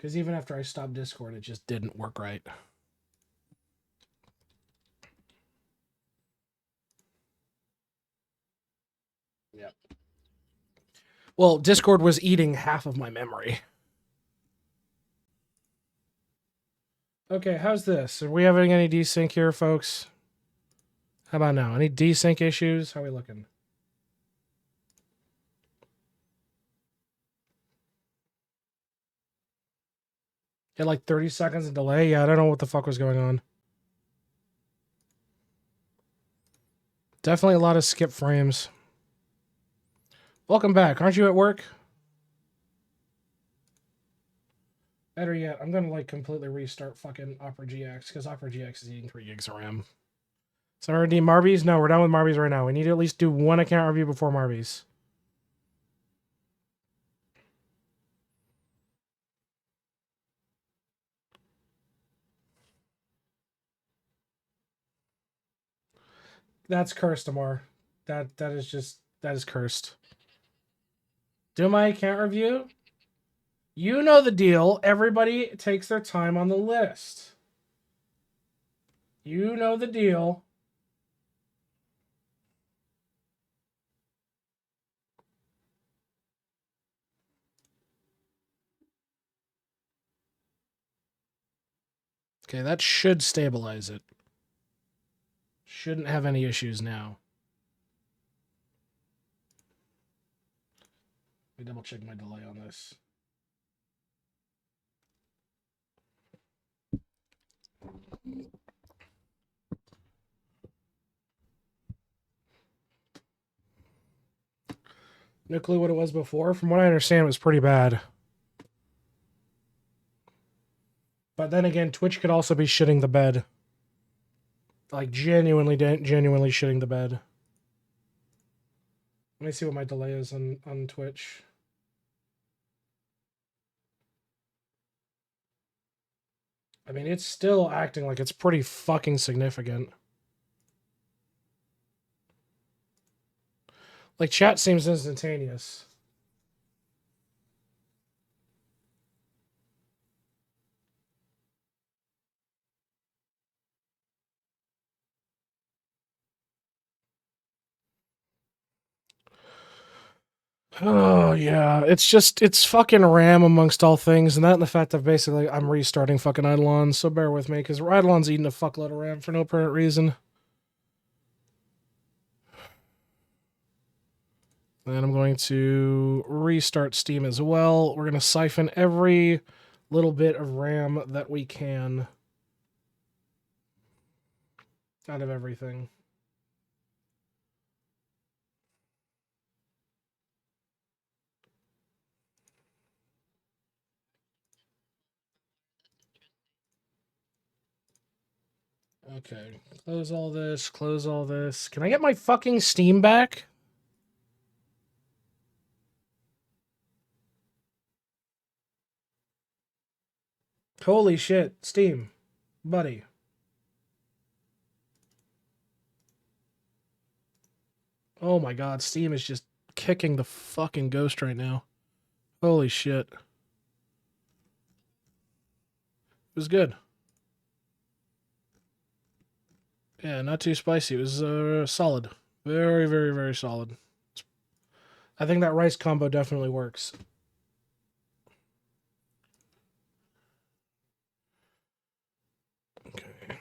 Because even after I stopped Discord, it just didn't work right. Yep. Well, Discord was eating half of my memory. Okay, how's this? Are we having any desync here, folks? How about now? Any desync issues? How are we looking? Had like 30 seconds of delay? Yeah, I don't know what the fuck was going on. Definitely a lot of skip frames. Welcome back. Aren't you at work? Better yet, I'm gonna like completely restart fucking Opera GX because Opera GX is eating 3 gigs of RAM. So I redeem Marby's? No, we're done with Marby's right now. We need to at least do one account review before Marby's. That's cursed, Amar. That is cursed. Do my account review? You know the deal. Everybody takes their time on the list. You know the deal. Okay, that should stabilize it. Shouldn't have any issues now. Let me double check my delay on this. No clue what it was before. From what I understand, it was pretty bad. But then again, Twitch could also be shitting the bed. Like, genuinely shitting the bed. Let me see what my delay is on Twitch. I mean, it's still acting like it's pretty fucking significant. Like, chat seems instantaneous. Oh, yeah. It's fucking RAM amongst all things, and that and the fact that basically I'm restarting fucking Idleon, so bear with me, because Idleon's eating a fuckload of RAM for no apparent reason. And I'm going to restart Steam as well. We're going to siphon every little bit of RAM that we can out of everything. Okay, close all this, close all this. Can I get my fucking Steam back? Holy shit, Steam, buddy. Oh my god, Steam is just kicking the fucking ghost right now. Holy shit. It was good. Yeah, not too spicy. It was solid. Very, very, very solid. I think that rice combo definitely works. Okay.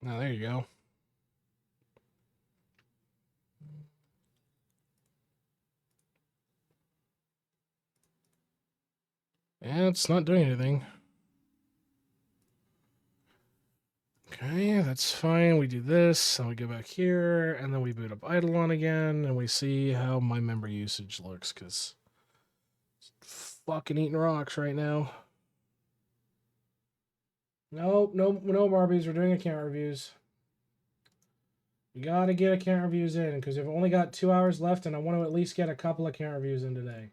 Now, there you go. Yeah, it's not doing anything. Okay, that's fine. We do this, and we go back here, and then we boot up Idleon again, and we see how my memory usage looks, because it's fucking eating rocks right now. No, Barbies. We're doing account reviews. You gotta get account reviews in, because we've only got 2 hours left, and I want to at least get a couple account reviews in today.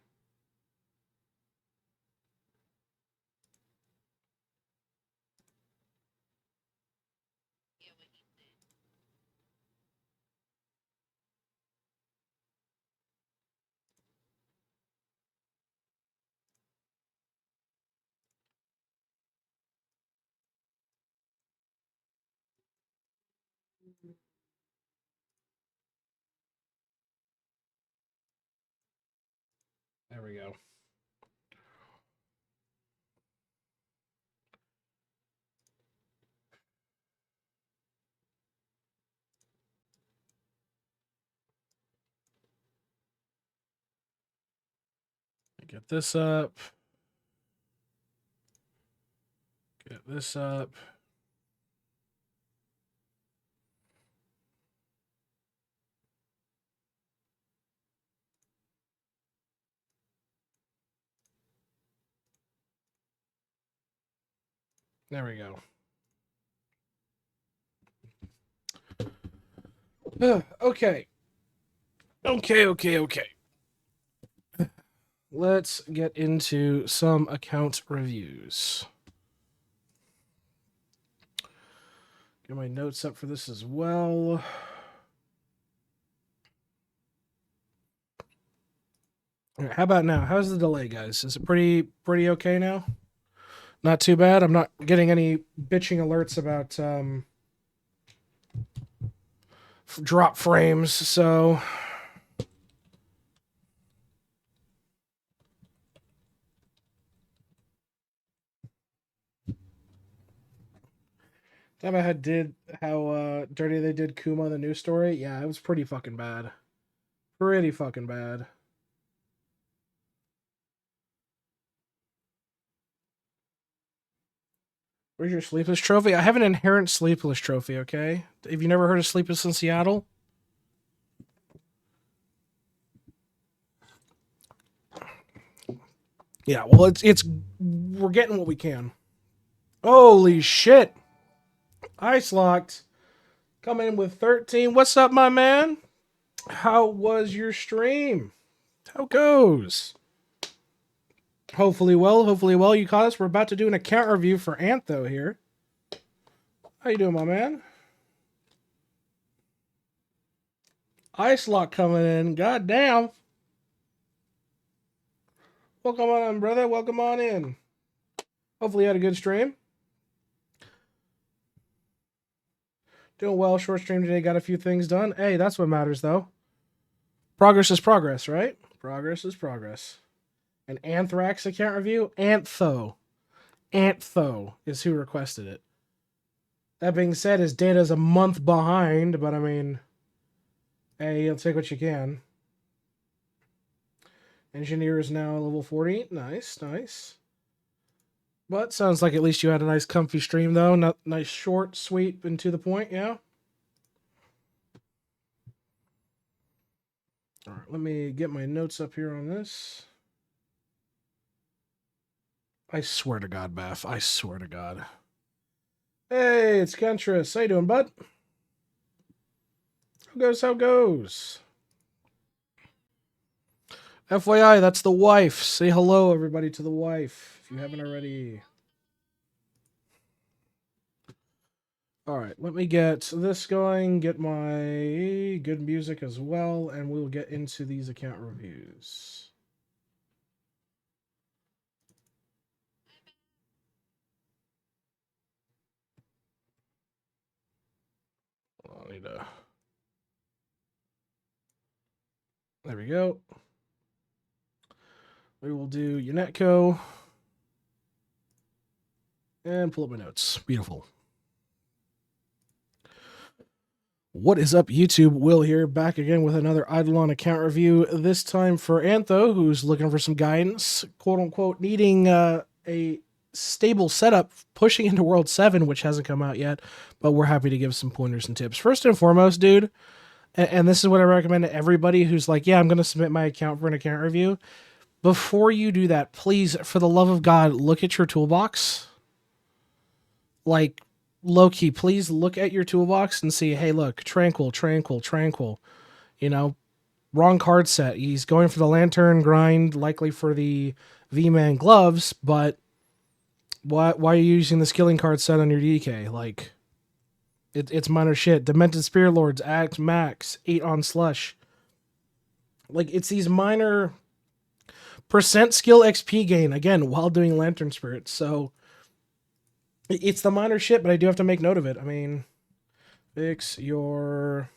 There we go. Get this up. Get this up. There we go. Okay. Okay. Let's get into some account reviews. Get my notes up for this as well. All right, how about now? How's the delay, guys? Is it pretty okay now? Not too bad. I'm not getting any bitching alerts about drop frames, so time I did how dirty they did Kuma in the news story. Yeah, it was pretty fucking bad. Pretty fucking bad. Where's your sleepless trophy? I have an inherent sleepless trophy, okay? Have you never heard of Sleepless in Seattle? Yeah, well it's we're getting what we can. Holy shit. Ice locked. Coming in with 13. What's up, my man? How was your stream? How goes? Hopefully well. You caught us. We're about to do an account review for Antho here. How you doing, my man? Ice lock coming in. God damn. Welcome on, brother. Welcome on in. Hopefully you had a good stream. Doing well. Short stream today. Got a few things done. Hey, that's what matters, though. Progress is progress, right? Progress is progress. An Anthrax account review? Antho is who requested it. That being said, his data is a month behind, but I mean, hey, you'll take what you can. Engineer is now level 40. Nice. But sounds like at least you had a nice comfy stream, though. Nice, short, sweet, and to the point, yeah? All right, let me get my notes up here on this. I swear to God, Beth. I swear to God. Hey, it's Kentris. How you doing, bud? How goes? FYI, that's the wife. Say hello, everybody, to the wife, if you haven't already. All right, let me get this going, get my good music as well, and we'll get into these account reviews. I need to... There we go. We will do Unetco. And pull up my notes. Beautiful. What is up, YouTube? Will here, back again with another Idleon account review, this time for Antho, who's looking for some guidance, quote-unquote, needing a stable setup, pushing into World 7, which hasn't come out yet, but we're happy to give some pointers and tips. First and foremost, dude, and this is what I recommend to everybody who's like, yeah, I'm going to submit my account for an account review. Before you do that, please, for the love of God, look at your toolbox. Like, low-key, please look at your toolbox and see, hey, look, tranquil. You know, wrong card set. He's going for the lantern grind, likely for the V-Man gloves, but why are you using the skilling card set on your DK? Like, it's minor shit. Demented Spirit Lords, Act Max, 8 on Slush. Like, it's these minor percent skill XP gain, again, while doing Lantern Spirit, so... It's the minor shit, but I do have to make note of it. I mean, Fix your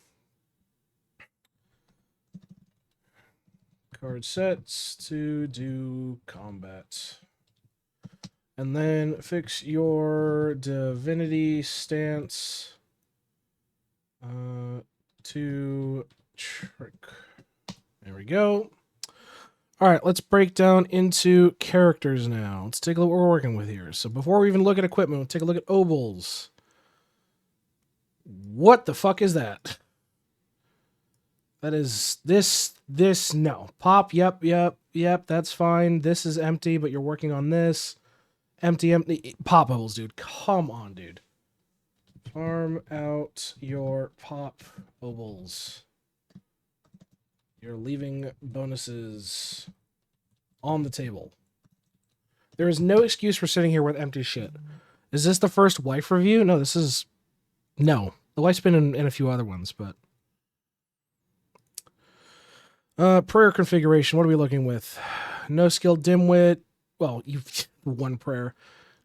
card sets to do combat. And then fix your divinity stance to trick. There we go. All right, let's break down into characters now. Let's take a look at what we're working with here. So before we even look at equipment, we'll take a look at obols. What the fuck is that? That is this, no. Pop, yep, that's fine. This is empty, but you're working on this. Empty. Pop obols, dude. Come on, dude. Farm out your pop obols. You're leaving bonuses on the table. There is no excuse for sitting here with empty shit. Is this the first wife review? No, this is... No. The wife's been in a few other ones, but... prayer configuration. What are we looking with? No skill dimwit. Well, you've... one prayer.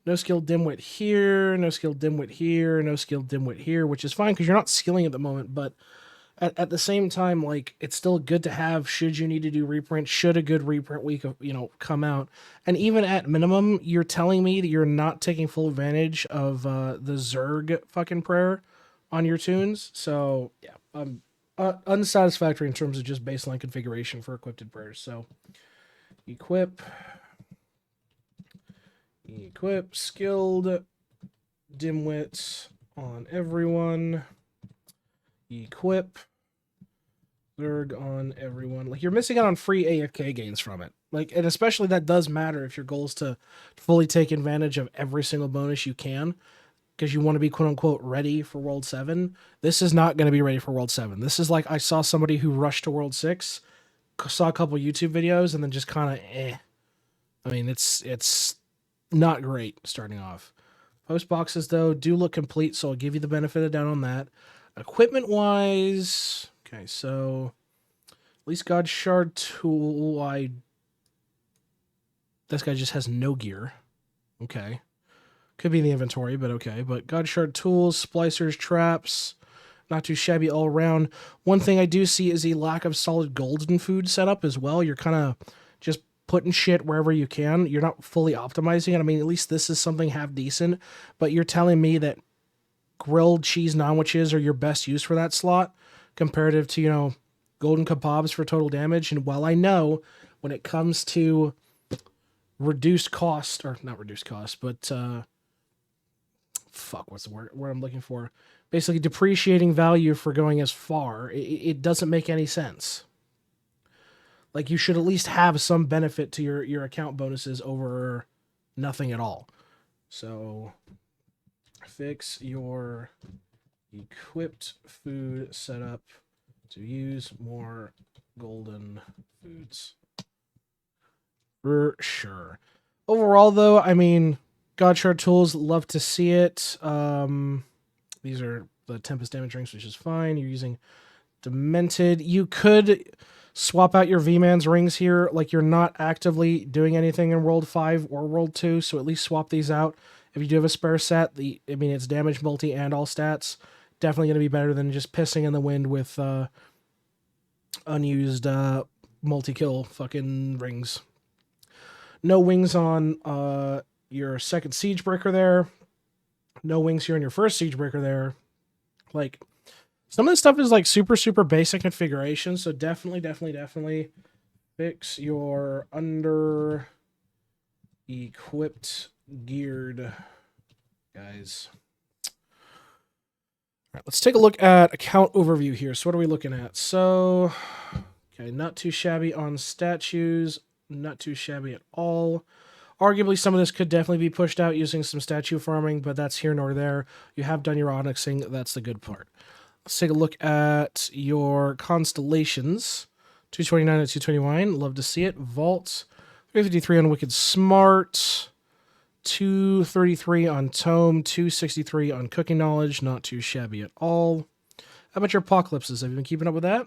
No skill dimwit here. No skill dimwit here. No skill dimwit here, which is fine because you're not skilling at the moment, but... At the same time, like, it's still good to have should you need to do reprint, should a good reprint week, come out. And even at minimum, you're telling me that you're not taking full advantage of the Zerg fucking prayer on your tunes. So, yeah, unsatisfactory in terms of just baseline configuration for equipped prayers. So, equip, skilled, dimwits on everyone. Equip Zerg on everyone. Like, you're missing out on free AFK gains from it. Like, and especially that does matter if your goal is to fully take advantage of every single bonus you can, because you want to be quote unquote ready for World 7. This is not going to be ready for World 7. This is like, I saw somebody who rushed to World 6, saw a couple YouTube videos, and then just kind of I mean, it's not great starting off. Post boxes, though, do look complete, so I'll give you the benefit of the doubt on that. Equipment-wise, okay, so at least God Shard Tool, this guy just has no gear. Okay. Could be in the inventory, but okay. But God Shard Tools, Splicers, Traps, not too shabby all around. One thing I do see is a lack of solid golden food setup as well. You're kind of just putting shit wherever you can. You're not fully optimizing it. I mean, at least this is something half decent, but you're telling me that grilled cheese sandwiches are your best use for that slot comparative to, golden kebabs for total damage. And while I know when it comes to reduced cost, or not reduced cost, but what's the word I'm looking for? Basically depreciating value for going as far, it doesn't make any sense. Like, you should at least have some benefit to your account bonuses over nothing at all. So fix your equipped food setup to use more golden foods. For sure. Overall, though, I mean, God Shard Tools, love to see it. These are the Tempest damage rings, which is fine. You're using Demented. You could swap out your V-Man's rings here. Like, you're not actively doing anything in World 5 or World 2, so at least swap these out. If you do have a spare set, it's damage, multi, and all stats. Definitely going to be better than just pissing in the wind with unused multi-kill fucking rings. No wings on your second siege breaker there. No wings here on your first siege breaker there. Like, some of this stuff is like super, super basic configuration, so definitely fix your under equipped geared guys. All right, let's take a look at account overview here. So what are we looking at? So, okay, not too shabby on statues, not too shabby at all. Arguably, some of this could definitely be pushed out using some statue farming, but that's here nor there. You have done your onyxing, that's the good part. Let's take a look at your constellations. 229 and 229, love to see it. Vault, 353 on Wicked Smart. 233 on Tome, 263 on Cooking Knowledge, not too shabby at all. How about your apocalypses? Have you been keeping up with that?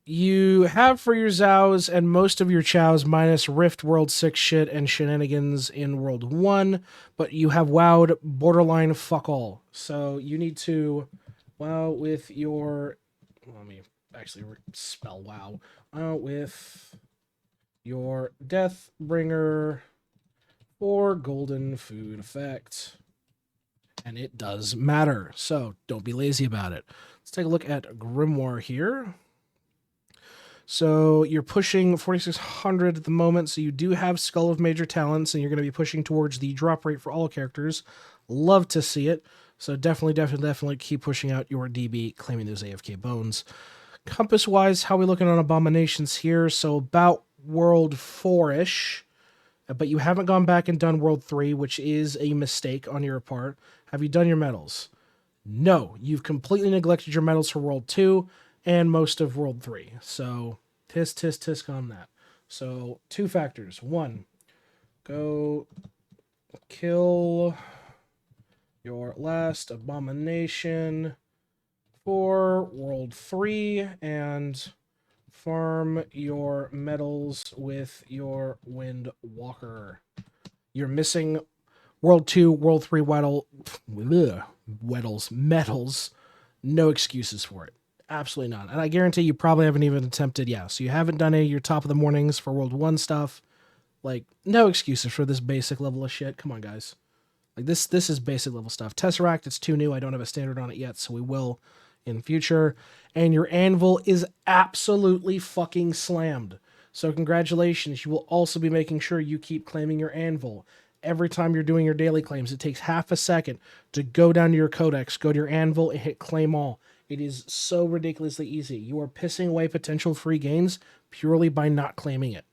you have for your Zows and most of your Chows minus Rift World 6 shit and shenanigans in World 1, but you have wowed borderline fuck all. So you need to wow with your... Let me actually spell wow. With your Deathbringer for golden food effect. And it does matter, so don't be lazy about it. Let's take a look at Grimoire here. So you're pushing 4,600 at the moment, so you do have Skull of Major Talents, and you're going to be pushing towards the drop rate for all characters. Love to see it. So definitely keep pushing out your DB, claiming those AFK bones. Compass-wise, how are we looking on Abominations here? So about World 4-ish, but you haven't gone back and done World 3, which is a mistake on your part. Have you done your medals? No, you've completely neglected your medals for World 2 and most of World 3. So, tisk on that. So, 2 factors. 1, go kill your last abomination for World 3 and farm your medals with your Windwalker. You're missing World 2, World 3 medals. No excuses for it. Absolutely not. And I guarantee you probably haven't even attempted, so you haven't done any of your top of the mornings for World 1 stuff. Like, no excuses for this basic level of shit. Come on, guys. Like, this is basic level stuff. Tesseract, it's too new. I don't have a standard on it yet, so we will in future. And your anvil is absolutely fucking slammed. So congratulations. You will also be making sure you keep claiming your anvil. Every time you're doing your daily claims, it takes half a second to go down to your codex, go to your anvil, and hit claim all. It is so ridiculously easy. You are pissing away potential free gains purely by not claiming it.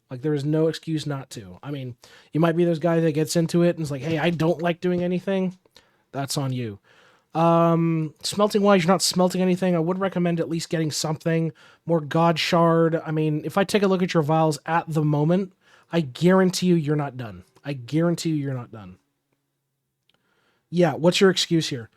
Like, there is no excuse not to. I mean, you might be those guy that gets into it and is like, hey, I don't like doing anything. That's on you. Smelting wise, you're not smelting anything. I would recommend at least getting something more God Shard. I mean, if I take a look at your vials at the moment, I guarantee you you're not done. I guarantee you're not done. Yeah, what's your excuse here?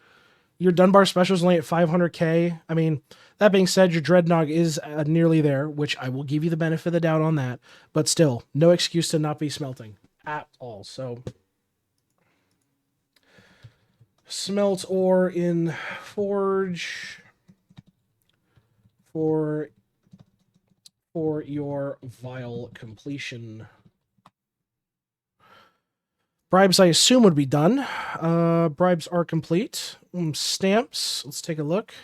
Your Dunbar special is only at 500k. I mean, that being said, your Dreadnought is nearly there, which I will give you the benefit of the doubt on that. But still, no excuse to not be smelting at all. So, smelt ore in Forge for your vial completion. Bribes, I assume, would be done. Bribes are complete. Stamps, let's take a look.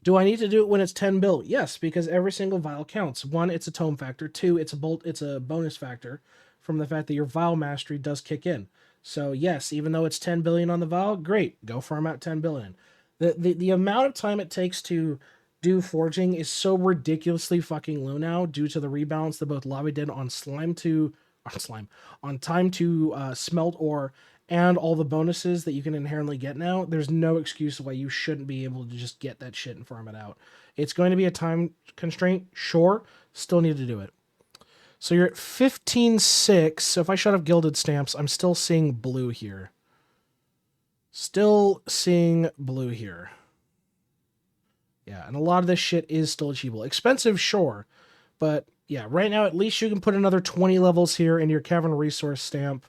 Do I need to do it when it's 10 bill? Yes, because every single vial counts. 1, it's a tome factor. 2, it's a bonus factor from the fact that your vial mastery does kick in. So yes, even though it's 10 billion on the vial, great, go farm out 10 billion. The amount of time it takes to do forging is so ridiculously fucking low now due to the rebalance that both Lobby did on time to smelt ore and all the bonuses that you can inherently get now. There's no excuse why you shouldn't be able to just get that shit and farm it out. It's going to be a time constraint, sure, still need to do it. So you're at 15.6. So if I shut off gilded stamps, I'm still seeing blue here. Still seeing blue here. Yeah, and a lot of this shit is still achievable. Expensive, sure, but yeah, right now at least you can put another 20 levels here in your Cavern Resource stamp.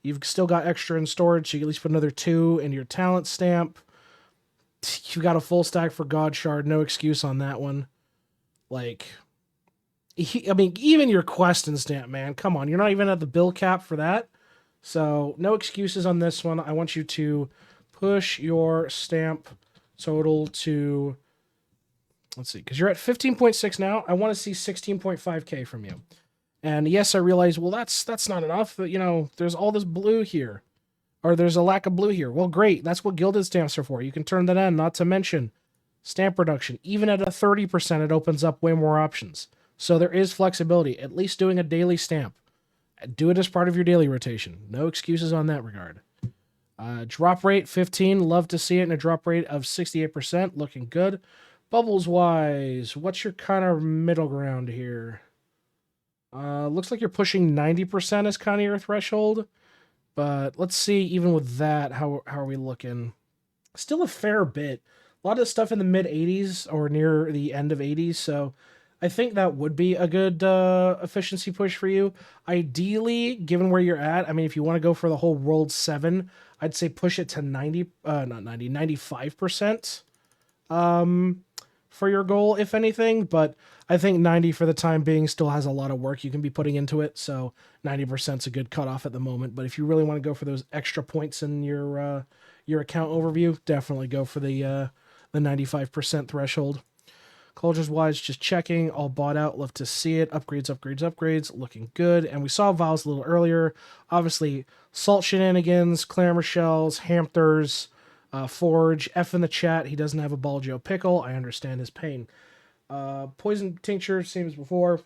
You've still got extra in storage, so you can at least put another 2 in your Talent stamp. You've got a full stack for God Shard, no excuse on that one. Like, I mean, even your quest and stamp, man, come on, you're not even at the bill cap for that. So, no excuses on this one. I want you to push your stamp total to, let's see, because you're at 15.6 now. I want to see 16.5k from you. And yes, I realize, well, that's not enough. But, you know, there's all this blue here. Or there's a lack of blue here. Well, great. That's what gilded stamps are for. You can turn that on, not to mention stamp reduction. Even at a 30%, it opens up way more options. So there is flexibility. At least doing a daily stamp. Do it as part of your daily rotation. No excuses on that regard. Drop rate, 15. Love to see it in a drop rate of 68%. Looking good. Bubbles-wise, what's your kind of middle ground here? Looks like you're pushing 90% as kind of your threshold. But let's see, even with that, how are we looking? Still a fair bit. A lot of stuff in the mid 80s or near the end of 80s, so I think that would be a good efficiency push for you. Ideally, given where you're at, I mean, if you want to go for the whole World 7, I'd say push it to 90, not 90, 95% for your goal, if anything, but I think 90 for the time being still has a lot of work you can be putting into it, so 90% is a good cutoff at the moment. But if you really want to go for those extra points in your account overview, definitely go for the 95% threshold. Cultures wise, just checking, all bought out, love to see it. Upgrades, upgrades, upgrades, looking good. And we saw Val's a little earlier. Obviously, Salt Shenanigans, Clamor Shells, Hampters, Forge, F in the chat. He doesn't have a Ball Joe Pickle. I understand his pain. Poison Tincture, same as before.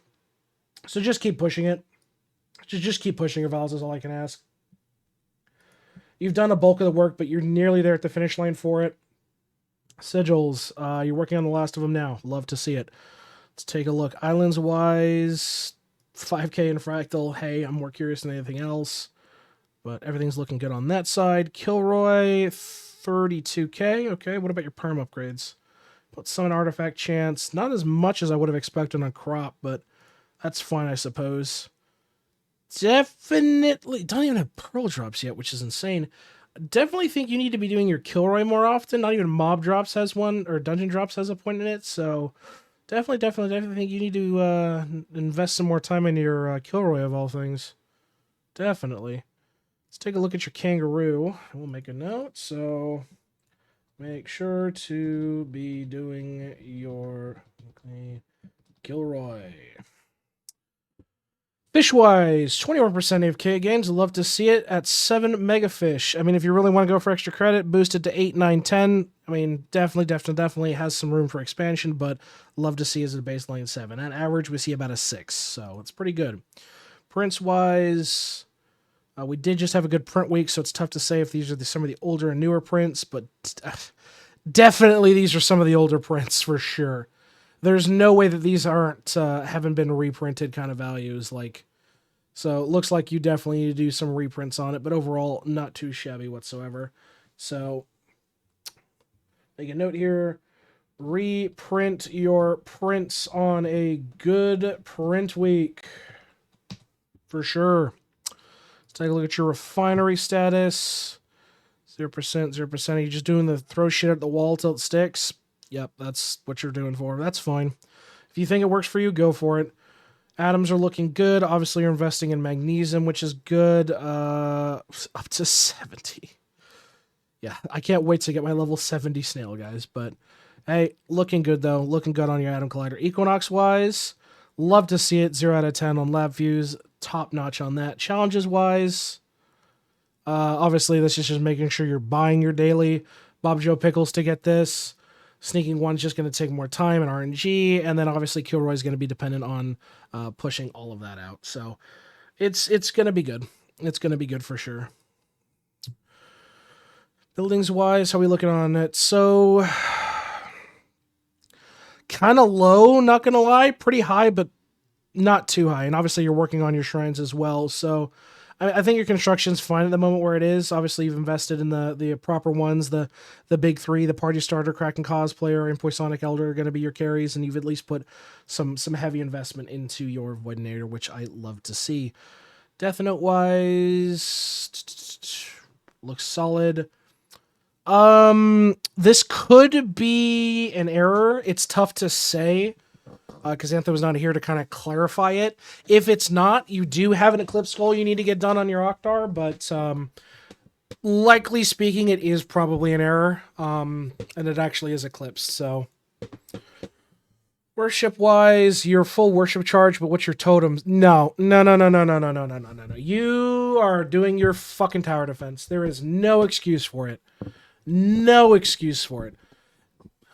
So just keep pushing it. Just keep pushing your Vals is all I can ask. You've done a bulk of the work, but you're nearly there at the finish line for it. Sigils, you're working on the last of them now. Love to see it. Let's take a look. Islands-wise, 5k in Fractal. Hey, I'm more curious than anything else. But everything's looking good on that side. Kilroy, 32k. Okay, what about your perm upgrades? Put summon artifact chance. Not as much as I would have expected on crop, but that's fine, I suppose. Definitely. Don't even have pearl drops yet, which is insane. Definitely think you need to be doing your Kilroy more often. Not even Mob Drops has one, or Dungeon Drops has a point in it, so definitely think you need to invest some more time in your Kilroy of all things. Definitely. Let's take a look at your Kangaroo. We'll make a note, so make sure to be doing your Kilroy. Fish-wise, 21% AFK gains. Love to see it at 7 megafish. I mean, if you really want to go for extra credit, boost it to 8, 9, 10. I mean, definitely has some room for expansion, but love to see as a baseline 7. At average, we see about a 6, so it's pretty good. Prints-wise, we did just have a good print week, so it's tough to say if these are some of the older and newer prints, but definitely these are some of the older prints for sure. There's no way that these aren't haven't been reprinted kind of values. So it looks like you definitely need to do some reprints on it, but overall, not too shabby whatsoever. So make a note here. Reprint your prints on a good print week. For sure. Let's take a look at your refinery status. 0%, 0%. Are you just doing the throw shit at the wall till it sticks? Yep, that's what you're doing for. That's fine. If you think it works for you, go for it. Atoms are looking good. Obviously, you're investing in magnesium, which is good. Up to 70. Yeah, I can't wait to get my level 70 snail, guys. But, hey, looking good, though. Looking good on your Atom Collider. Equinox-wise, love to see it. 0 out of 10 on lab views. Top-notch on that. Challenges-wise, obviously, this is just making sure you're buying your daily Bob Joe Pickles to get this. Sneaking one's just going to take more time and RNG, and then obviously Kilroy is going to be dependent on pushing all of that out. So it's going to be good. It's going to be good for sure. Buildings-wise, how are we looking on it? So kind of low, not going to lie. Pretty high, but not too high. And obviously you're working on your shrines as well, so I think your construction's fine at the moment where it is. Obviously, you've invested in the proper ones. The big three, the Party Starter, Kraken Cosplayer, and Poisonic Elder are going to be your carries, and you've at least put some heavy investment into your Voidinator, which I love to see. Death Note-wise, looks solid. This could be an error. It's tough to say, because Anthem's not here to kind of clarify it. If it's not, you do have an Eclipse Skull you need to get done on your Octar, but likely speaking, it is probably an error, and it actually is eclipsed, so... Worship-wise, your full worship charge, but what's your totems? No. You are doing your fucking tower defense. There is no excuse for it. No excuse for it.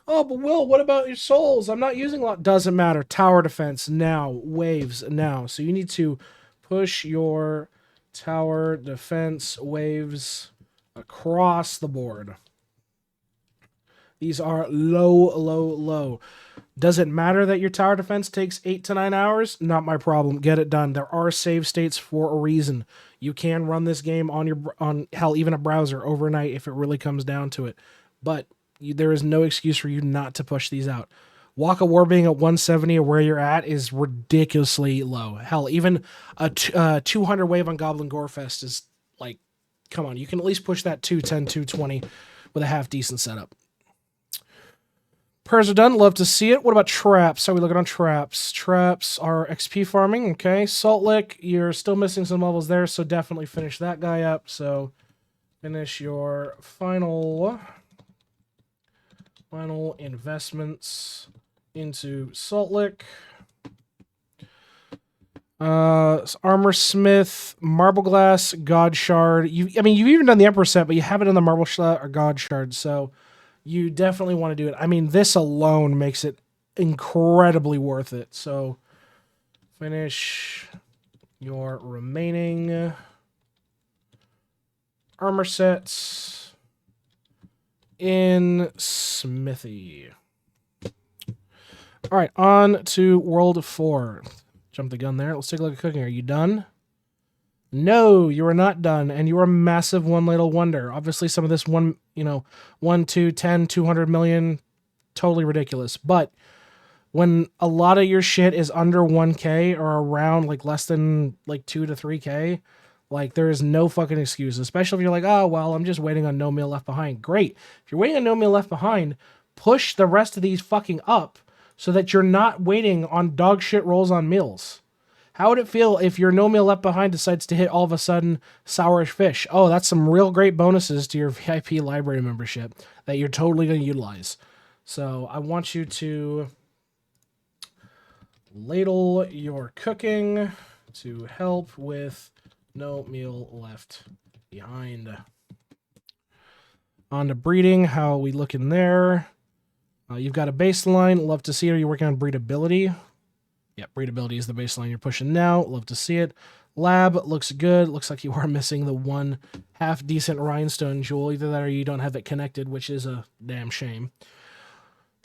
Oh, but Will, what about your souls? I'm not using a lot. Doesn't matter. Tower defense now. Waves now. So you need to push your tower defense waves across the board. These are low. Does it matter that your tower defense takes 8 to 9 hours? Not my problem. Get it done. There are save states for a reason. You can run this game on hell, even a browser overnight if it really comes down to it. But there is no excuse for you not to push these out. Walk of War being at 170 or where you're at is ridiculously low. Hell, even a 200 wave on Goblin Gorefest is like, come on, you can at least push that 210, 220 with a half decent setup. Pairs are done. Love to see it. What about traps? How are we looking on traps? Traps are XP farming. Okay. Salt Lick, you're still missing some levels there, so definitely finish that guy up. So finish your final investments into Salt Lick. Armor Smith, Marble Glass, God Shard. You've even done the Emperor set, but you haven't done the Marble or God Shard, so you definitely want to do it. I mean, this alone makes it incredibly worth it. So finish your remaining armor sets in Smithy. All right, on to World 4. Jump the gun there. Let's take a look at cooking. Are you done? No, you are not done, and you are a massive one ladle wonder. Obviously, some of this 1, 2, 10, 200 million, totally ridiculous. But when a lot of your shit is under 1K or around like less than like 2 to 3K, like there is no fucking excuse. Especially if you're like, oh well, I'm just waiting on No Meal Left Behind. Great. If you're waiting on No Meal Left Behind, push the rest of these fucking up so that you're not waiting on dog shit rolls on meals. How would it feel if your No Meal Left Behind decides to hit all of a sudden Sourish Fish? Oh, that's some real great bonuses to your VIP library membership that you're totally going to utilize. So I want you to ladle your cooking to help with No Meal Left Behind. On to breeding. How are we looking there? You've got a baseline. Love to see it. Are you working on breedability? Yeah, breedability is the baseline you're pushing now. Love to see it. Lab looks good. Looks like you are missing the one half decent rhinestone jewel. Either that or you don't have it connected, which is a damn shame.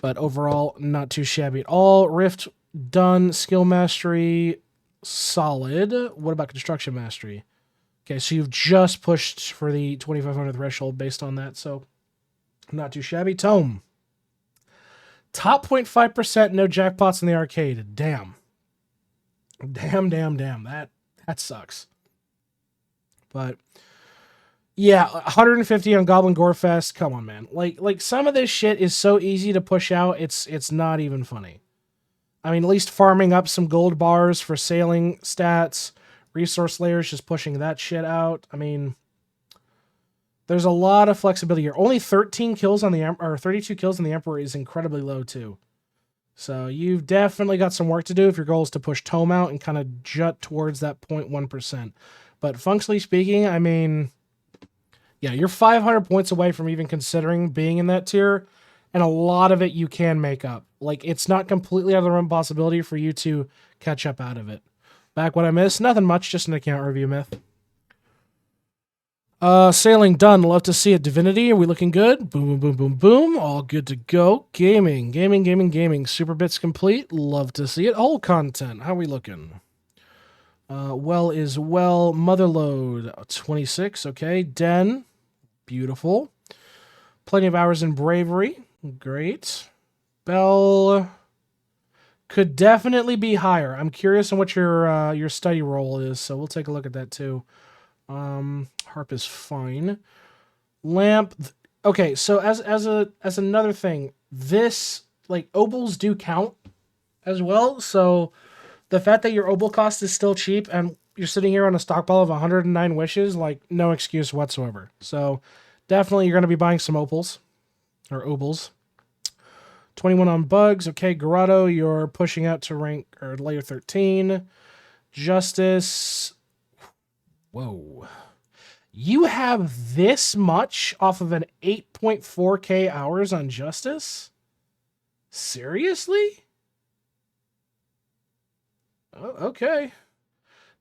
But overall, not too shabby at all. Rift done. Skill mastery solid. What about construction mastery? Okay, so you've just pushed for the 2,500 threshold based on that, so not too shabby. Tome. Top 0.5%, no jackpots in the arcade. Damn. Damn. That sucks. But yeah, 150 on Goblin Gorefest. Come on, man. Like some of this shit is so easy to push out. It's not even funny. I mean, at least farming up some gold bars for sailing stats, resource layers, just pushing that shit out. I mean, there's a lot of flexibility here. Only 13 kills on the or 32 kills on the Emperor is incredibly low too. So you've definitely got some work to do if your goal is to push Tome out and kind of jut towards that 0.1%. But functionally speaking, I mean, yeah, you're 500 points away from even considering being in that tier, and a lot of it you can make up. Like, it's not completely out of the realm possibility for you to catch up out of it. Back what I missed, nothing much, just an account review, Myth. Sailing done. Love to see it. Divinity, are we looking good? Boom, boom, boom, boom, boom. All good to go. Gaming. Super bits complete. Love to see it. Whole content. How are we looking? Well is well. Motherload 26. Okay. Den. Beautiful. Plenty of hours in bravery. Great. Bell could definitely be higher. I'm curious on what your study role is, so we'll take a look at that too. Harp is fine. Lamp. Okay, so as another thing, this, like, opals do count as well. So the fact that your opal cost is still cheap and you're sitting here on a stockpile of 109 wishes, like, no excuse whatsoever. So definitely you're going to be buying some opals or obols. 21 on bugs. Okay, Grotto, you're pushing out to rank or layer 13. Justice. Whoa. You have this much off of an 8.4k hours on Justice? Seriously? Oh, okay.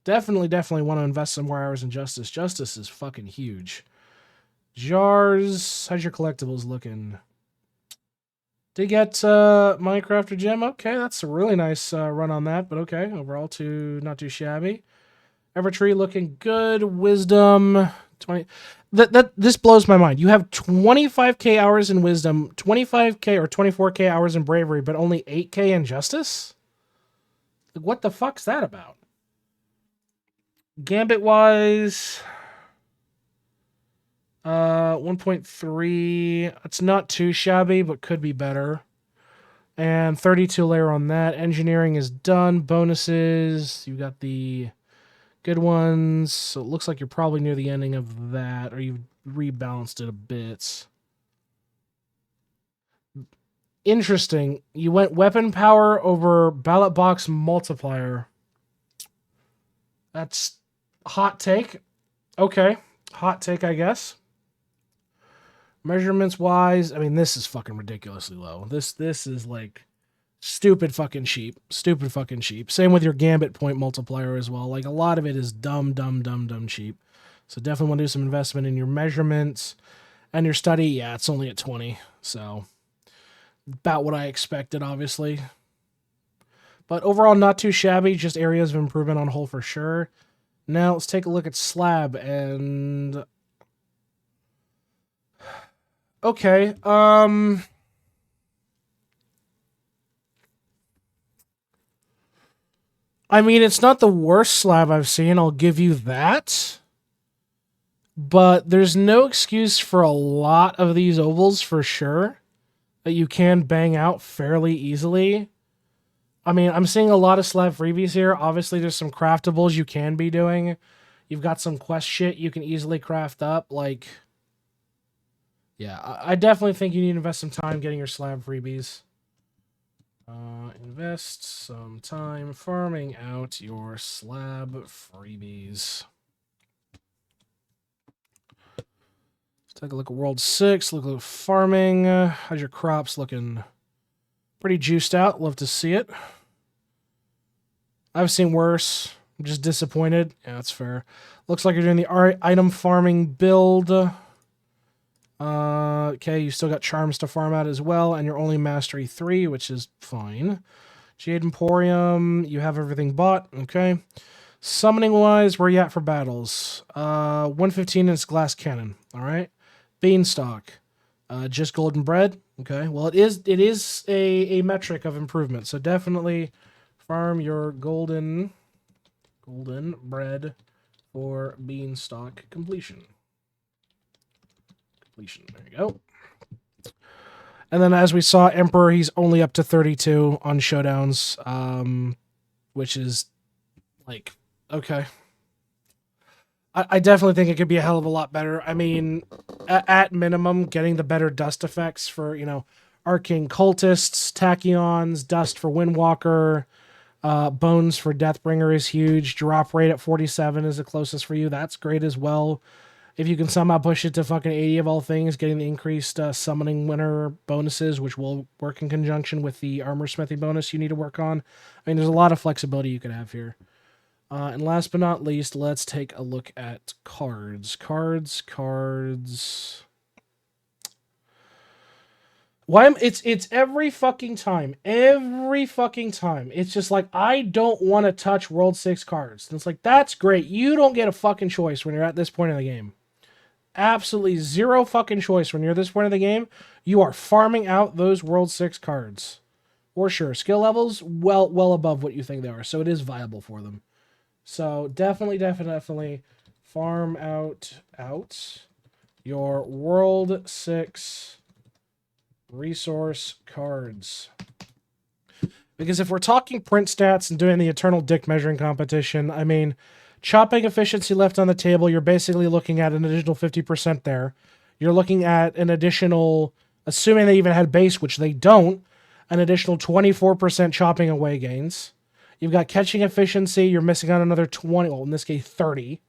Definitely want to invest some more hours in Justice. Justice is fucking huge. Jars, how's your collectibles looking? Did get Minecrafter gem. Okay, that's a really nice run on that, but okay. Overall, not too shabby. Evertree looking good. Wisdom, 20. This blows my mind. You have 25k hours in wisdom, 25k or 24k hours in bravery, but only 8k in justice? Like, what the fuck's that about? Gambit wise, 1.3. It's not too shabby, but could be better. And 32 layer on that. Engineering is done. Bonuses, you got the good ones. So it looks like you're probably near the ending of that, or you've rebalanced it a bit. Interesting. You went weapon power over ballot box multiplier. That's hot take. Okay. Hot take, I guess. Measurements wise, I mean, this is fucking ridiculously low. This is like stupid fucking cheap. Stupid fucking cheap. Same with your gambit point multiplier as well. Like, a lot of it is dumb cheap. So definitely want to do some investment in your measurements and your study. Yeah, it's only at 20. So about what I expected, obviously. But overall, not too shabby. Just areas of improvement on whole for sure. Now let's take a look at slab and... Okay, I mean, it's not the worst slab I've seen, I'll give you that. But there's no excuse for a lot of these ovals for sure that you can bang out fairly easily. I mean, I'm seeing a lot of slab freebies here. Obviously, there's some craftables you can be doing. You've got some quest shit you can easily craft up, like... Yeah, I definitely think you need to invest some time getting your slab freebies. Invest some time farming out your slab freebies. Let's take a look at World 6. Look at farming. How's your crops looking? Pretty juiced out. Love to see it. I've seen worse. I'm just disappointed. Yeah, that's fair. Looks like you're doing the item farming build. Okay, you still got charms to farm out as well, and you're only mastery 3, which is fine. Jade Emporium, you have everything bought. Okay. Summoning wise, where you at for battles? 115 is glass cannon. All right. Beanstalk, just golden bread. Okay. Well, it is a metric of improvement, so definitely farm your golden bread for beanstalk completion. There you go. And then as we saw, Emperor, he's only up to 32 on showdowns, which is like, okay. I definitely think it could be a hell of a lot better. I mean, at minimum, getting the better dust effects for, you know, Arcane Cultists, Tachyons, Dust for Windwalker, Bones for Deathbringer is huge. Drop rate at 47 is the closest for you. That's great as well. If you can somehow push it to fucking 80 of all things, getting the increased summoning winner bonuses, which will work in conjunction with the armor smithing bonus you need to work on. I mean, there's a lot of flexibility you could have here. And last but not least, let's take a look at cards. Cards. Why? It's every fucking time. Every fucking time. It's just like, I don't want to touch World 6 cards. And it's like, that's great. You don't get a fucking choice when you're at this point in the game. Absolutely zero fucking choice when you're at this point of the game. You are farming out those World 6 cards. For sure. Skill levels, well above what you think they are. So it is viable for them. So definitely farm out your World 6 resource cards. Because if we're talking print stats and doing the eternal dick measuring competition, I mean, chopping efficiency left on the table, you're basically looking at an additional 50% there. You're looking at an additional, assuming they even had base, which they don't, an additional 24% chopping away gains. You've got catching efficiency, you're missing out another 20, well, in this case, 30.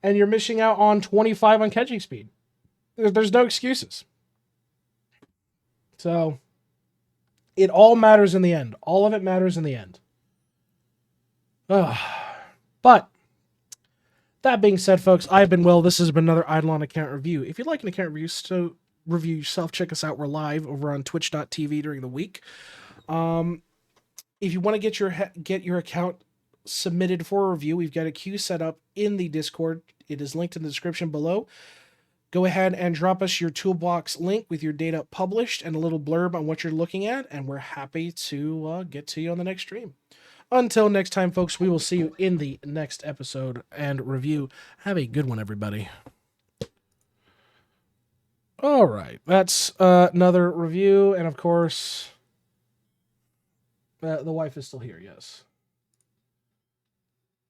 And you're missing out on 25 on catching speed. There's no excuses. So, it all matters in the end. All of it matters in the end. But, that being said, folks, I've been Will. This has been another Idleon account review. If you'd like an account review, so review yourself, check us out. We're live over on twitch.tv during the week. If you want to get your account submitted for a review, we've got a queue set up in the Discord. It is linked in the description below. Go ahead and drop us your toolbox link with your data published and a little blurb on what you're looking at, and we're happy to get to you on the next stream. Until next time, folks, we will see you in the next episode and review. Have a good one, everybody. All right, that's another review, and of course, the wife is still here. Yes,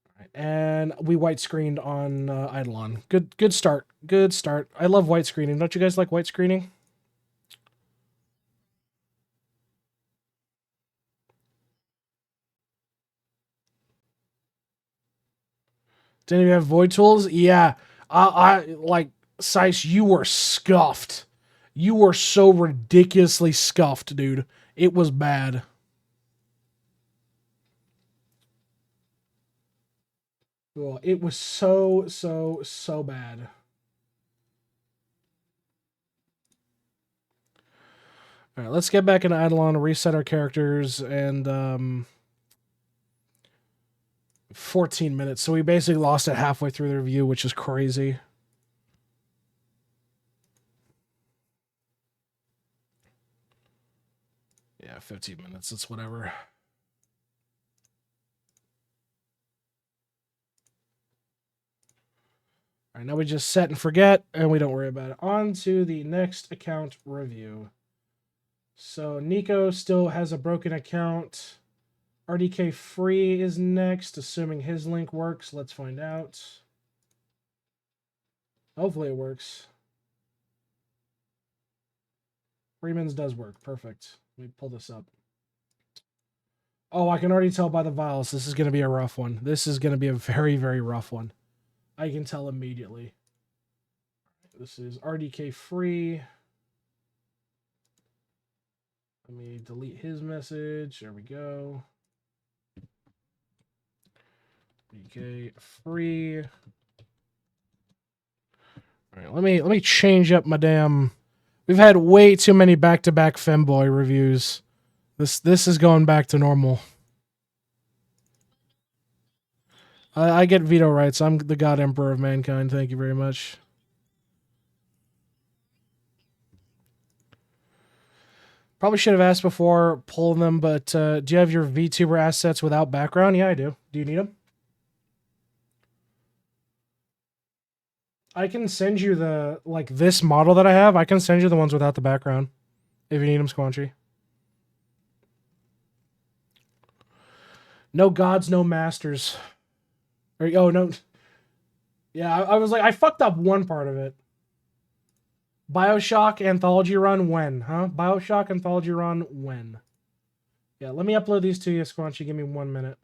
all right. And we white screened on Idleon. Good start. Good start. I love white screening. Don't you guys like white screening? Do any of you have void tools? Yeah, I like Sice. You were scuffed. You were so ridiculously scuffed, dude. It was bad. Oh, it was so bad. All right, let's get back into Idleon, reset our characters, and 14 minutes. So we basically lost it halfway through the review, which is crazy. Yeah, 15 minutes. It's whatever. All right, now we just set and forget, and we don't worry about it. On to the next account review. So Nico still has a broken account. RDK Free is next, assuming his link works. Let's find out. Hopefully it works. Freeman's does work. Perfect. Let me pull this up. Oh, I can already tell by the vials. This is going to be a rough one. This is going to be a very, very rough one. I can tell immediately. This is RDK Free. Let me delete his message. There we go. RDK Free. All right, let me change up my damn. We've had way too many back-to-back femboy reviews. This is going back to normal. I get veto rights. I'm the God Emperor of mankind. Thank you very much. Probably should have asked before pulling them, but do you have your VTuber assets without background? Yeah, I do. Do you need them? I can send you the, like, this model that I have. I can send you the ones without the background if you need them, Squanchy. No gods, no masters. Or, oh, no. Yeah, I was like, I fucked up one part of it. Bioshock Anthology Run when? Huh? Bioshock Anthology Run when? Yeah, let me upload these to you, Squanchy. Give me 1 minute.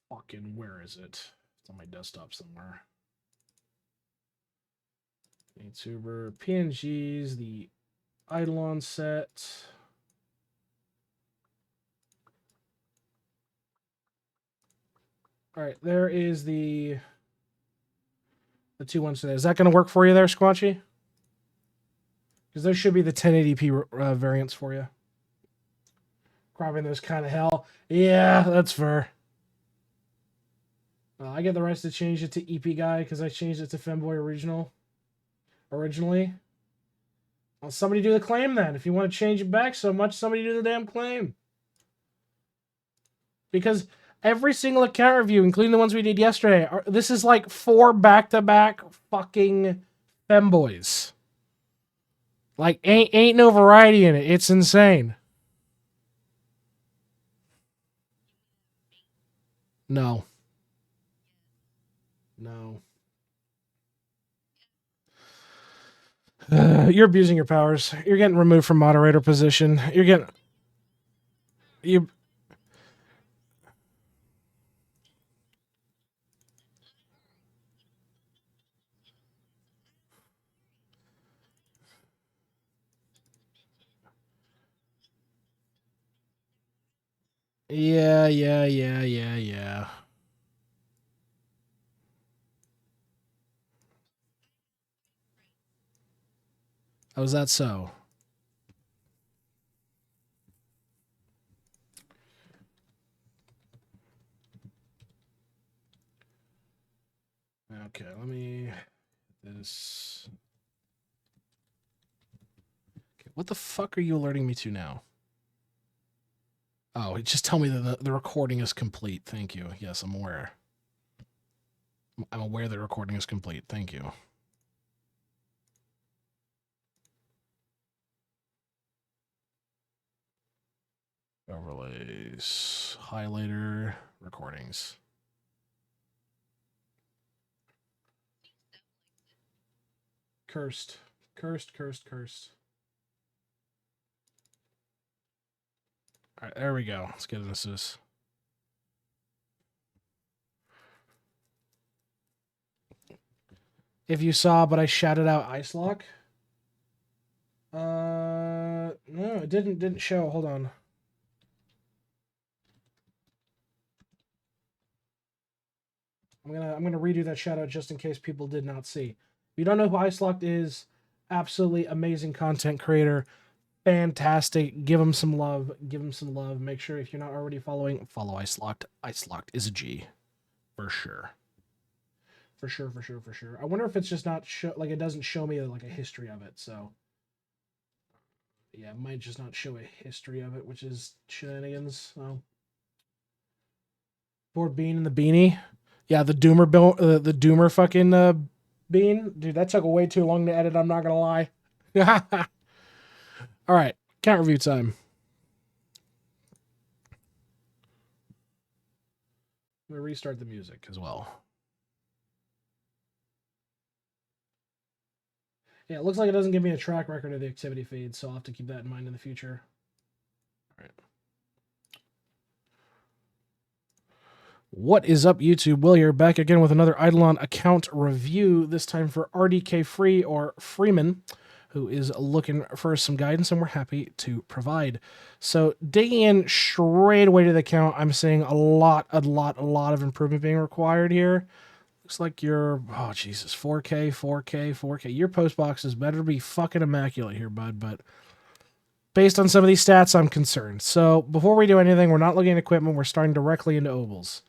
Fucking, where is it? It's on my desktop somewhere. YouTuber, PNGs, the Idleon set. All right, there is the 2 ones today. Is that going to work for you there, Squanchy? Because there should be the 1080p variants for you. Grabbing those kind of hell. Yeah, that's fair. I get the rights to change it to EP Guy because I changed it to Femboy originally. Well, somebody do the claim then. If you want to change it back so much, somebody do the damn claim. Because every single account review, including the ones we did yesterday, this is like 4 back-to-back fucking femboys. Like, ain't no variety in it. It's insane. No. No. You're abusing your powers. You're getting removed from moderator position. You're getting... You... Yeah. How is that so? Okay, let me this. Okay, what the fuck are you alerting me to now? Oh, just tell me that the recording is complete. Thank you. Yes, I'm aware. I'm aware the recording is complete. Thank you. Overlays, highlighter, recordings. Cursed. Cursed, cursed, cursed. All right, there we go. Let's get into this. If you saw, but I shouted out Ice Lock. No, it didn't show. Hold on. I'm gonna redo that shout out just in case people did not see. If you don't know who Ice Locked is, absolutely amazing content creator. Fantastic. Give him some love. Give him some love. Make sure if you're not already following, follow Ice Locked. Ice Locked is a G. For sure. For sure, for sure, for sure. I wonder if it's just not like it doesn't show me like a history of it, so yeah, it might just not show a history of it, which is shenanigans. So poor Bean and the Beanie. Yeah, the Doomer fucking Bean. Dude, that took way too long to edit, I'm not gonna lie. Alright, count review time. I'm gonna restart the music as well. Yeah, it looks like it doesn't give me a track record of the activity feed, so I'll have to keep that in mind in the future. All right. What is up, YouTube? Will here, back again with another Idleon account review, this time for RDK Free or Freeman, who is looking for some guidance, and we're happy to provide. So digging in straight away to the account, I'm seeing a lot of improvement being required here. Looks like you're, oh Jesus, 4K, 4K, 4K. Your post boxes better be fucking immaculate here, bud, but based on some of these stats, I'm concerned. So before we do anything, we're not looking at equipment, we're starting directly into ovals.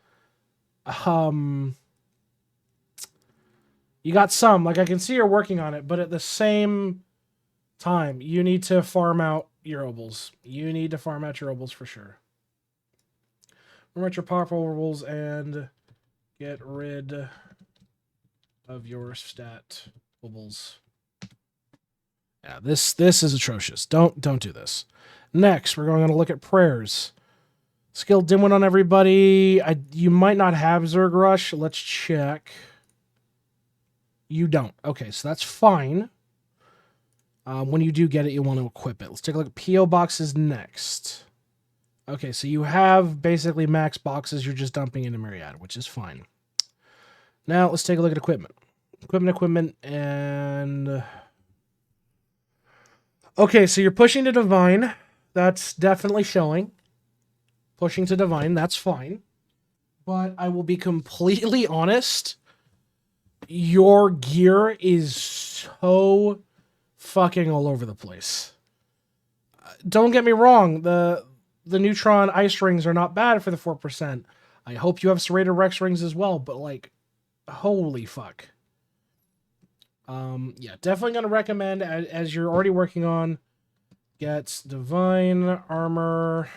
You got some, like I can see you're working on it, but at the same time, you need to farm out your ovals. You need to farm out your ovals for sure. Farm out your powerful ovals and get rid of your stat bubbles. Yeah, this is atrocious. Don't do this. Next, we're going to look at prayers. Skill dimwit on everybody. You might not have Zerg Rush. Let's check. You don't. Okay, so that's fine. When you do get it, you want to equip it. Let's take a look at PO boxes next. Okay, so you have basically max boxes. You're just dumping into Myriad, which is fine. Now, let's take a look at equipment. Equipment, and... Okay, so you're pushing to Divine. That's definitely showing. Pushing to Divine, that's fine. But I will be completely honest. Your gear is so fucking all over the place. Don't get me wrong. The Neutron Ice Rings are not bad for the 4%. I hope you have Serrated Rex Rings as well, but like, holy fuck. Yeah, definitely going to recommend, as you're already working on, get Divine Armor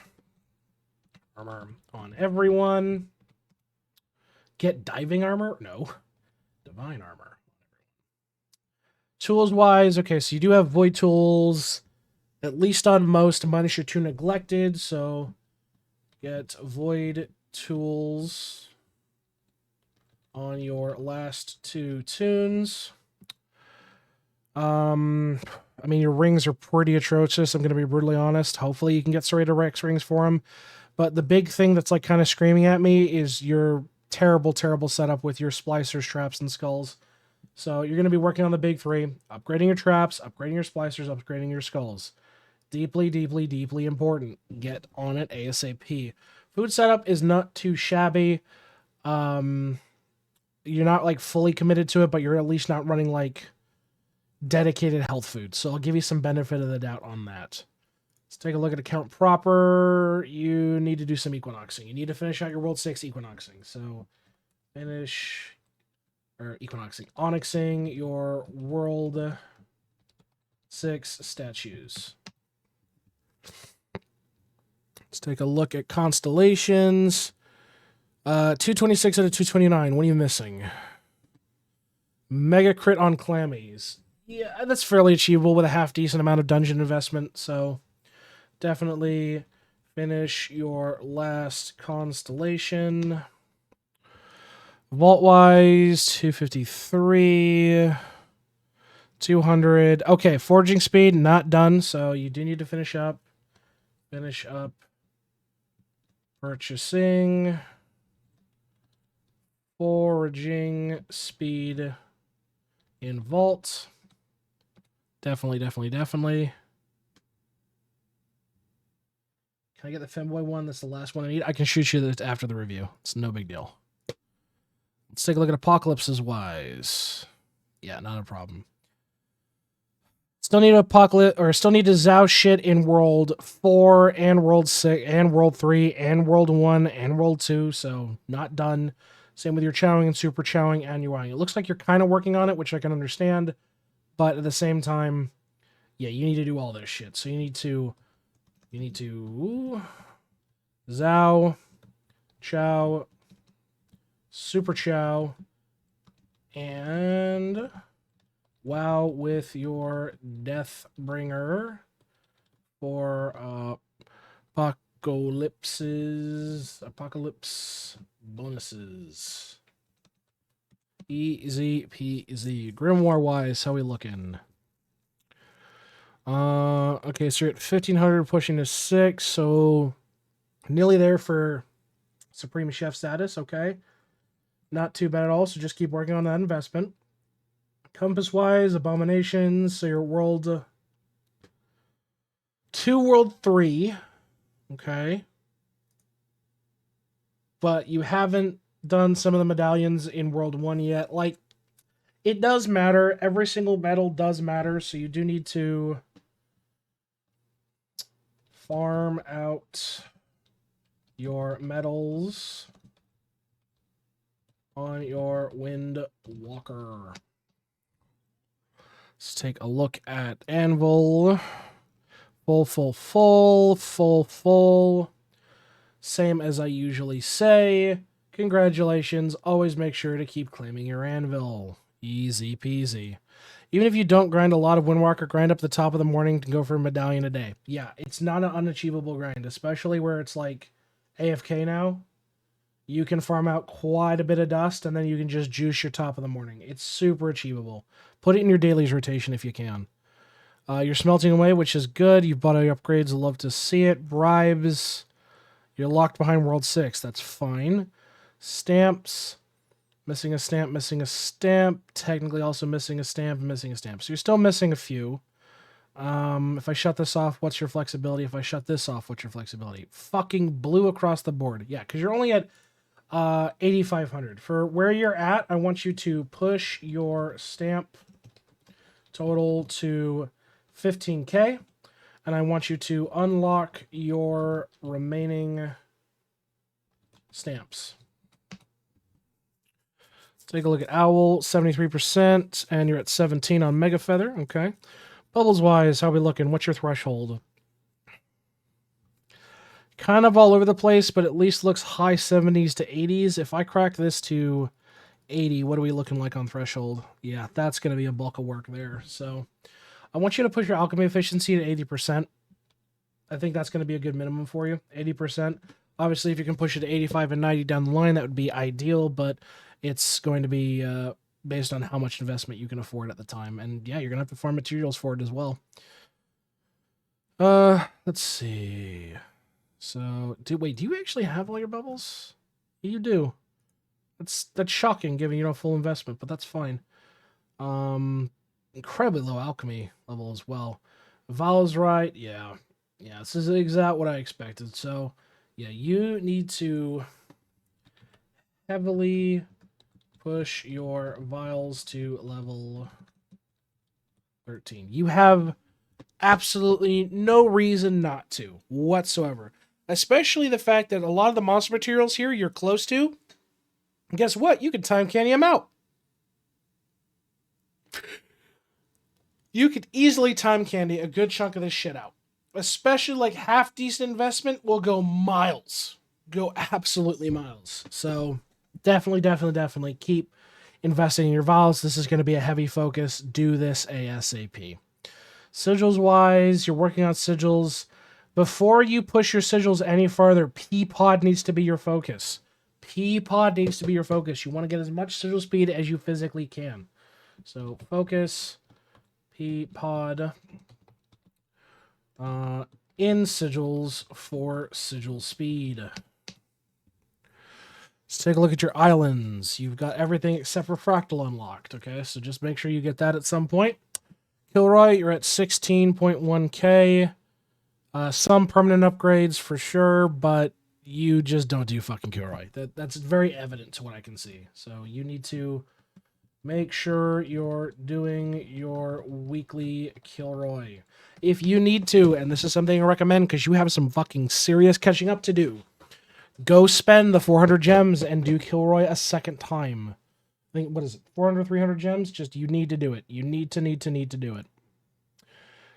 on everyone. Get Diving Armor? No. Divine Armor. Tools-wise, okay, so you do have Void Tools, at least on most, minus your 2 Neglected, so get Void Tools on your last 2 tunes. I mean, your rings are pretty atrocious. I'm going to be brutally honest. Hopefully you can get Serrated Rex rings for them. But the big thing that's like kind of screaming at me is your terrible setup with your splicers, traps, and skulls. So you're going to be working on the big 3. Upgrading your traps, upgrading your splicers, upgrading your skulls. Deeply important. Get on it ASAP. Food setup is not too shabby. You're not like fully committed to it, but you're at least not running like dedicated health food. So I'll give you some benefit of the doubt on that. Let's take a look at account proper. You need to do some equinoxing. You need to finish out your World 6 equinoxing. So finish or onyxing your World 6 statues. Let's take a look at constellations. 226 out of 229. What are you missing? Mega crit on Clammies. Yeah, that's fairly achievable with a half decent amount of dungeon investment. So definitely finish your last constellation. Vault-wise, 253. 200. Okay, forging speed, not done. So you do need to finish up. Finish up. Purchasing. Foraging speed in vault. Definitely. Can I get the femboy one? That's the last one I need. I can shoot you after the review. It's no big deal. Let's take a look at apocalypses wise. Yeah, not a problem. Still need apocalypse, or still need to Zao shit in World 4 and World 6 and World 3 and World 1 and World 2. So not done. Same with your chowing and super chowing and your wowing. It looks like you're kind of working on it, which I can understand. But at the same time, yeah, you need to do all this shit. So you need to Zao, chow, super chow, and wow with your Deathbringer for apocalypse bonuses. Easy peasy. Grimoire wise, how we looking? Okay, so you're at 1500, pushing to 6, so nearly there for Supreme Chef status. Okay, not too bad at all. So just keep working on that investment. Compass wise, abominations. So you're World 2, World 3. Okay. But you haven't done some of the medallions in World 1 yet. Like, it does matter. Every single medal does matter. So you do need to farm out your medals on your Windwalker. Let's take a look at Anvil. Full. Same as I usually say. Congratulations. Always make sure to keep claiming your Anvil. Easy peasy. Even if you don't grind a lot of Windwalker, grind up the top of the morning to go for a medallion a day. Yeah, it's not an unachievable grind, especially where it's like AFK now. You can farm out quite a bit of dust, and then you can just juice your top of the morning. It's super achievable. Put it in your dailies rotation if you can. You're smelting away, which is good. You've bought your upgrades. Love to see it. Bribes. You're locked behind World 6. That's fine. Stamps. Missing a stamp. Technically also missing a stamp. So you're still missing a few. If I shut this off, what's your flexibility? If I shut this off, what's your flexibility? Fucking blue across the board. Yeah, because you're only at 8,500. For where you're at, I want you to push your stamp total to 15k, and I want you to unlock your remaining stamps. Take a look at Owl, 73%, and you're at 17 on Mega Feather. Okay. Bubbles wise, how we looking? What's your threshold? Kind of all over the place, but at least looks high 70s to 80s. If I crack this to 80, what are we looking like on threshold? Yeah, that's going to be a bulk of work there. So I want you to push your alchemy efficiency to 80%. I think that's going to be a good minimum for you, 80%. Obviously, if you can push it to 85 and 90 down the line, that would be ideal, but it's going to be based on how much investment you can afford at the time. And yeah, you're going to have to farm materials for it as well. Let's see. So, do you actually have all your bubbles? You do. That's shocking, given you know full investment, but that's fine. Incredibly low alchemy level as well. Val's right, yeah. This is exactly what I expected. So, yeah, you need to heavily push your vials to level 13. You have absolutely no reason not to whatsoever. Especially the fact that a lot of the monster materials here you're close to. And guess what? You can time candy them out. You could easily time candy a good chunk of this shit out. Especially like half decent investment will go miles. Go absolutely miles. So definitely keep investing in your vials. This is going to be a heavy focus. Do this ASAP. Sigils wise, you're working on sigils. Before you push your sigils any farther, P-Pod needs to be your focus. P-Pod needs to be your focus. You want to get as much sigil speed as you physically can. So focus, P-Pod, in sigils for sigil speed. Let's take a look at your islands. You've got everything except for Fractal unlocked, okay? So just make sure you get that at some point. Kilroy, you're at 16.1k. Some permanent upgrades for sure, but you just don't do fucking Kilroy. That's very evident to what I can see. So you need to make sure you're doing your weekly Kilroy. If you need to, and this is something I recommend because you have some fucking serious catching up to do, go spend the 400 gems and do Kilroy a second time. I think, what is it, 400, 300 gems? Just, you need to do it. You need to do it.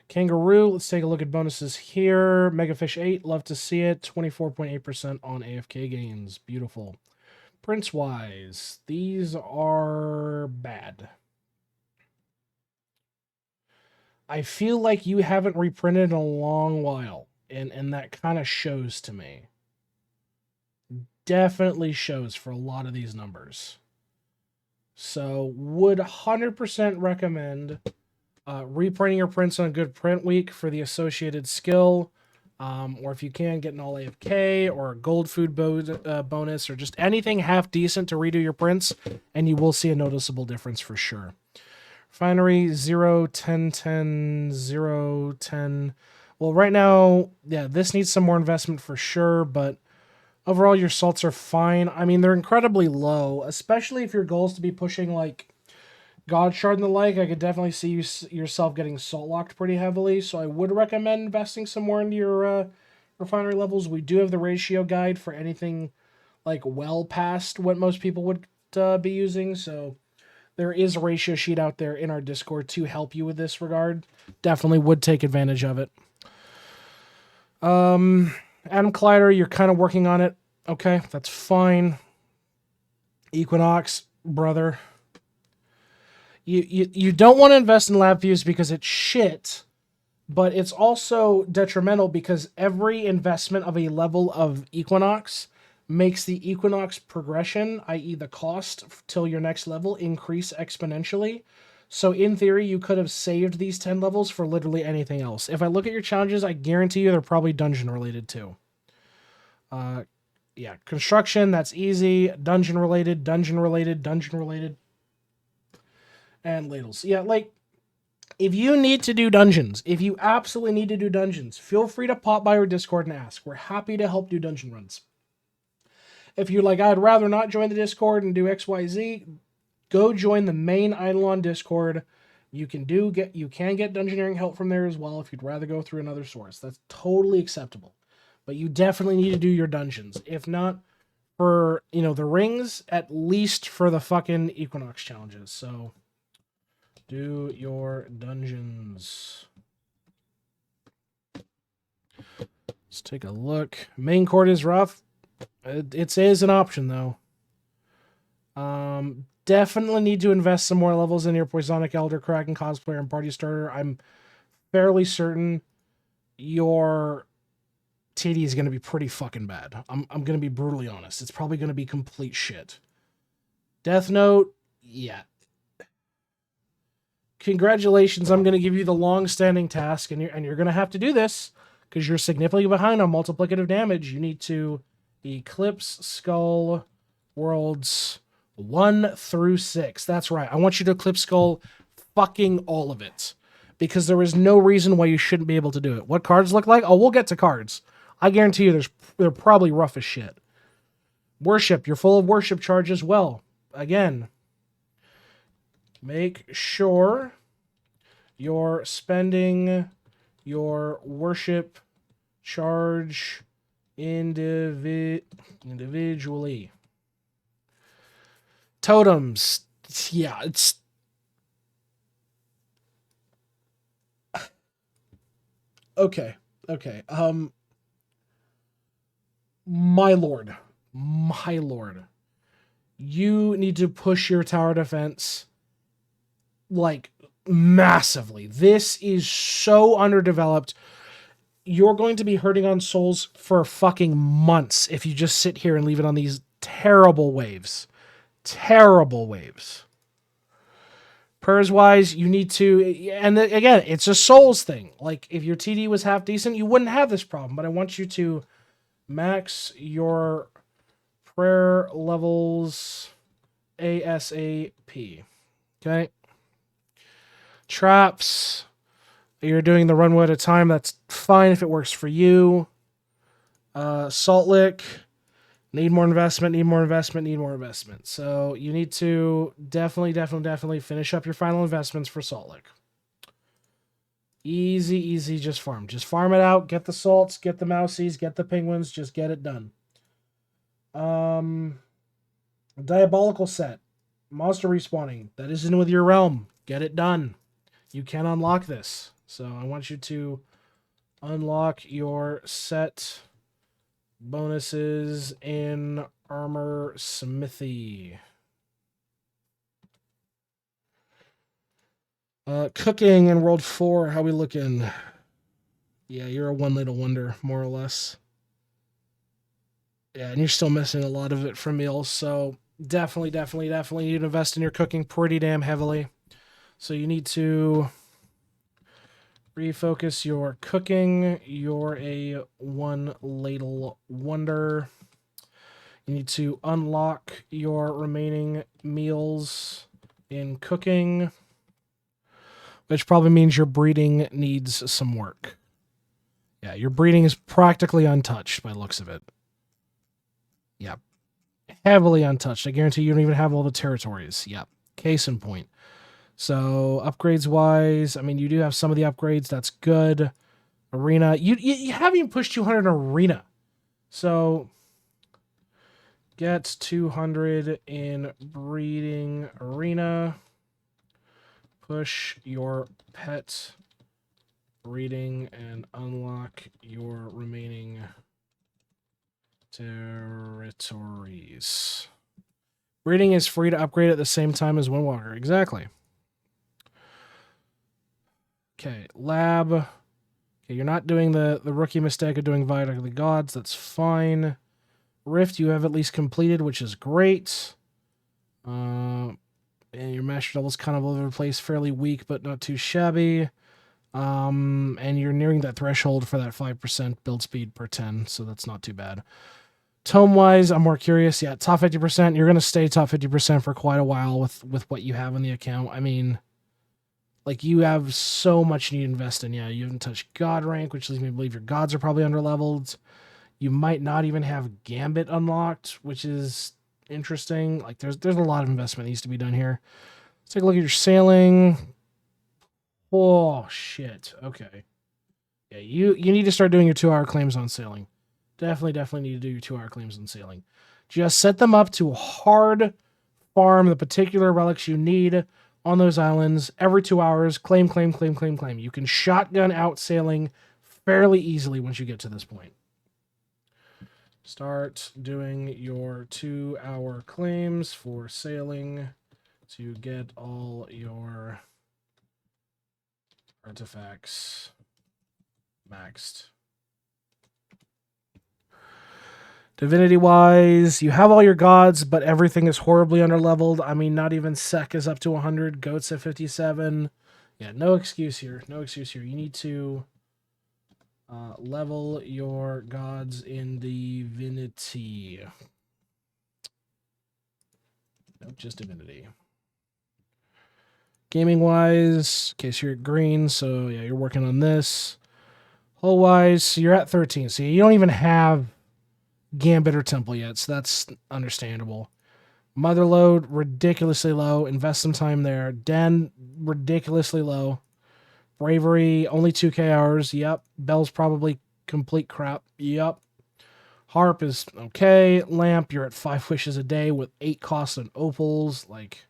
Kangaroo, let's take a look at bonuses here. Megafish 8, love to see it. 24.8% on AFK gains. Beautiful. Prince-wise, these are bad. I feel like you haven't reprinted in a long while, and that kind of shows to me. Definitely shows for a lot of these numbers. So, would 100% recommend reprinting your prints on a good print week for the associated skill, or if you can, get an all AFK or a gold food bonus, or just anything half decent to redo your prints, and you will see a noticeable difference for sure. Refinery 0, 10, 10, 0, 10. Well, right now, yeah, this needs some more investment for sure, but overall, your salts are fine. I mean, they're incredibly low, especially if your goal is to be pushing, like, God Shard and the like. I could definitely see yourself getting salt locked pretty heavily, so I would recommend investing some more into your refinery levels. We do have the ratio guide for anything, like, well past what most people would be using, so there is a ratio sheet out there in our Discord to help you with this regard. Definitely would take advantage of it. Adam Collider, you're kind of working on it. Okay, that's fine. Equinox, brother. You don't want to invest in lab views because it's shit, but it's also detrimental because every investment of a level of Equinox makes the Equinox progression, i.e. the cost till your next level, increase exponentially. So in theory, you could have saved these 10 levels for literally anything else. If I look at your challenges, I guarantee you they're probably dungeon related too. Yeah, construction, that's easy. Dungeon related. And ladles. Yeah, like, if you need to do dungeons, if you absolutely need to do dungeons, feel free to pop by our Discord and ask. We're happy to help do dungeon runs. If you're like, I'd rather not join the Discord and do XYZ, go join the main Idleon Discord. You can get dungeoneering help from there as well if you'd rather go through another source. That's totally acceptable. But you definitely need to do your dungeons. If not for, the rings, at least for the fucking Equinox challenges. So do your dungeons. Let's take a look. Main court is rough. It is an option, though. Definitely need to invest some more levels in your Poisonic Elder, Kraken Cosplayer, and Party Starter. I'm fairly certain your TD is going to be pretty fucking bad. I'm going to be brutally honest. It's probably going to be complete shit. Death Note, yeah. Congratulations, I'm going to give you the long-standing task, and you're going to have to do this because you're significantly behind on multiplicative damage. You need to Eclipse Skull Worlds 1 through 6. That's right. I want you to Eclipse Skull fucking all of it because there is no reason why you shouldn't be able to do it. What cards look like? Oh, we'll get to cards. I guarantee you they're probably rough as shit. Worship. You're full of worship charge as well. Again, make sure you're spending your worship charge individually. Totems. Yeah, it's Okay. Okay. My lord. My lord. You need to push your tower defense like massively. This is so underdeveloped. You're going to be hurting on souls for fucking months if you just sit here and leave it on these terrible waves. Terrible waves. Pers wise, you need to, and again, it's a souls thing. Like, if your TD was half decent, you wouldn't have this problem. But I want you to max your prayer levels ASAP. Okay? Traps. You're doing the run one at a time. That's fine if it works for you. Salt lick. Need more investment, need more investment, need more investment. So you need to definitely finish up your final investments for Salt Lick. Easy, just farm. Just farm it out, get the salts, get the mousies, get the penguins, just get it done. Diabolical set. Monster respawning. That isn't with your realm. Get it done. You can unlock this. So I want you to unlock your set bonuses in Armor Smithy. Cooking in World 4, how we looking? Yeah, you're a one little wonder, more or less. Yeah, and you're still missing a lot of it from meals, so definitely need to invest in your cooking pretty damn heavily. So you need to refocus your cooking. You're a one ladle wonder. You need to unlock your remaining meals in cooking, which probably means your breeding needs some work. Yeah, your breeding is practically untouched by the looks of it. Yeah, heavily untouched. I guarantee you don't even have all the territories. Yeah, case in point. So upgrades wise, I mean, you do have some of the upgrades. That's good. Arena, you haven't even pushed 200 in arena. So get 200 in breeding arena. Push your pet breeding and unlock your remaining territories. Breeding is free to upgrade at the same time as Windwalker. Exactly. Okay, lab. Okay, you're not doing the rookie mistake of doing Vital of the Gods. That's fine. Rift, you have at least completed, which is great. And your master level's kind of all over the place, fairly weak, but not too shabby. And you're nearing that threshold for that 5% build speed per 10, so that's not too bad. Tome-wise, I'm more curious. Yeah, top 50%. You're going to stay top 50% for quite a while with what you have in the account. I mean, like, you have so much you need to invest in. Yeah, you haven't touched God rank, which leads me to believe your gods are probably underleveled. You might not even have Gambit unlocked, which is interesting. Like, there's a lot of investment that needs to be done here. Let's take a look at your sailing. Oh, shit. Okay. Yeah, you need to start doing your 2-hour claims on sailing. Definitely need to do your 2-hour claims on sailing. Just set them up to hard farm the particular relics you need on those islands every 2 hours. Claim. You can shotgun out sailing fairly easily once you get to this point. Start doing your 2-hour claims for sailing to get all your artifacts maxed. Divinity wise, you have all your gods, but everything is horribly underleveled. I mean, not even Sek is up to 100, Goats at 57. Yeah, no excuse here. You need to level your gods in divinity. Nope, just divinity. Gaming wise, okay, so you're at green, so yeah, you're working on this. Hull wise, so you're at 13. So you don't even have Gambit or Temple yet, so that's understandable. Motherload, ridiculously low. Invest some time there. Den, ridiculously low. Bravery, only 2k hours. Yep. Bell's probably complete crap. Yep. Harp is okay. Lamp, you're at 5 wishes a day with 8 costs on opals. Like,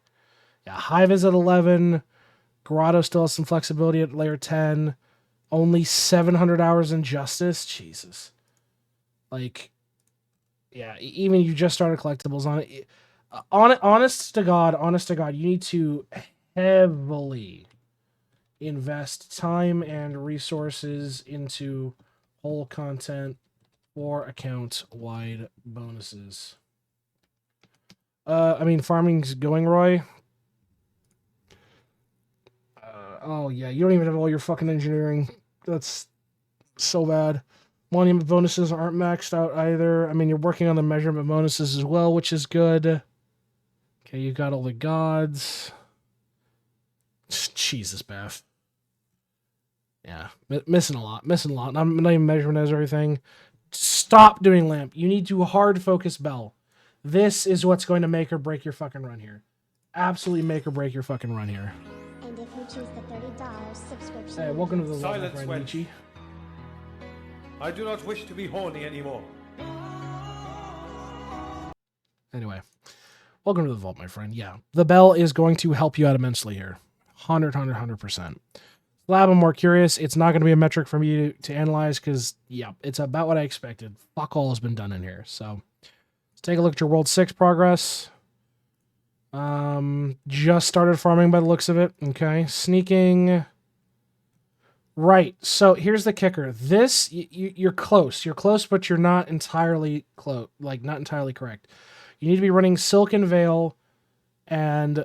yeah, Hive is at 11. Grotto still has some flexibility at layer 10. Only 700 hours in Justice? Jesus. Like, yeah, even you just started collectibles on it. Honest to God, you need to heavily invest time and resources into whole content for account-wide bonuses. I mean, farming's going, Roy. Oh, yeah, you don't even have all your fucking engineering. That's so bad. Monument bonuses aren't maxed out either. I mean, you're working on the measurement bonuses as well, which is good. Okay, you got all the gods. Jesus, Beth. Yeah, missing a lot. I'm not even measuring as everything. Stop doing lamp. You need to hard focus bell. This is what's going to make or break your fucking run here. Absolutely make or break your fucking run here. And if you choose the $30 subscription... Hey, welcome to the Silence, friend, wench. Michi. I do not wish to be horny anymore. Anyway, welcome to the vault, my friend. Yeah, the bell is going to help you out immensely here. 100%. Lab, I'm more curious. It's not going to be a metric for me to analyze because, yeah, it's about what I expected. Fuck all has been done in here. So let's take a look at your World 6 progress. Just started farming by the looks of it. Okay, sneaking. Right, so here's the kicker. This, you're close. You're close, but you're not entirely close. Like, not entirely correct. You need to be running Silken Veil and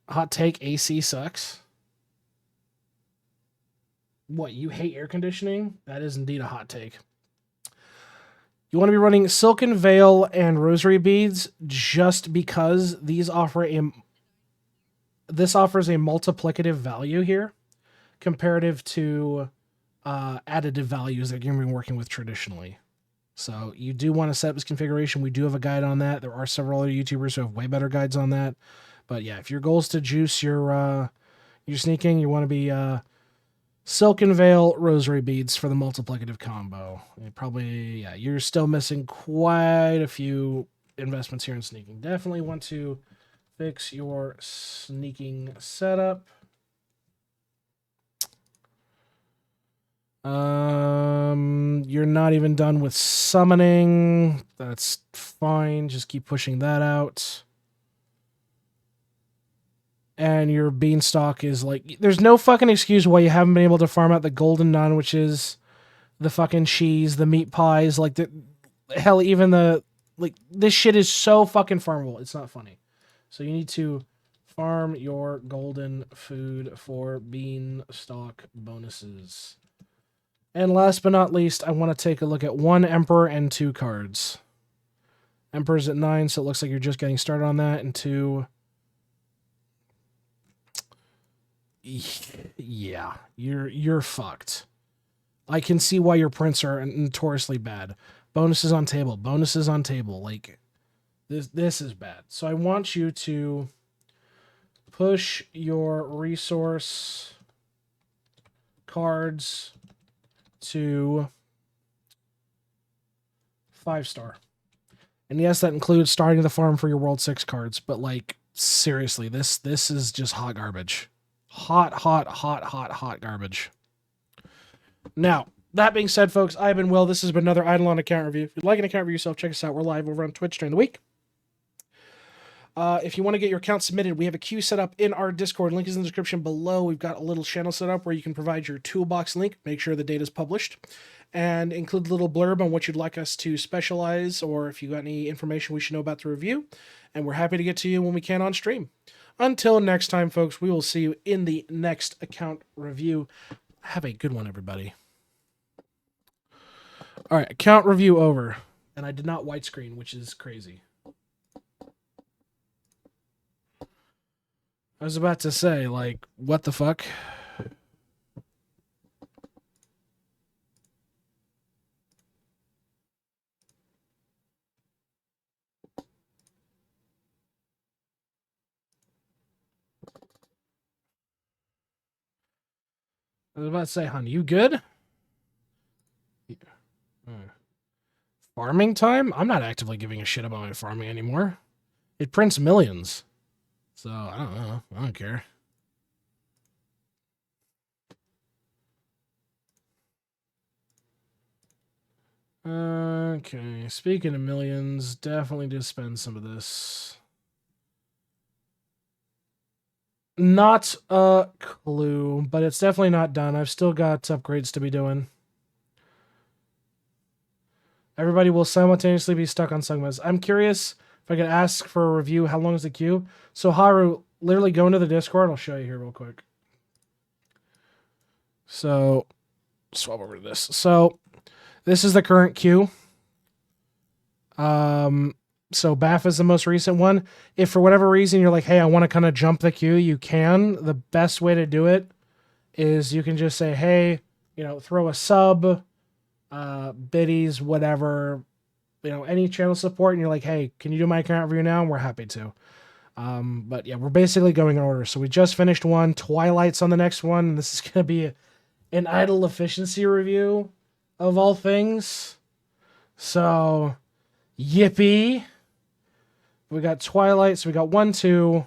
hot take, AC sucks. What, you hate air conditioning? That is indeed a hot take. You want to be running Silken Veil and Rosary Beads just because this offers a multiplicative value here comparative to additive values that you're going to be working with traditionally. So you do want to set up this configuration. We do have a guide on that. There are several other YouTubers who have way better guides on that. But yeah, if your goal is to juice your sneaking, you want to be Silken Veil, Rosary Beads for the multiplicative combo. You're still missing quite a few investments here in sneaking. Definitely want to fix your sneaking setup. You're not even done with summoning. That's fine. Just keep pushing that out. And your beanstalk is like, there's no fucking excuse why you haven't been able to farm out the golden nun, which is the fucking cheese, the meat pies, like hell, even this shit is so fucking farmable. It's not funny. So you need to farm your golden food for beanstalk bonuses. And last but not least, I want to take a look at 1 Emperor and 2 cards. Emperor's at 9, so it looks like you're just getting started on that. And 2... Yeah, you're fucked. I can see why your prints are notoriously bad. Bonuses on table. Like, this is bad. So I want you to push your resource cards to 5-star. And yes, that includes starting the farm for your World 6 cards, but like, seriously, this is just hot garbage. Hot garbage. Now, that being said, folks, I've been Will. This has been another Idleon account review. If you'd like an account review yourself, check us out. We're live over on Twitch during the week. If you want to get your account submitted, we have a queue set up in our Discord. Link is in the description below. We've got a little channel set up where you can provide your toolbox link, make sure the data is published, and include a little blurb on what you'd like us to specialize, or if you got any information we should know about the review. And we're happy to get to you when we can on stream. Until next time, folks, we will see you in the next account review. Have a good one, everybody. All right, account review over. And I did not widescreen, which is crazy. I was about to say, like, what the fuck? I was about to say, hon, you good? Farming time? I'm not actively giving a shit about my farming anymore. It prints millions. So, I don't know. I don't care. Okay, speaking of millions, definitely do spend some of this. Not a clue, but it's definitely not done. I've still got upgrades to be doing. Everybody will simultaneously be stuck on Sungmas. I'm curious if I could ask for a review. How long is the queue? So Haru, literally go into the Discord. I'll show you here real quick. So swap over to this. So this is the current queue. So BAF is the most recent one. If for whatever reason you're like, hey, I want to kind of jump the queue, you can. The best way to do it is you can just say, hey, throw a sub, biddies, whatever, any channel support, and you're like, hey, can you do my account review now? And we're happy to. But yeah, we're basically going in order. So we just finished one. Twilight's on the next one. And this is going to be an idle efficiency review of all things. So, yippee. We got Twilight. So we got 1, 2,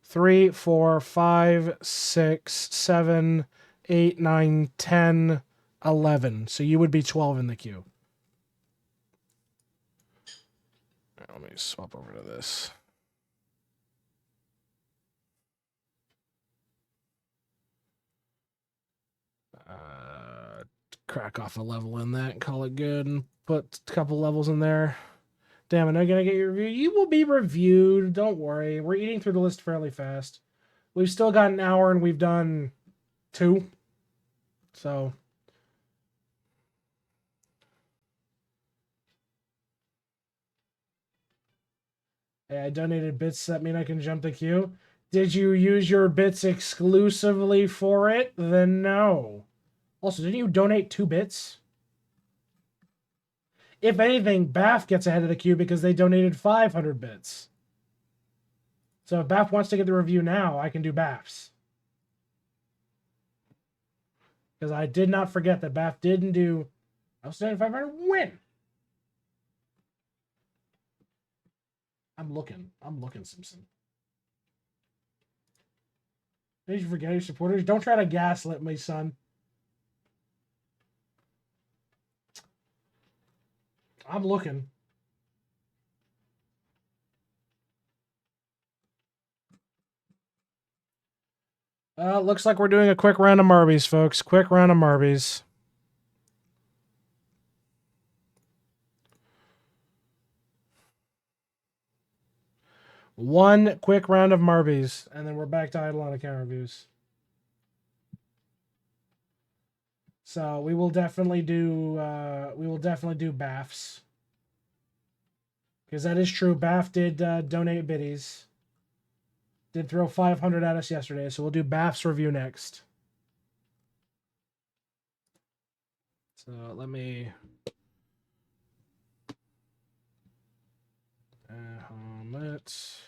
3, 4, 5, 6, 7, 8, 9, 10, 11. So you would be 12 in the queue. Let me swap over to this. Crack off a level in that and call it good and put a couple levels in there. Damn it, I'm gonna get your review. You will be reviewed. Don't worry. We're eating through the list fairly fast. We've still got an hour and we've done 2. So. Hey, I donated bits. That mean I can jump the queue? Did you use your bits exclusively for it? Then no. Also, didn't you donate 2 bits? If anything, BAF gets ahead of the queue because they donated 500 bits. So if BAF wants to get the review now, I can do BAF's. Because I did not forget that BAF didn't do outstanding 500 win. I'm looking, Simpson. Did you forget your supporters? Don't try to gaslit me, son. I'm looking. Looks like we're doing a quick round of Marbies, folks. Quick round of Marbies. One quick round of Marbies, and then we're back to Idleon account reviews. So we will definitely do BAFs. Because that is true. BAF did donate biddies. Did throw 500 at us yesterday, so we'll do BAF's review next. So let me... let's...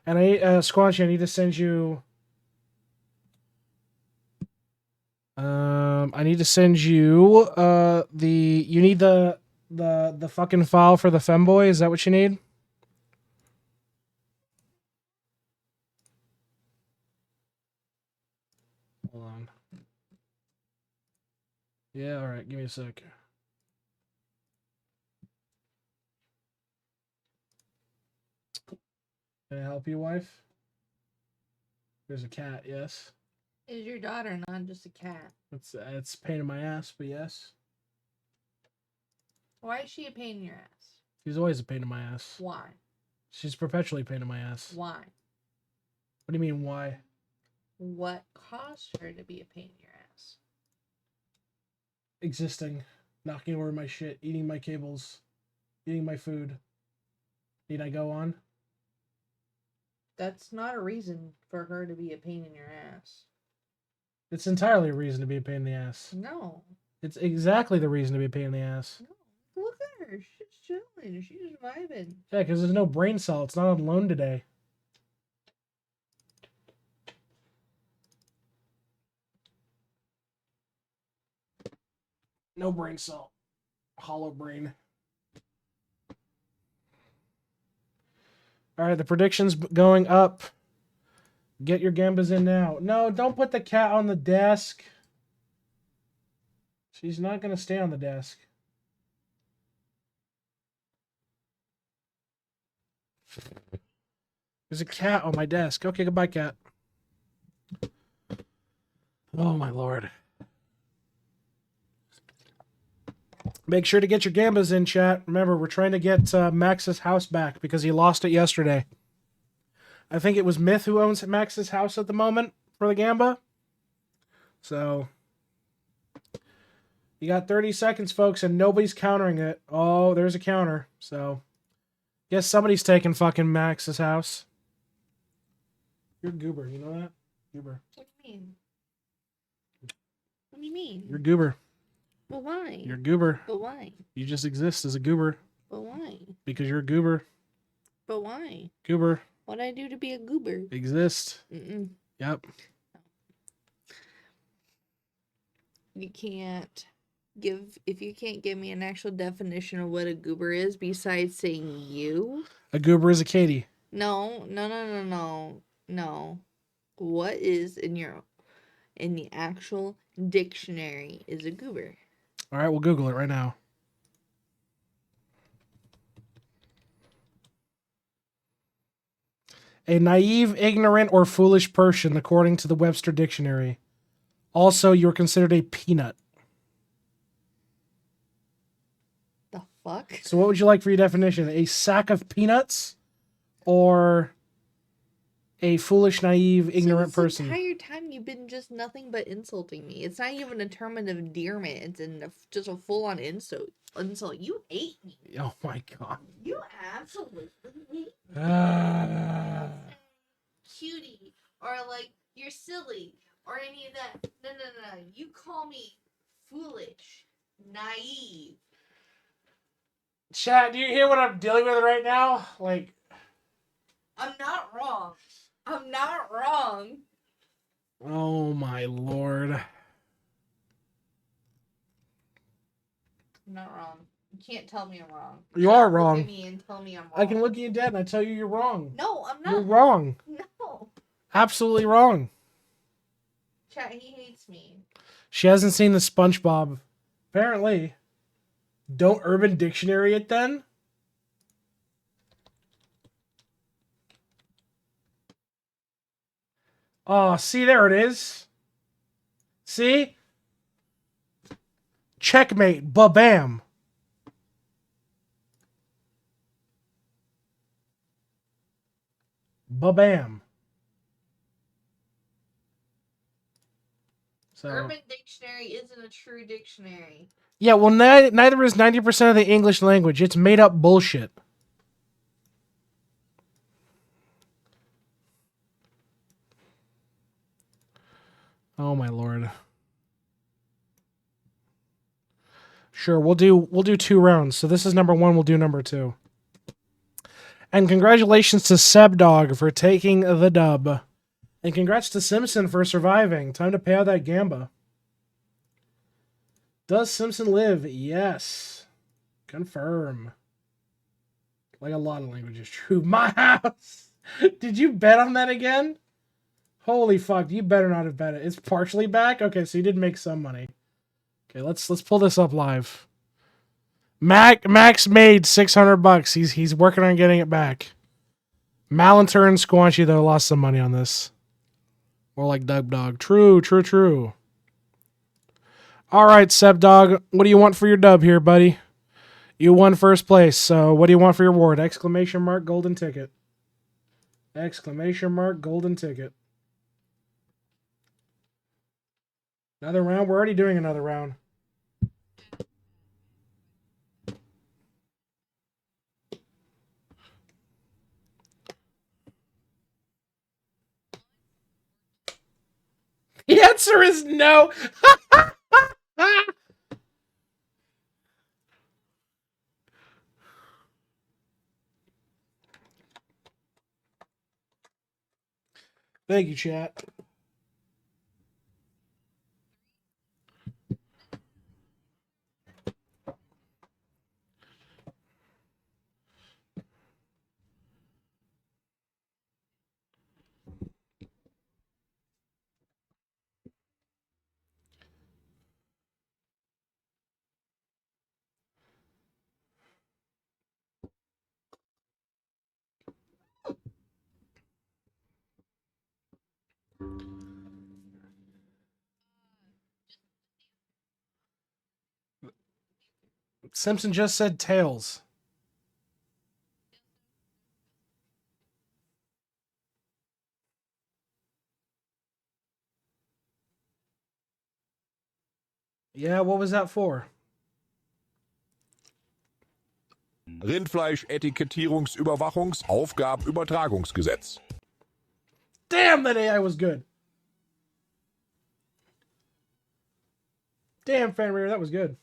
And Squanchy, I need to send you... I need to send you you need the fucking file for the femboy. Is that what you need? Hold on. Yeah, all right. Give me a sec. Can I help you, wife? There's a cat. Yes. Is your daughter not just a cat? It's a pain in my ass, but yes. Why is she a pain in your ass? She's always a pain in my ass. Why? She's perpetually a pain in my ass. Why? What do you mean, why? What caused her to be a pain in your ass? Existing. Knocking over my shit. Eating my cables. Eating my food. Need I go on? That's not a reason for her to be a pain in your ass. It's entirely a reason to be a pain in the ass. No. It's exactly the reason to be a pain in the ass. No. Look at her. She's chilling. She's vibing. Yeah, because there's no brain cell. It's not on loan today. No brain cell. Hollow brain. All right, the prediction's going up. Get your gambas in now. No, don't put the cat on the desk. She's not going to stay on the desk. There's a cat on my desk. Okay, goodbye, cat. Oh, my lord. Make sure to get your gambas in, chat. Remember, we're trying to get Max's house back because he lost it yesterday. I think it was Myth who owns Max's house at the moment for the gamba. So, you got 30 seconds, folks, and nobody's countering it. Oh, there's a counter. So, guess somebody's taking fucking Max's house. You're Goober, you know that? Goober. What do you mean? What do you mean? You're Goober. But why? You're Goober. But why? You just exist as a goober. But why? Because you're a goober. But why? Goober. What'd I do to be a goober? Exist. Mm-mm. Yep. You can't if you can't give me an actual definition of what a goober is besides saying you. A goober is a Katie. No. What is in the actual dictionary is a goober? All right, we'll Google it right now. A naive, ignorant, or foolish person, according to the Webster Dictionary. Also, you're considered a peanut. The fuck? So what would you like for your definition? A sack of peanuts? Or a foolish, naive, ignorant person? The entire time you've been just nothing but insulting me. It's not even a term of endearment. It's just a full-on insult. You hate me. Oh my god. You absolutely hate me. Cutie. Or like, you're silly. Or any of that. No. You call me foolish. Naive. Chat, do you hear what I'm dealing with right now? Like, I'm not wrong. I'm not wrong. oh my lord. I'm not wrong. You can't tell me I'm wrong. You are Look wrong. at me and tell me I'm wrong. I can look at you dead and I tell you you're wrong. No, I'm not. You're wrong. No. Absolutely wrong. Chat, he hates me. She hasn't seen the SpongeBob. Apparently. Don't Urban Dictionary it then? Oh, see, there it is. See? Checkmate. Ba-bam. Ba-bam. So, Urban Dictionary isn't a true dictionary. yeah, well, neither is 90% of the English language. It's made up bullshit. Oh my lord. Sure, we'll do 2 rounds. So this is number 1, we'll do number 2. And congratulations to Sebdog for taking the dub. And congrats to Simpson for surviving. Time to pay out that gamba. Does Simpson live? Yes. Confirm. Like a lot of languages. True. My house. Did you bet on that again? Holy fuck. You better not have bet it. It's partially back? Okay, so you did make some money. Okay, let's pull this up live. Max made $600. He's working on getting it back. Malinter and Squanchy, though, lost some money on this. More like Doug Dog. True. All right, Seb Dog. What do you want for your dub here, buddy? You won first place, so what do you want for your reward? Exclamation mark, golden ticket. Exclamation mark, golden ticket. Another round? We're already doing another round. The answer is no. Thank you, chat. Simpson just said tails. Yeah, what was that for? Rindfleisch-Etikettierungs-Überwachungs-Aufgabenübertragungsgesetz. Damn, that AI was good. Damn, Fenrir, that was good.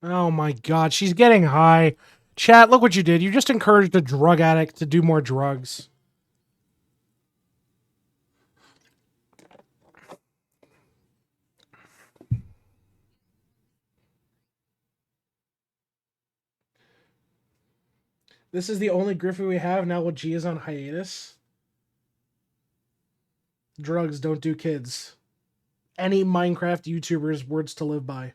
Oh my god, she's getting high. Chat, look what you did. You just encouraged a drug addict to do more drugs. This is the only Griffey we have now while G is on hiatus. Drugs don't do kids. Any Minecraft YouTuber's words to live by.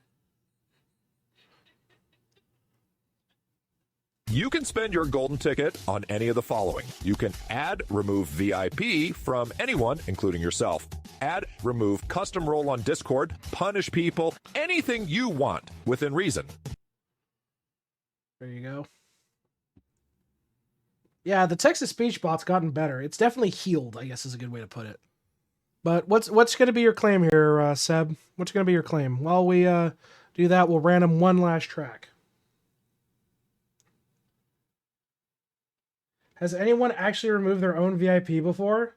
You can spend your golden ticket on any of the following. You can add, remove VIP from anyone, including yourself. Add, remove custom role on Discord, punish people, anything you want within reason. There you go. Yeah, the text-to-speech bot's gotten better. It's definitely healed, I guess is a good way to put it. But what's going to be your claim here, Seb? What's going to be your claim? While we do that, we'll random one last track. Has anyone actually removed their own VIP before?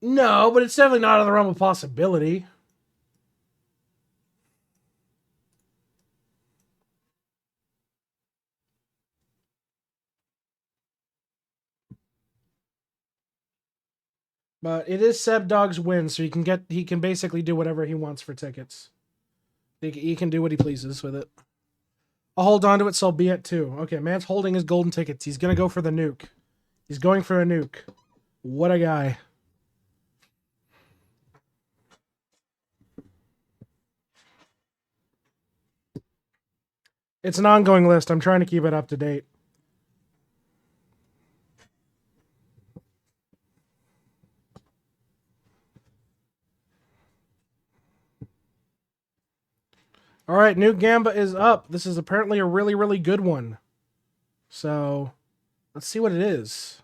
No, but it's definitely not out of the realm of possibility. But it is Seb Dog's win, so he can basically do whatever he wants for tickets. He can do what he pleases with it. I'll hold on to it, so I'll be at 2. Okay, man's holding his golden tickets. He's gonna go for the nuke. He's going for a nuke. What a guy. It's an ongoing list. I'm trying to keep it up to date. All right, Nuke Gamba is up. This is apparently a really, really good one. So, let's see what it is.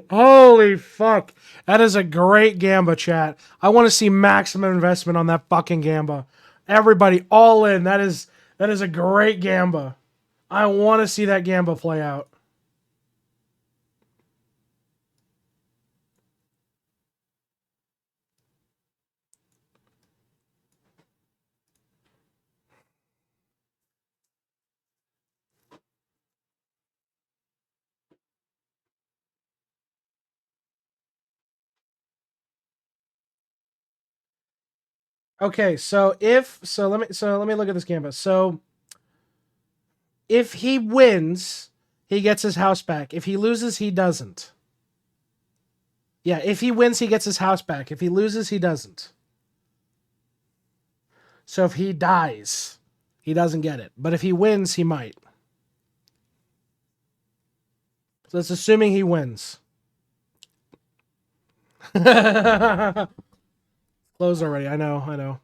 Holy fuck. That is a great Gamba, chat. I want to see maximum investment on that fucking Gamba. Everybody, all in. That is a great Gamba. I want to see that Gamba play out. Okay, so let me look at this Gamba. So if he wins, he gets his house back. If he loses, he doesn't. Yeah, if he wins, he gets his house back. If he loses, he doesn't. So if he dies, he doesn't get it. But if he wins, he might. So it's assuming he wins. Close already. I know.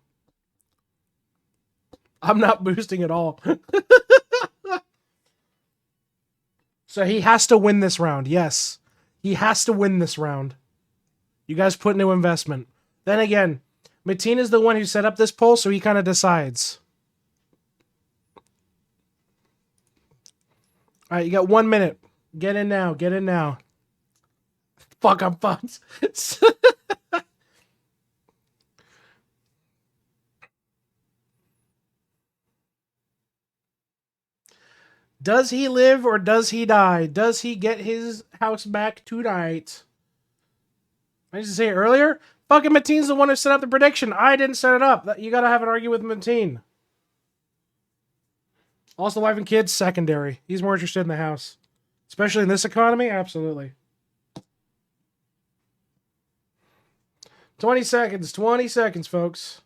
I'm not boosting at all. So he has to win this round. Yes. He has to win this round. You guys put new investment. Then again, Mateen is the one who set up this poll, so he kind of decides. All right, you got 1 minute. Get in now. Get in now. Fuck, I'm fucked. Does he live or does he die? Does he get his house back tonight? I used to say it earlier. Fucking Mateen's the one who set up the prediction. I didn't set it up. You gotta have an argument with Mateen. Also, wife and kids, secondary. He's more interested in the house. Especially in this economy, absolutely. 20 seconds. 20 seconds, folks.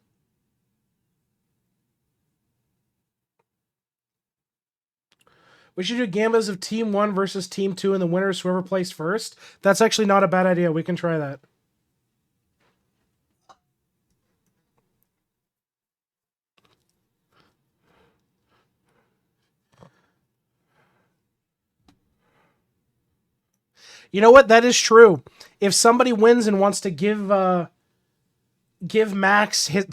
We should do gambas of Team 1 versus Team 2, and the winner is whoever placed first. That's actually not a bad idea. We can try that. You know what? That is true. If somebody wins and wants to give Max his...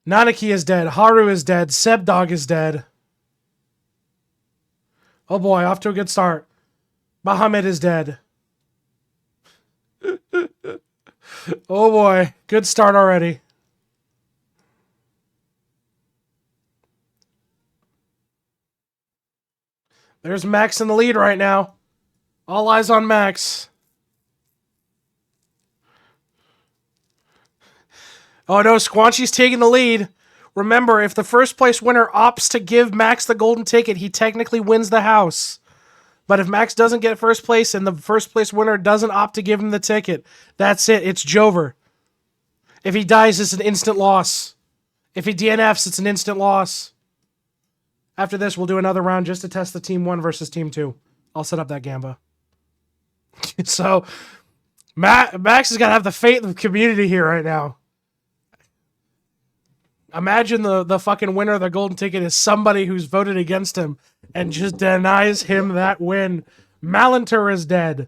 Nanaki is dead. Haru is dead. Sebdog is dead. Oh boy, off to a good start. Bahamut is dead. Oh boy, good start already. There's Max in the lead right now. All eyes on Max. Oh no, Squanchy's taking the lead. Remember, if the first place winner opts to give Max the golden ticket, he technically wins the house. But if Max doesn't get first place and the first place winner doesn't opt to give him the ticket, that's it. It's Jover. If he dies, it's an instant loss. If he DNFs, it's an instant loss. After this, we'll do another round just to test the Team 1 versus Team 2. I'll set up that Gamba. So, Max has got to have the fate of the community here right now. Imagine the fucking winner of the golden ticket is somebody who's voted against him and just denies him that win. Malinter is dead.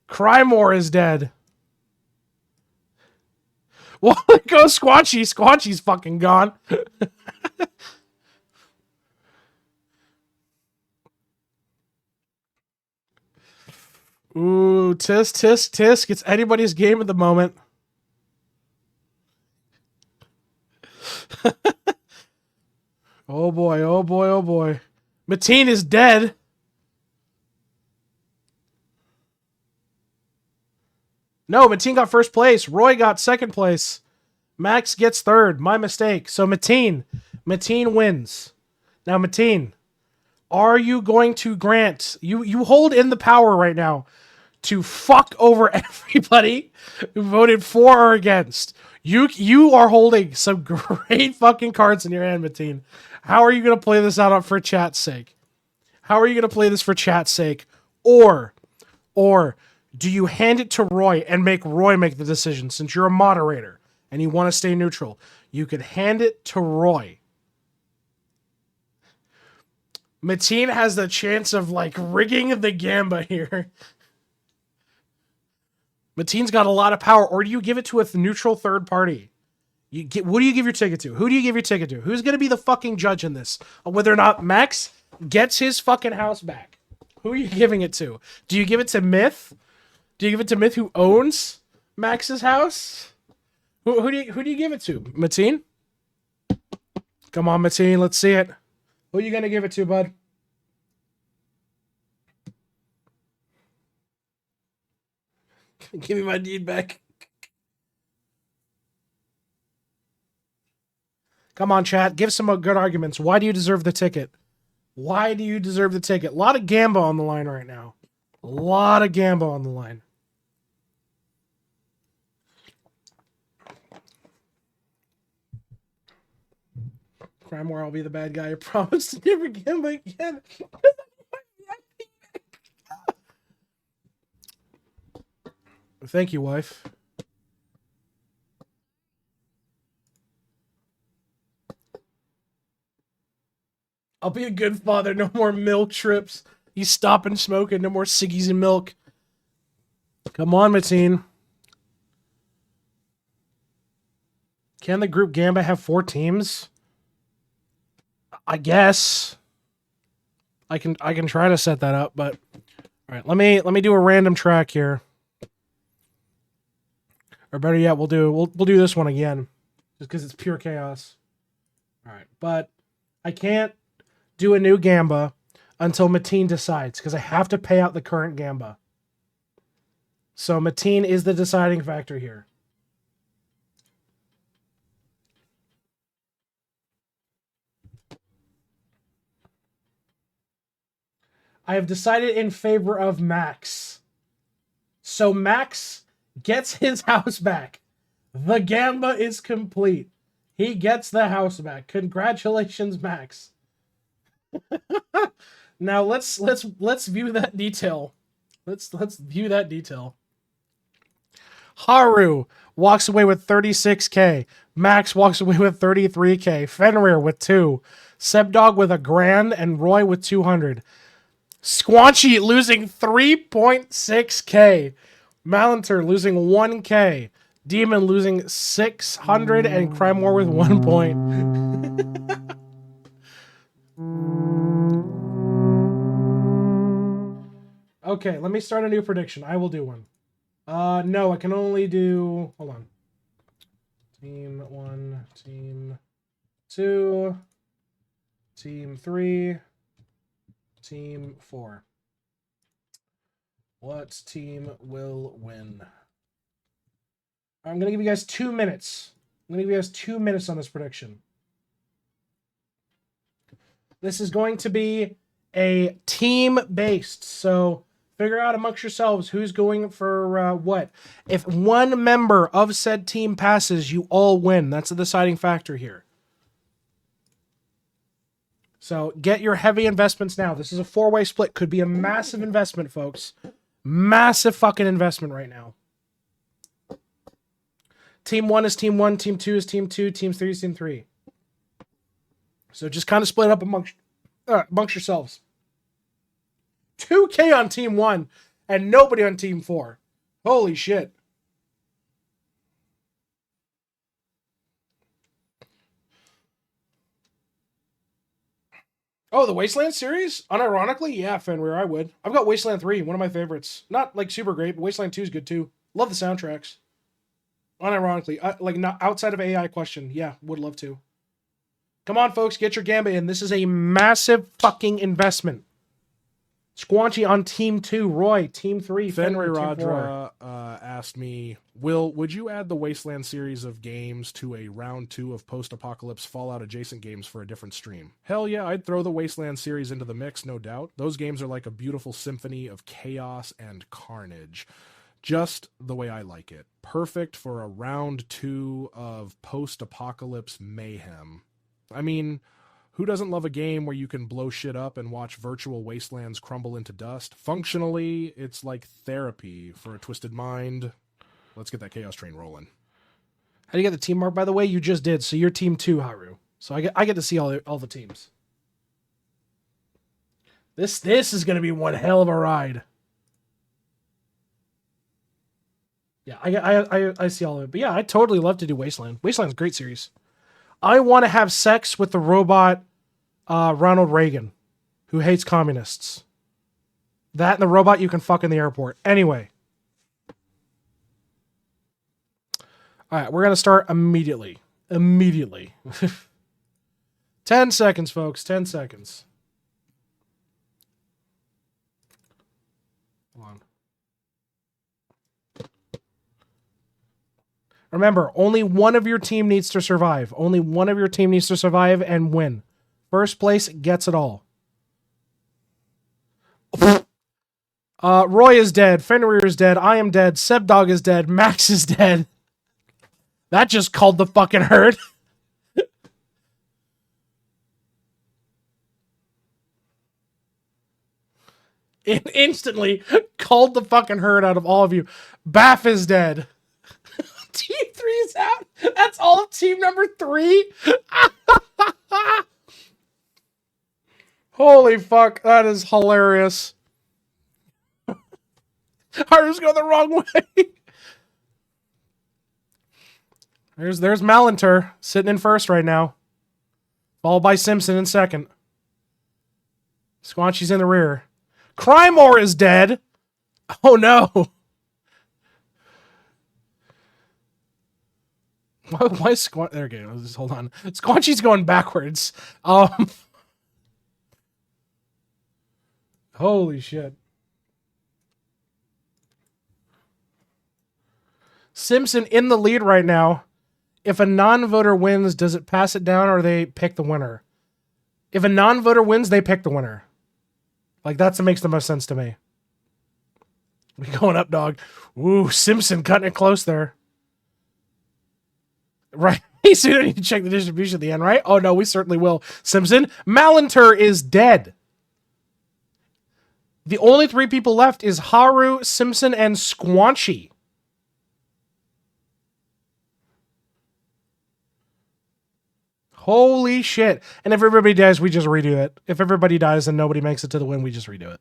Crymore is dead. Well, go Squanchy. Squanchy's fucking gone. Ooh, tisk, tisk, tisk. It's anybody's game at the moment. Oh boy, oh boy, oh boy. Mateen is dead. No, Mateen got first place. Roy got second place. Max gets third. My mistake. So Mateen wins. Now, Mateen, are you going to grant... You hold in the power right now to fuck over everybody who voted for or against. You are holding some great fucking cards in your hand, Mateen. How are you going to play this out for chat's sake? How are you going to play this for chat's sake? Or do you hand it to Roy and make Roy make the decision? Since you're a moderator and you want to stay neutral, you could hand it to Roy. Mateen has the chance of like rigging the Gamba here. Mateen's got a lot of power. Or do you give it to a neutral third party? What do you give your ticket to? Who do you give your ticket to? Who's going to be the fucking judge in this? Whether or not Max gets his fucking house back. Who are you giving it to? Do you give it to Myth? Do you give it to Myth, who owns Max's house? Who do you give it to? Mateen? Come on, Mateen. Let's see it. Who are you going to give it to, bud? Give me my deed back. Come on, chat. Give some good arguments. Why do you deserve the ticket? Why do you deserve the ticket? A lot of Gamba on the line right now. A lot of Gamba on the line. Crymore, I'll be the bad guy. I promise to never Gamba again. Thank you, wife. I'll be a good father. No more milk trips. You stopping smoking. No more ciggies and milk. Come on, Mateen. Can the group Gamba have 4 teams? I guess. I can try to set that up, but all right. Let me do a random track here. Or better yet, we'll do this one again, just because it's pure chaos. All right, but I can't do a new Gamba until Mateen decides, because I have to pay out the current Gamba. So Mateen is the deciding factor here. I have decided in favor of Max. So Max gets his house back. The Gamba is complete. He gets the house back. Congratulations, Max. Now let's view that detail. Let's view that detail. Haru walks away with 36K. Max walks away with 33K. Fenrir with 2. Sebdog with $1,000 and Roy with 200. Squanchy losing 3.6K. Malinter losing 1K. Demon losing 600 and Crymore with 1 point. Okay, let me start a new prediction. I will do one. No, I can only do... Hold on. Team 1, Team 2, Team 3, Team 4. What team will win? I'm going to give you guys 2 minutes. I'm going to give you guys 2 minutes on this prediction. This is going to be a team-based, so figure out amongst yourselves who's going for what. If one member of said team passes, you all win. That's the deciding factor here. So get your heavy investments now. This is a 4-way split. Could be a massive investment, folks. Massive fucking investment right now. Team 1 is Team 1. Team 2 is Team 2. Team 3 is Team 3. So just kind of split up amongst yourselves. 2K on Team 1 and nobody on Team 4. Holy shit. Oh, the Wasteland series? Unironically, yeah, Fenrir, I would. I've got Wasteland 3, one of my favorites. Not like super great, but Wasteland 2 is good too. Love the soundtracks. Unironically, like not outside of AI question, yeah, would love to. Come on, folks, get your Gamba in. This is a massive fucking investment. Squanchy on Team 2, Roy, Team 3, Fenrir Team 4. Radra asked me, would you add the Wasteland series of games to a round 2 of post-apocalypse Fallout adjacent games for a different stream? Hell yeah, I'd throw the Wasteland series into the mix, no doubt. Those games are like a beautiful symphony of chaos and carnage. Just the way I like it. Perfect for a round 2 of post-apocalypse mayhem. I mean, who doesn't love a game where you can blow shit up and watch virtual wastelands crumble into dust? Functionally, it's like therapy for a twisted mind. Let's get that chaos train rolling. How do you get the team mark, by the way? You just did, so you're Team 2, Haru. So I get to see all the teams. This is going to be one hell of a ride. Yeah, I see all of it. But yeah, I totally love to do Wasteland. Wasteland's a great series. I want to have sex with the robot Ronald Reagan, who hates communists. That and the robot you can fuck in the airport. Anyway. All right, we're going to start immediately. Immediately. 10 seconds, folks. 10 seconds. Hold on. Remember, only one of your team needs to survive. Only one of your team needs to survive and win. First place gets it all. Roy is dead. Fenrir is dead. I am dead. Sebdog is dead. Max is dead. That just called the fucking herd. It instantly called the fucking herd out of all of you. Baff is dead. Team 3's out. That's all of team number 3. Holy fuck, that is hilarious. Haru's going the wrong way. There's Malinter sitting in first right now. Followed by Simpson in second. Squanchy's in the rear. Crymore is dead. Oh no. Why is Squanchy? There we go. Just hold on. Squanchy's going backwards. Holy shit. Simpson in the lead right now. If a non-voter wins, does it pass it down or they pick the winner? If a non-voter wins, they pick the winner. Like, that makes the most sense to me. We going up, dog. Ooh, Simpson cutting it close there. Right. So you don't need to check the distribution at the end, right? Oh, no, we certainly will. Simpson. Malinter is dead. The only 3 people left is Haru, Simpson, and Squanchy. Holy shit. And if everybody dies, we just redo it. If everybody dies and nobody makes it to the win, we just redo it.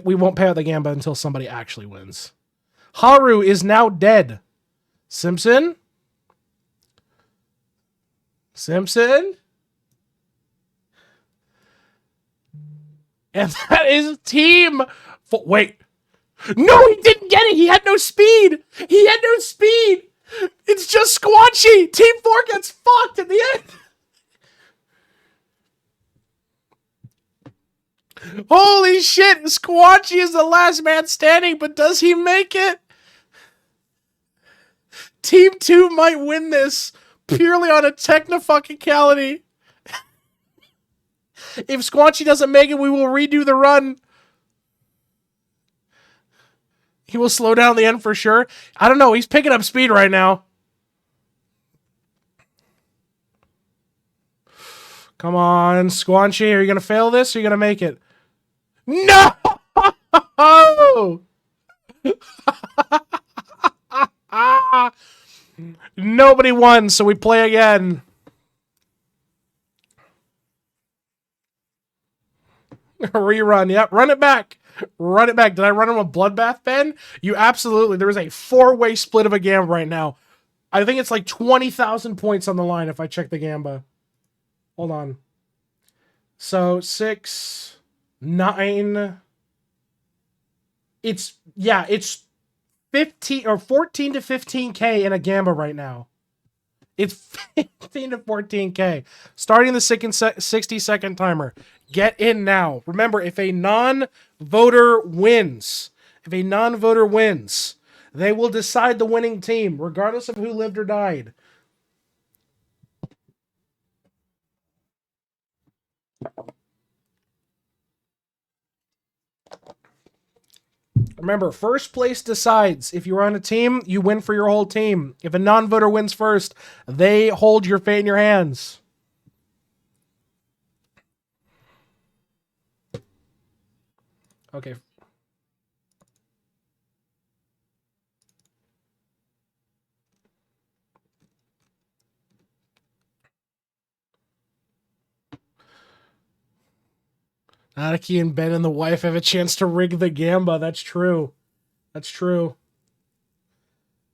We won't pay out the gamba until somebody actually wins. Haru is now dead. Simpson? Simpson? And that is team... Wait. No, he didn't get it. He had no speed. He had no speed. It's just Squanchy. Team 4 gets fucked at the end. Holy shit. Squanchy is the last man standing, but does he make it? Team 2 might win this purely on a techno-fucking-cality. If Squanchy doesn't make it, we will redo the run. He will slow down the end for sure. I don't know. He's picking up speed right now. Come on, Squanchy. Are you going to fail this or are you going to make it? No! Nobody won, so we play again. Rerun. Yep, run it back. Run it back. Did I run him a bloodbath, Ben? You absolutely. There is a 4-way split of a gamba right now. I think it's like 20,000 points on the line if I check the gamba. Hold on. So 6, 9. It's 15 or 14 to 15K in a gamba right now. It's 15 to 14K. Starting the 60-second timer. Get in now. Remember, if a non-voter wins, they will decide the winning team, regardless of who lived or died. Remember, first place decides. If you're on a team, you win for your whole team. If a non-voter wins first, they hold your fate in your hands. Okay. Anaki and Ben and the wife have a chance to rig the gamba. That's true. That's true.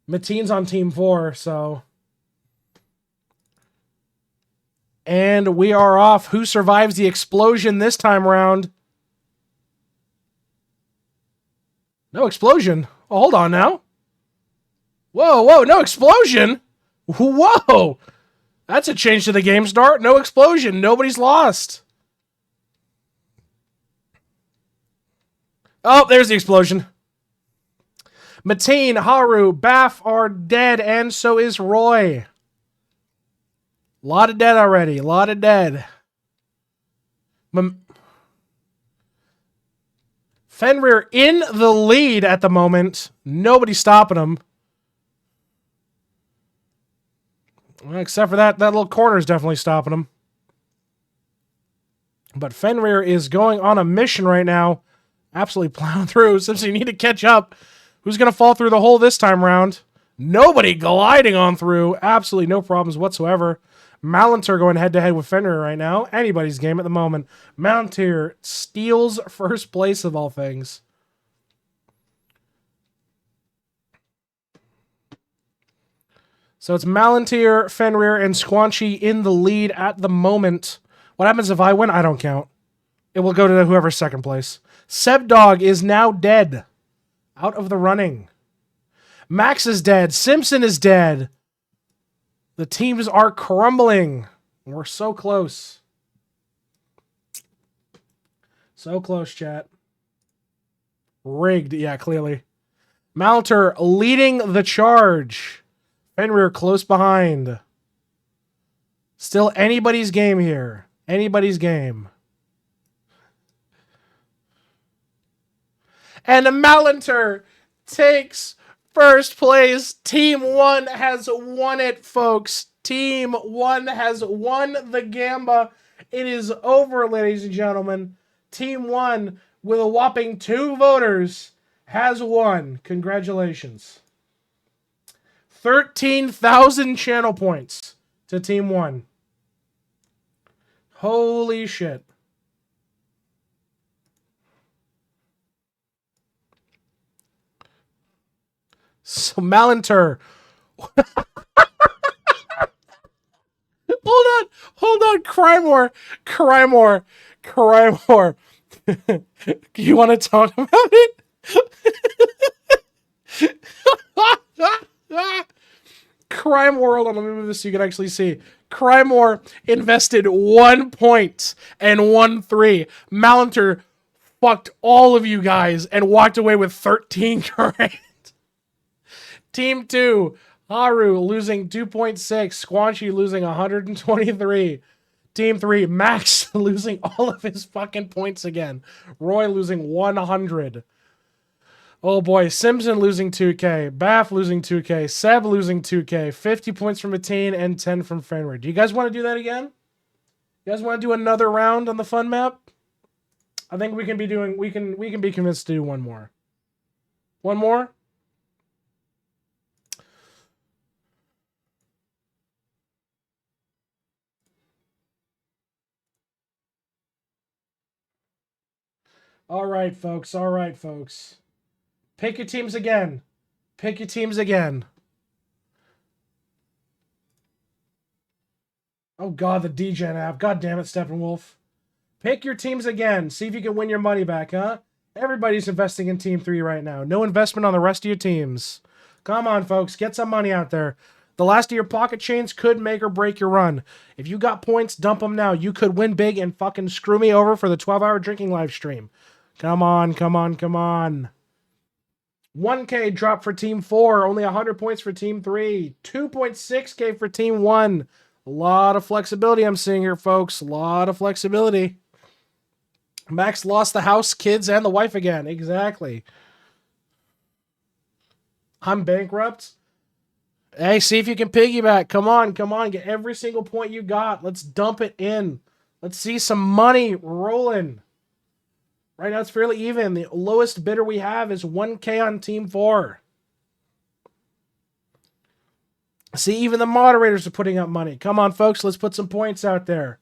Mateen's on team 4, so. And we are off. Who survives the explosion this time around? No explosion. Oh, hold on now. Whoa, no explosion? Whoa! That's a change to the game start. No explosion. Nobody's lost. Oh, there's the explosion. Mateen, Haru, Baff are dead, and so is Roy. Lot of dead already. Lot of dead. Fenrir in the lead at the moment. Nobody's stopping him. Well, except for that little corner is definitely stopping him. But Fenrir is going on a mission right now. Absolutely plowing through. Since you need to catch up. Who's going to fall through the hole this time around? Nobody gliding on through. Absolutely no problems whatsoever. Malinter going head-to-head with Fenrir right now. Anybody's game at the moment. Malinter steals first place of all things. So it's Malinter, Fenrir, and Squanchy in the lead at the moment. What happens if I win? I don't count. It will go to whoever's second place. Sebdog is now dead. Out of the running. Max is dead. Simpson is dead. The teams are crumbling. We're so close. So close, chat. Rigged. Yeah, clearly. Malinter leading the charge. Fenrir close behind. Still anybody's game here. Anybody's game. And Malinter takes first place. Team 1 has won it, folks. Team 1 has won the Gamba. It is over, ladies and gentlemen. Team 1, with a whopping 2 voters, has won. Congratulations. 13,000 channel points to Team 1. Holy shit. So, Malinter. Hold on, Crymore. You want to talk about it? Crymore, hold on, let me move this so you can actually see. Crymore invested 1 point and won 3. Malinter fucked all of you guys and walked away with 13 grand. Team 2, Haru losing 2.6, Squanchy losing 123. Team 3, Max losing all of his fucking points again. Roy losing 100. Oh boy, Simpson losing 2k, Baff losing 2k, Seb losing 2k, 50 points from Mateen and 10 from Fenrir. Do you guys want to do that again? You guys want to do another round on the fun map? I think we can be doing we can be convinced to do one more. One more? All right, folks. All right, folks. Pick your teams again. Pick your teams again. Oh, God, the DGen app. God damn it, Steppenwolf. Pick your teams again. See if you can win your money back, huh? Everybody's investing in Team 3 right now. No investment on the rest of your teams. Come on, folks. Get some money out there. The last of your pocket chains could make or break your run. If you got points, dump them now. You could win big and fucking screw me over for the 12-hour drinking live stream. Come on, come on, come on. 1K drop for Team 4. Only 100 points for Team 3. 2.6K for Team 1. A lot of flexibility I'm seeing here, folks. A lot of flexibility. Max lost the house, kids, and the wife again. Exactly. I'm bankrupt. Hey, see if you can piggyback. Come on, come on. Get every single point you got. Let's dump it in. Let's see some money rolling. Right now it's fairly even. The lowest bidder we have is 1K on Team 4. See, even the moderators are putting up money. Come on, folks. Let's put some points out there.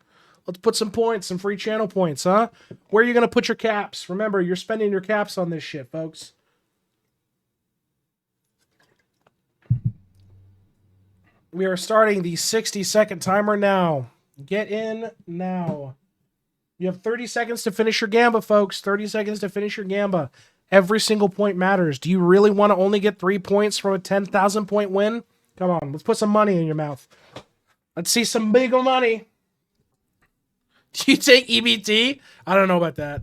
Let's put some points, some free channel points, huh? Where are you going to put your caps? Remember, you're spending your caps on this shit, folks. We are starting the 60-second timer now. Get in now. You have 30 seconds to finish your Gamba, folks. 30 seconds to finish your Gamba. Every single point matters. Do you really want to only get 3 points from a 10,000 point win? Come on, let's put some money in your mouth. Let's see some big money. Do you take EBT? I don't know about that.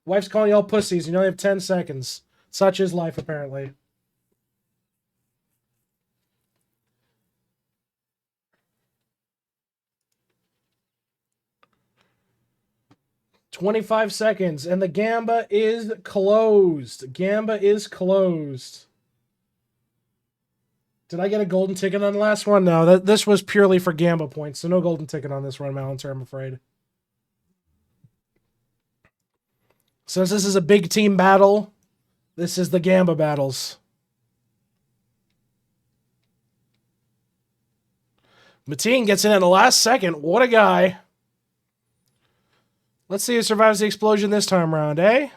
Wife's calling you all pussies. You only have 10 seconds. Such is life, apparently. "25 seconds, and the Gamba is closed. Gamba is closed." Did I get a golden ticket on the last one? No, this was purely for Gamba points, so no golden ticket on this one, Malinter, I'm afraid. Since this is a big team battle, this is the Gamba battles. Mateen gets in at the last second. What a guy. Let's see who survives the explosion this time around, eh?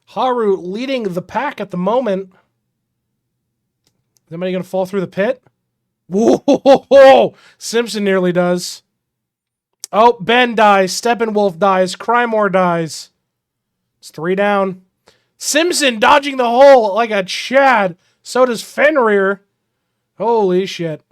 Haru leading the pack at the moment. Is anybody going to fall through the pit? Whoa! Simpson nearly does. Oh, Ben dies. Steppenwolf dies. Crymore dies. It's 3 down. Simpson dodging the hole like a Chad. So does Fenrir. Holy shit.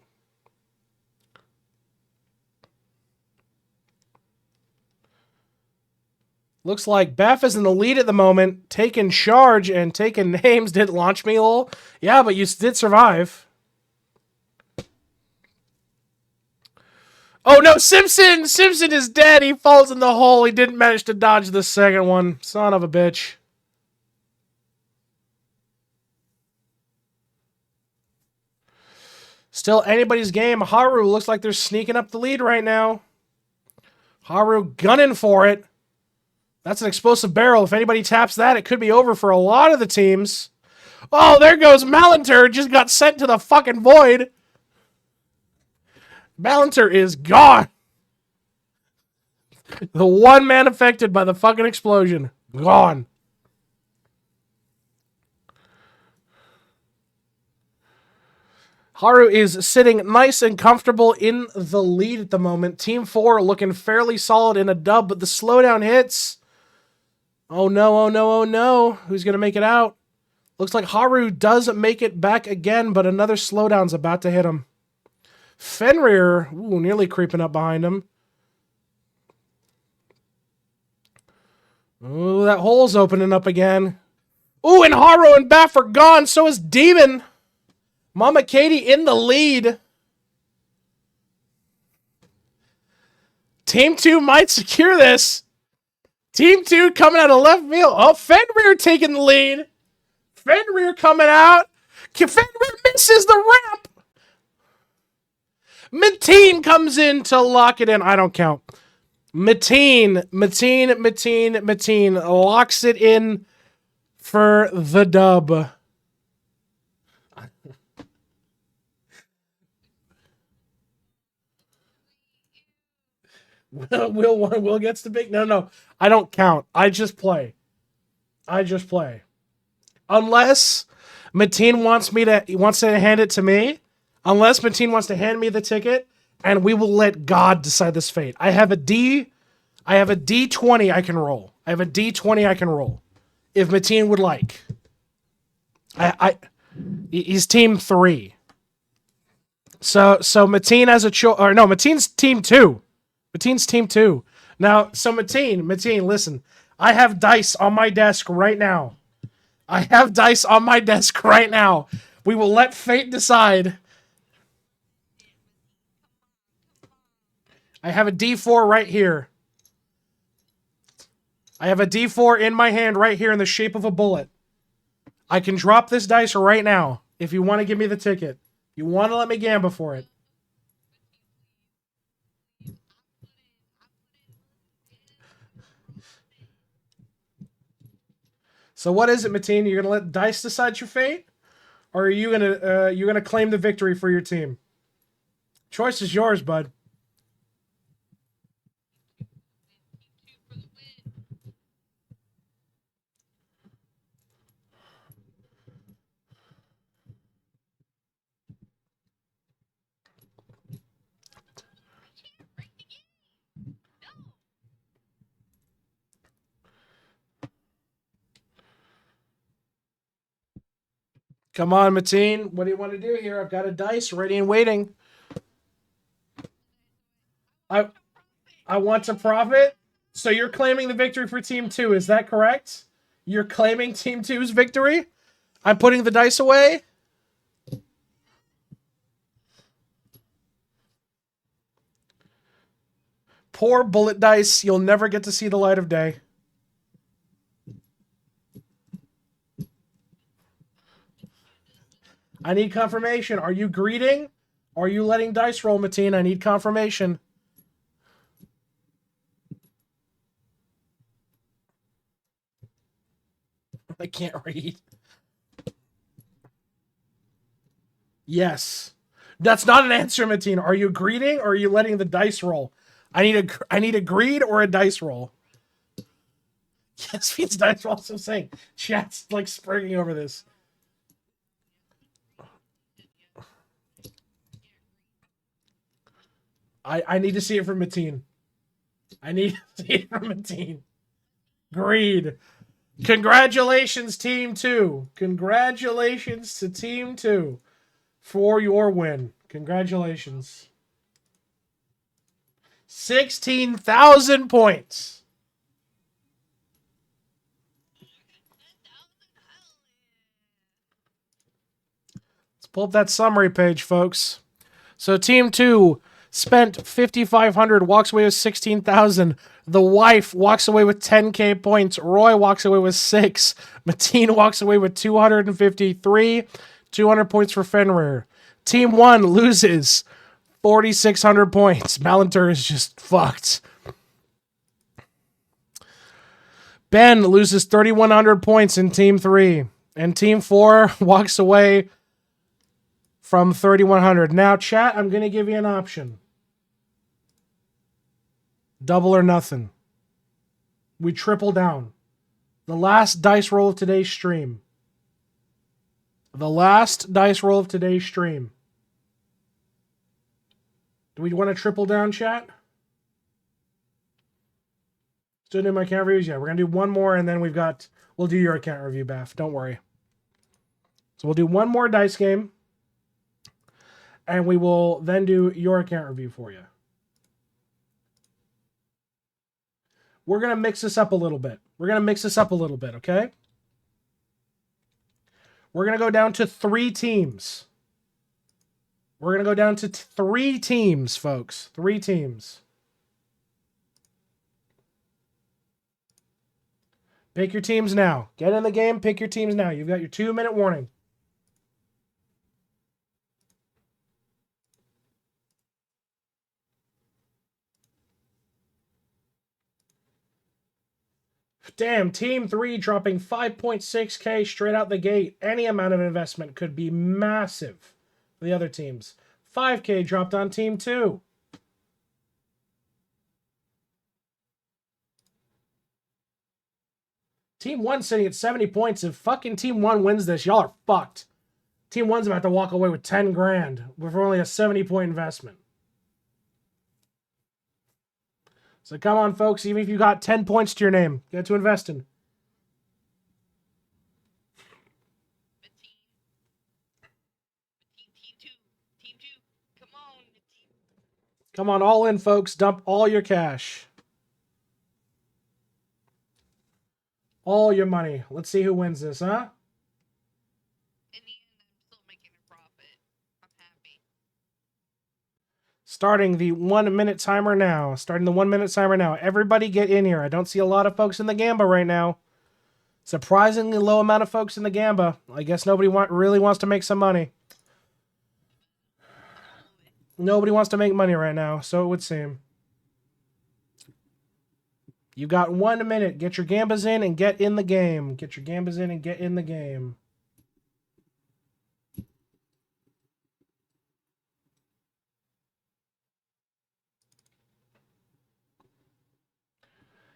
Looks like Baff is in the lead at the moment, taking charge and taking names. Didn't launch me, lol. Yeah, but you did survive. Oh no, Simpson! Simpson is dead. He falls in the hole. He didn't manage to dodge the second one. Son of a bitch. Still anybody's game. Haru looks like they're sneaking up the lead right now. Haru gunning for it. That's an explosive barrel. If anybody taps that, it could be over for a lot of the teams. Oh, there goes Malinter. Just got sent to the fucking void. Malinter is gone. The one man affected by the fucking explosion. Gone. Haru is sitting nice and comfortable in the lead at the moment. Team 4 looking fairly solid in a dub, but the slowdown hits. Oh no, oh no, oh no. Who's going to make it out? Looks like Haru does make it back again, but another slowdown's about to hit him. Fenrir, nearly creeping up behind him. Ooh, that hole's opening up again. Ooh, and Haru and Baff are gone. So is Demon. Mama Katie in the lead. Team 2 might secure this. Team 2 coming out of left field. Oh, Fenrir taking the lead. Fenrir coming out. Fenrir misses the ramp. Mateen comes in to lock it in. I don't count. Mateen locks it in for the dub. Will gets the big. No. I don't count. I just play. Unless Mateen wants to hand it to me. Unless Mateen wants to hand me the ticket, and we will let God decide this fate. I have a D20 I can roll. If Mateen would like. He's team 3. So Mateen has a choice. Or no, Mateen's team 2. Mateen's team 2. Now, so Mateen, listen. I have dice on my desk right now. We will let fate decide. I have a D4 right here. I have a D4 in my hand right here in the shape of a bullet. I can drop this dice right now if you want to give me the ticket. You want to let me gamble for it. So what is it, Mateen? You're gonna let dice decide your fate, or are you gonna claim the victory for your team? Choice is yours, bud. Come on, Mateen. What do you want to do here? I've got a dice ready and waiting. I want to profit. So you're claiming the victory for Team 2. Is that correct? You're claiming Team 2's victory? I'm putting the dice away? Poor bullet dice. You'll never get to see the light of day. I need confirmation. Are you greeting? Or are you letting dice roll, Mateen? I need confirmation. I can't read. Yes. That's not an answer, Mateen. Are you greeting or are you letting the dice roll? I need a greed or a dice roll. Yes, feeds dice roll. So saying chat's like springing over this. I need to see it from Mateen. I need to see it from Mateen. Greed. Congratulations, Team 2. Congratulations to Team 2 for your win. Congratulations. 16,000 points. Let's pull up that summary page, folks. So Team 2 spent 5,500, walks away with 16,000. The wife walks away with 10k points. Roy walks away with 6. Mateen walks away with 253. 200 points for Fenrir. Team 1 loses 4,600 points. Malinter is just fucked. Ben loses 3,100 points in Team 3. And Team 4 walks away from 3,100. Now, chat, I'm going to give you an option. Double or nothing. We triple down. The last dice roll of today's stream. The last dice roll of today's stream. Do we want to triple down, chat? Still doing my account reviews? Yeah, we're going to do one more, and then we'll do your account review, Beth. Don't worry. So we'll do one more dice game, and we will then do your account review for you. We're going to mix this up a little bit. Okay? We're going to go down to 3 teams. We're going to go down to 3 teams, folks. 3 teams. Pick your teams now. Get in the game, pick your teams now. You've got your 2-minute warning. Damn, Team 3 dropping 5.6k straight out the gate. Any amount of investment could be massive for the other teams. 5k dropped on Team 2. Team 1 sitting at 70 points. If fucking Team 1 wins this, y'all are fucked. Team 1's about to walk away with 10 grand for only a 70-point investment. So come on, folks. Even if you got 10 points to your name, get to investing. Come on, all in, folks. Dump all your cash. All your money. Let's see who wins this, huh? In the end, I'm still making a profit. I'm happy. Starting the 1-minute timer now. Everybody get in here. I don't see a lot of folks in the Gamba right now. Surprisingly low amount of folks in the Gamba. I guess nobody really wants to make some money. Nobody wants to make money right now, so it would seem. You've got 1 minute. Get your Gambas in and get in the game.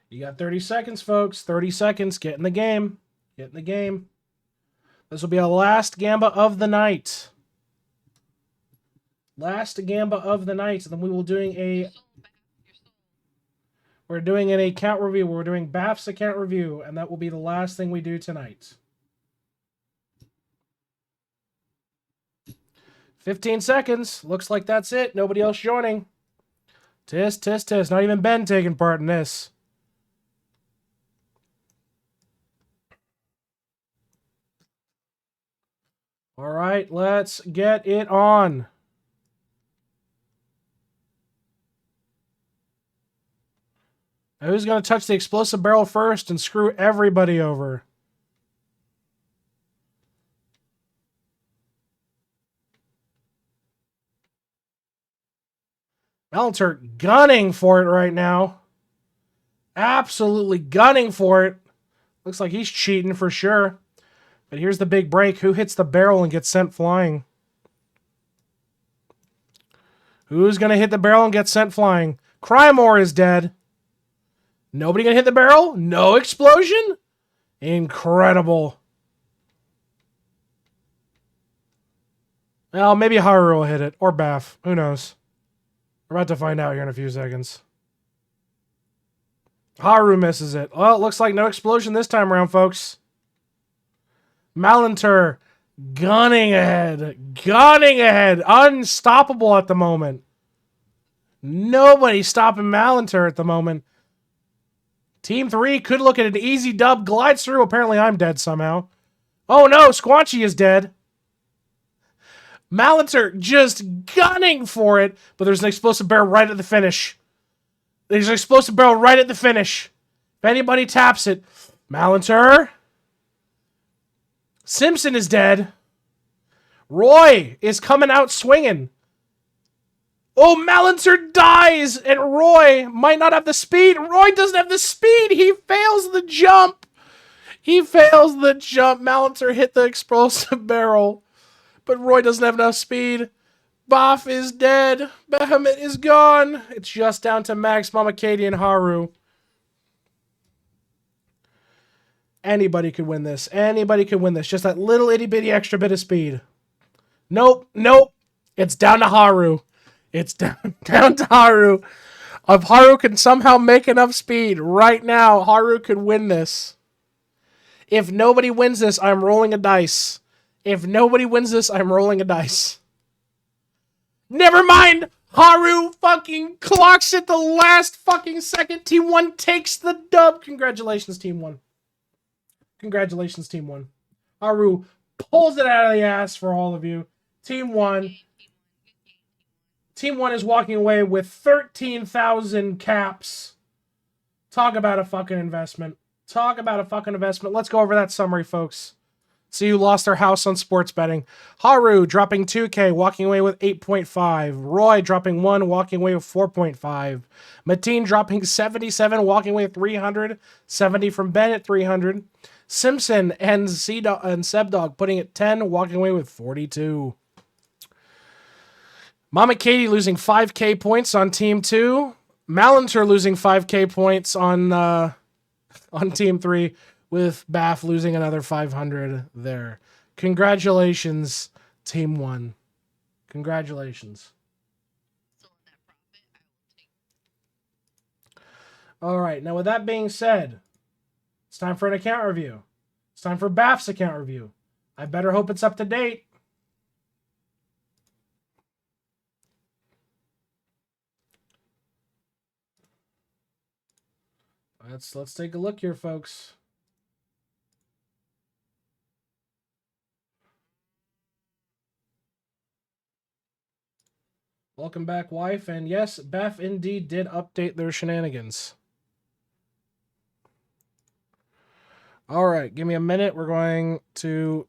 You got 30 seconds, folks. 30 seconds. Get in the game. This will be our last Gamba of the night. And then we will we're doing an account review. We're doing Bath's account review, and that will be the last thing we do tonight. 15 seconds. Looks like that's it. Nobody else joining. Tisk. Not even Ben taking part in this. All right, let's get it on. Now, who's going to touch the explosive barrel first and screw everybody over? Melter gunning for it right now. Absolutely gunning for it. Looks like he's cheating for sure. But here's the big break. Who hits the barrel and gets sent flying? Who's going to hit the barrel and get sent flying? Crymore is dead. Nobody going to hit the barrel? No explosion? Incredible. Well, maybe Haru will hit it. Or Bath. Who knows? We're about to find out here in a few seconds. Haru misses it. Well, it looks like no explosion this time around, folks. Malinter gunning ahead. Unstoppable at the moment. Nobody's stopping Malinter at the moment. Team 3 could look at an easy dub. Glides through. Apparently I'm dead somehow. Oh no, Squanchy is dead. Malinter just gunning for it. But there's an explosive barrel right at the finish. If anybody taps it. Malinter. Simpson is dead. Roy is coming out swinging. Oh, Malinter dies, and Roy might not have the speed. Roy doesn't have the speed. He fails the jump. He fails the jump. Malinter hit the explosive barrel, but Roy doesn't have enough speed. Boff is dead. Bahamut is gone. It's just down to Max, Mama Katie, and Haru. Anybody could win this. Anybody could win this. Just that little itty bitty extra bit of speed. Nope. Nope. It's down to Haru. It's down to Haru. If Haru can somehow make enough speed right now, Haru could win this. If nobody wins this, I'm rolling a dice. If nobody wins this, I'm rolling a dice. Never mind! Haru fucking clocks it the last fucking second. Team 1 takes the dub. Congratulations, Team 1. Congratulations, Team 1. Haru pulls it out of the ass for all of you. Team 1. Team 1 is walking away with 13,000 caps. Talk about a fucking investment. Talk about a fucking investment. Let's go over that summary, folks. See who lost their house on sports betting. Haru dropping 2K, walking away with 8.5. Roy dropping 1, walking away with 4.5. Mateen dropping 77, walking away with 300. 70 from Bennett, 300. Simpson and Sebdog putting it 10, walking away with 42. Mama Katie losing 5K points on Team 2. Malinter losing 5K points on Team 3, with Baff losing another 500 there. Congratulations, Team 1. Congratulations. All right, now with that being said, it's time for an account review. It's time for Baff's account review. I better hope it's up to date. Let's take a look here, folks. Welcome back, wife. And yes, Baff indeed did update their shenanigans. All right, give me a minute. We're going to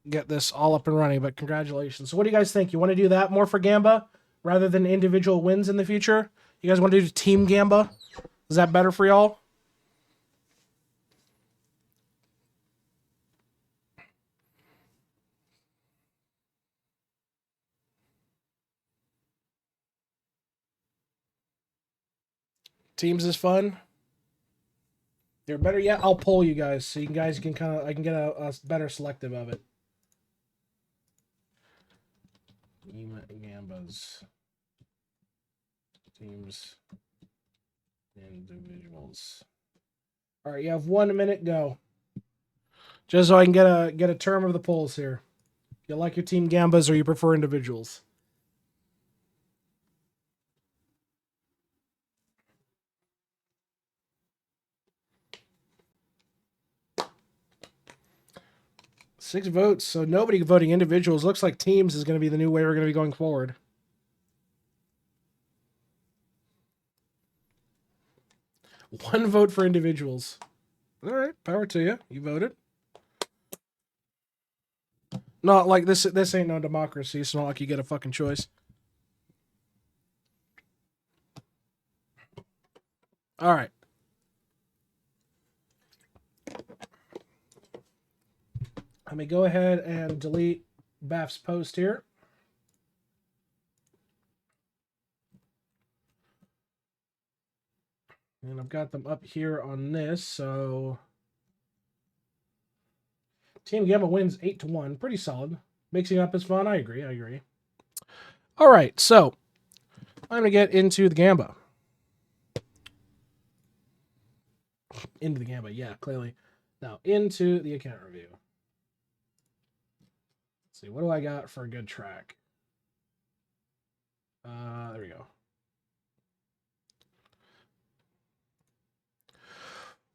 get this all up and running, but congratulations. So what do you guys think? You want to do that more for Gamba rather than individual wins in the future? You guys want to do Team Gamba? Is that better for y'all? Teams is fun. Or better yet, I'll poll you guys so you guys can I can get a better selective of it. Gambas. Teams. Individuals. All right, you have 1 minute, go. Just so I can get a term of the polls here. You like your Team Gambas or you prefer individuals? Six votes, so nobody voting individuals. Looks like teams is going to be the new way we're going to be going forward. One vote for individuals. All right, power to you. You voted. Not like this. This ain't no democracy. It's not like you get a fucking choice. All right. Let me go ahead and delete Baff's post here. And I've got them up here on this, so Team Gamba wins 8-1. Pretty solid. Mixing up is fun. I agree. All right, so I'm going to get into the Gamba. Into the Gamba, yeah, clearly. Now, into the account review. Let's see, what do I got for a good track? There we go.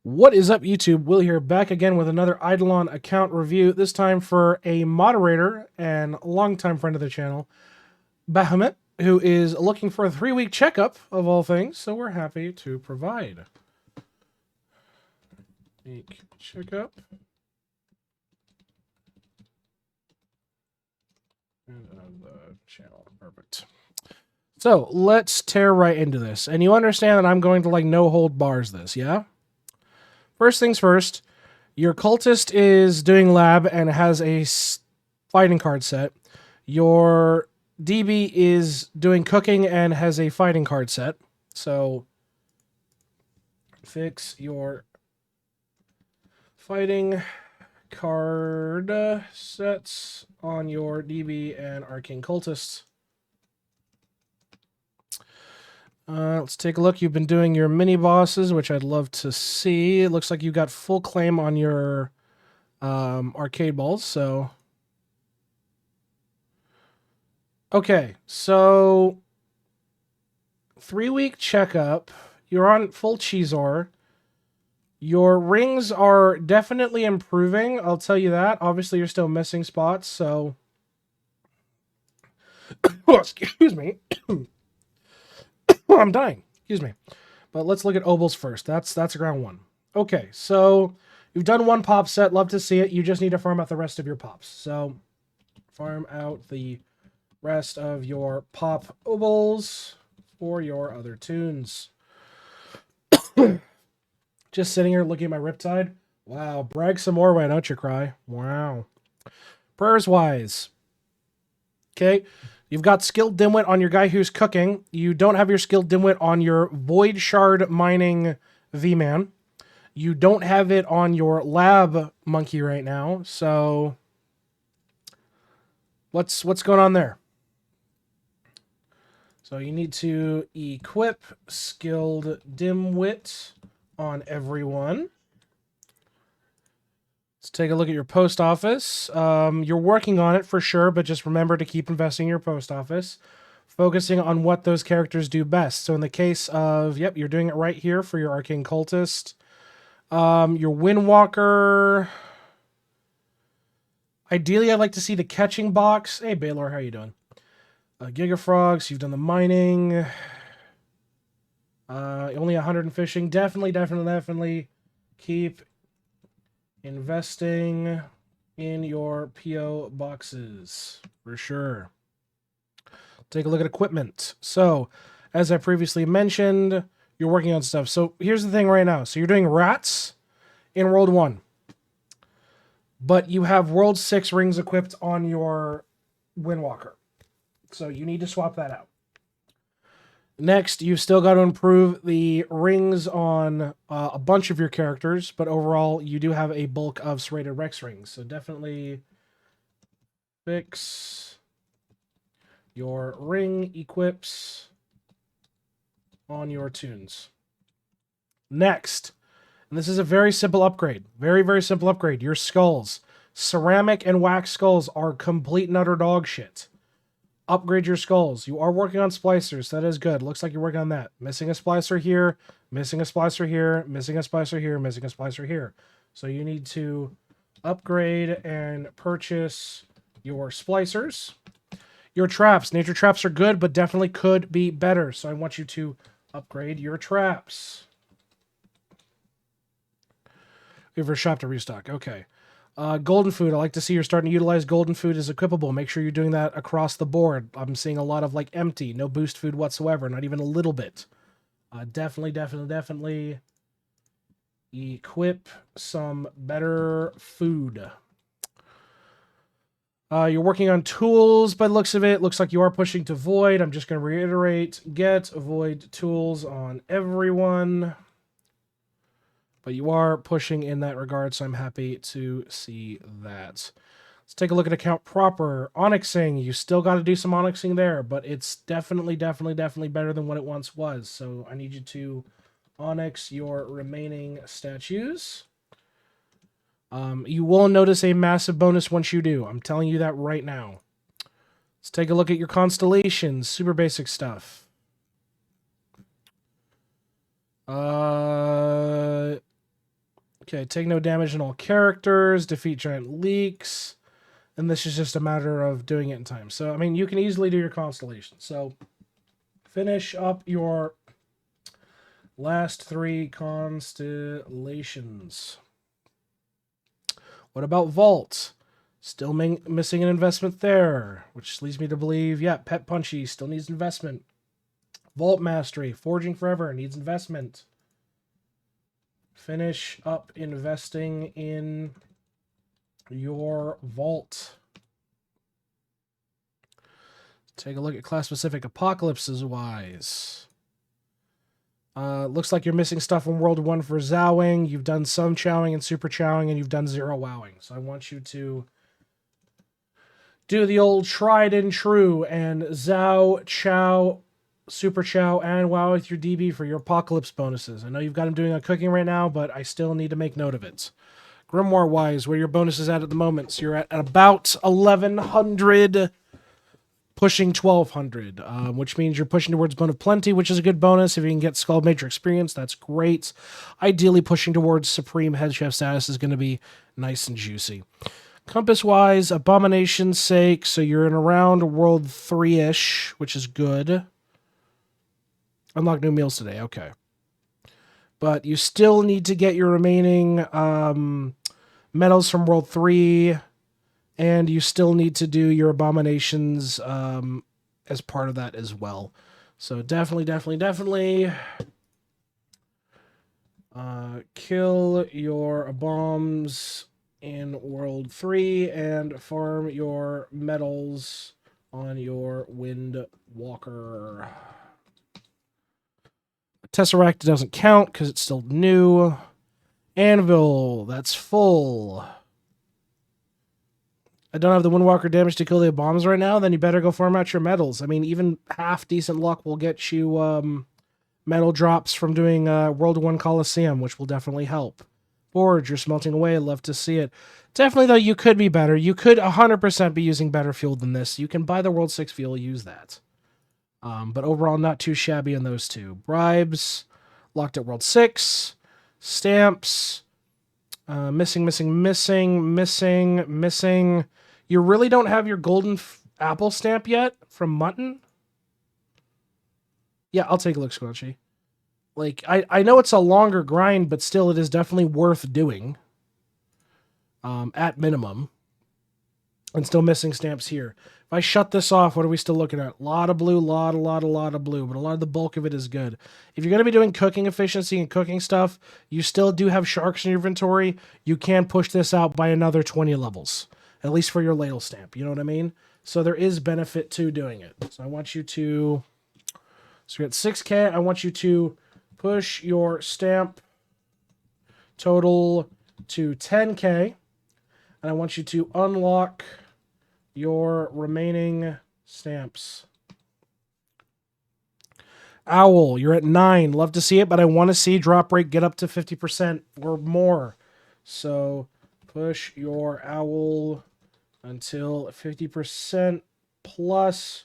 What is up, YouTube? Will here, back again with another Idleon account review, this time for a moderator and longtime friend of the channel, Bahamut, who is looking for a 3-week checkup of all things, so we're happy to provide. Week checkup. channel. Perfect. So let's tear right into this. And you understand that I'm going to like no hold bars this, yeah? First things first, your cultist is doing lab and has a fighting card set. Your DB is doing cooking and has a fighting card set. So fix your fighting card sets on your DB and Arcane Cultists. Let's take a look. You've been doing your mini bosses, which I'd love to see. It looks like you got full claim on your arcade balls. So, okay, so 3-week checkup. You're on full Cheezor. Your rings are definitely improving. I'll tell you that. Obviously, you're still missing spots. So, oh, excuse me. I'm dying. Excuse me. But let's look at Obols first. That's round 1. Okay, so you've done 1 pop set. Love to see it. You just need to farm out the rest of your pops. So farm out the rest of your pop Obols for your other tunes. Just sitting here looking at my Riptide. Wow, brag some more, why don't you cry? Wow. Prayers wise. Okay. You've got skilled dimwit on your guy who's cooking. You don't have your skilled dimwit on your void shard mining V-Man. You don't have it on your lab monkey right now. So what's going on there? So you need to equip skilled dimwit on everyone. Let's take a look at your post office. You're working on it for sure, but just remember to keep investing in your post office, focusing on what those characters do best. So in the case of, yep, you're doing it right here for your Arcane Cultist. Your Windwalker. Ideally, I'd like to see the catching box. Hey, Baylor, how you doing? Gigafrogs, you've done the mining. Only 100 in fishing. Definitely keep investing in your PO boxes for sure. Take a look at equipment. So, as I previously mentioned, you're working on stuff. So, here's the thing right now. So, you're doing rats in World 1. But you have World 6 rings equipped on your Windwalker. So, you need to swap that out. Next, you've still got to improve the rings on a bunch of your characters, but overall, you do have a bulk of serrated Rex rings. So definitely fix your ring equips on your tunes. Next, and this is a very simple upgrade. Very, very simple upgrade. Your skulls. Ceramic and wax skulls are complete and utter dog shit. Upgrade your skulls. You are working on splicers. That is good. Looks like you're working on that. Missing a splicer here, missing a splicer here, missing a splicer here, missing a splicer here. So you need to upgrade and purchase your splicers. Your traps. Nature traps are good, but definitely could be better. So I want you to upgrade your traps. Wait for shop to restock. Okay. Golden food. I like to see you're starting to utilize golden food as equipable. Make sure you're doing that across the board. I'm seeing a lot of like empty, no boost food whatsoever, not even a little bit. Definitely equip some better food. You're working on tools by the looks of it. Looks like you are pushing to void. I'm just going to reiterate, get void tools on everyone. But you are pushing in that regard, so I'm happy to see that. Let's take a look at account proper. Onyxing, you still got to do some onyxing there, but it's definitely better than what it once was. So I need you to onyx your remaining statues. You will notice a massive bonus once you do. I'm telling you that right now. Let's take a look at your constellations. Super basic stuff. Okay, take no damage in all characters, defeat giant leaks, and this is just a matter of doing it in time. So, I mean, you can easily do your constellation. So, finish up your last 3 constellations. What about Vault? Still missing an investment there, which leads me to believe, yeah, Pet Punchy still needs investment. Vault Mastery, Forging Forever needs investment. Finish up investing in your vault. Take a look at class-specific apocalypses wise. Looks like you're missing stuff in World 1 for Zowing. You've done some chowing and super chowing, and you've done 0 wowing. So I want you to do the old tried and true and Zow, chow, super chow, and wow with your DB for your apocalypse bonuses. I know you've got them doing on cooking right now, but I still need to make note of it. Grimoire-wise, where your bonuses at the moment? So you're at about 1,100, pushing 1,200, which means you're pushing towards Bone of Plenty, which is a good bonus. If you can get Skull Major Experience, that's great. Ideally, pushing towards Supreme Head Chef status is going to be nice and juicy. Compass-wise, Abomination's sake, so you're in around World 3-ish, which is good. Unlock new meals today, okay. But you still need to get your remaining medals from World 3, and you still need to do your Abominations as part of that as well. So definitely kill your bombs in World 3 and farm your medals on your Windwalker. Tesseract doesn't count because it's still new. Anvil, that's full. I don't have the Windwalker damage to kill the bombs right now, then you better go farm out your medals. I mean, even half decent luck will get you medal drops from doing World 1 Coliseum, which will definitely help. Forge, you're smelting away. I'd love to see it. Definitely, though, you could be better. You could 100% be using better fuel than this. You can buy the World 6 fuel, use that. But overall, not too shabby on those two. Bribes, locked at World 6. Stamps, missing. You really don't have your golden apple stamp yet from Mutton? Yeah, I'll take a look, Squelchy. Like, I know it's a longer grind, but still it is definitely worth doing. At minimum. And still missing stamps here. If I shut this off, what are we still looking at? A lot of blue, lot of blue, but a lot of the bulk of it is good. If you're going to be doing cooking efficiency and cooking stuff, you still do have sharks in your inventory. You can push this out by another 20 levels, at least for your ladle stamp. You know what I mean? So there is benefit to doing it. So I want you to, so you're at 6K. I want you to push your stamp total to 10K. And I want you to unlock your remaining stamps. Owl, you're at 9. Love to see it, but I want to see drop rate get up to 50% or more. So push your Owl until 50% plus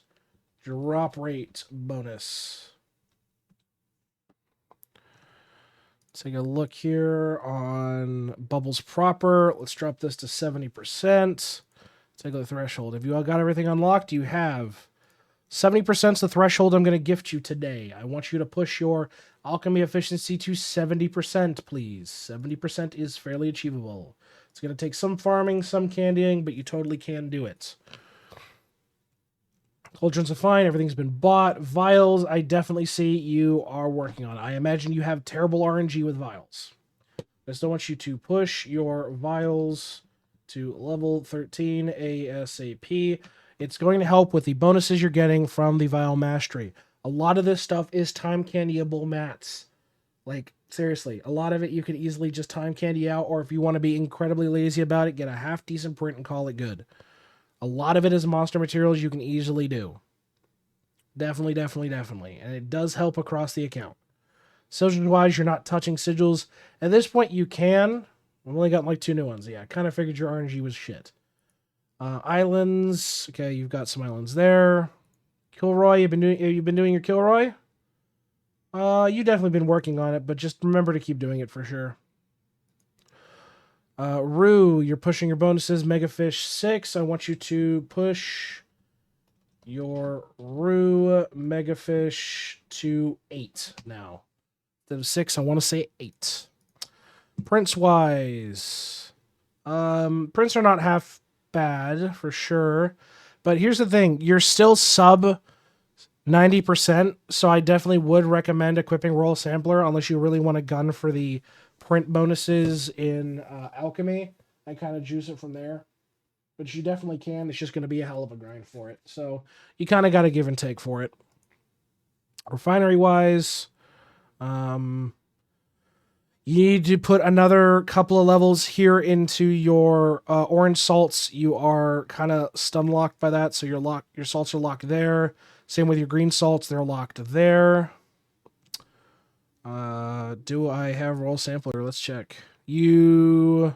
drop rate bonus. Take a look here on Bubbles proper. Let's drop this to 70%. Take a look at the threshold. Have you all got everything unlocked? You have. 70% is the threshold I'm going to gift you today. I want you to push your alchemy efficiency to 70%, please. 70% is fairly achievable. It's going to take some farming, some candying, but you totally can do it. Cauldrons are fine. Everything's been bought. Vials, I definitely see you are working on. I imagine you have terrible RNG with vials. I still want you to push your vials to level 13 ASAP. It's going to help with the bonuses you're getting from the Vial Mastery. A lot of this stuff is time candyable mats. Like, seriously, a lot of it you can easily just time candy out, or if you want to be incredibly lazy about it, get a half-decent print and call it good. A lot of it is monster materials you can easily do. Definitely. And it does help across the account. Sigils-wise, you're not touching sigils. At this point, you can. I've only got like 2 new ones. Yeah, I kind of figured your RNG was shit. Islands. Okay, you've got some islands there. Kilroy, you've been doing your Kilroy? You definitely been working on it, but just remember to keep doing it for sure. Rue, you're pushing your bonuses. Megafish 6. I want you to push your Rue Megafish to 8 now. Instead of 6, I want to say 8. Prince-wise. Prints are not half bad for sure. But here's the thing. You're still sub 90%, so I definitely would recommend equipping Royal Sampler unless you really want a gun for the print bonuses in Alchemy. I kind of juice it from there. But you definitely can. It's just going to be a hell of a grind for it. So you kind of got to give and take for it. Refinery-wise, you need to put another couple of levels here into your orange salts. You are kind of stun locked by that, so your salts are locked there. Same with your green salts, they're locked there. Do I have Royal Sampler? Let's check. You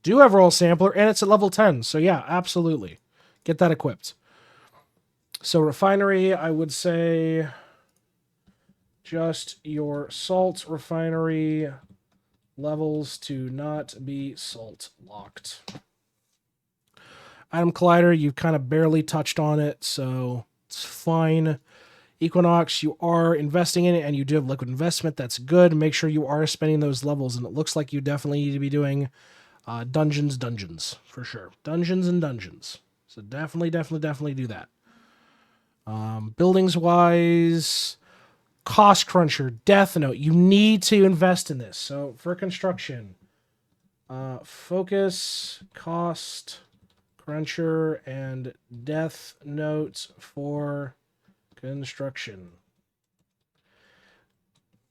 do have Royal Sampler, and it's at level 10, so yeah, absolutely. Get that equipped. So Refinery, I would say just your salt refinery levels to not be salt locked. Item Collider, you kind of barely touched on it, so it's fine. Equinox, you are investing in it, and you do have liquid investment. That's good. Make sure you are spending those levels, and it looks like you definitely need to be doing dungeons, for sure. Dungeons and dungeons. So definitely do that. Buildings-wise, Cost Cruncher, Death Note. You need to invest in this. So for construction, Focus, Cost Cruncher, and Death Note for construction.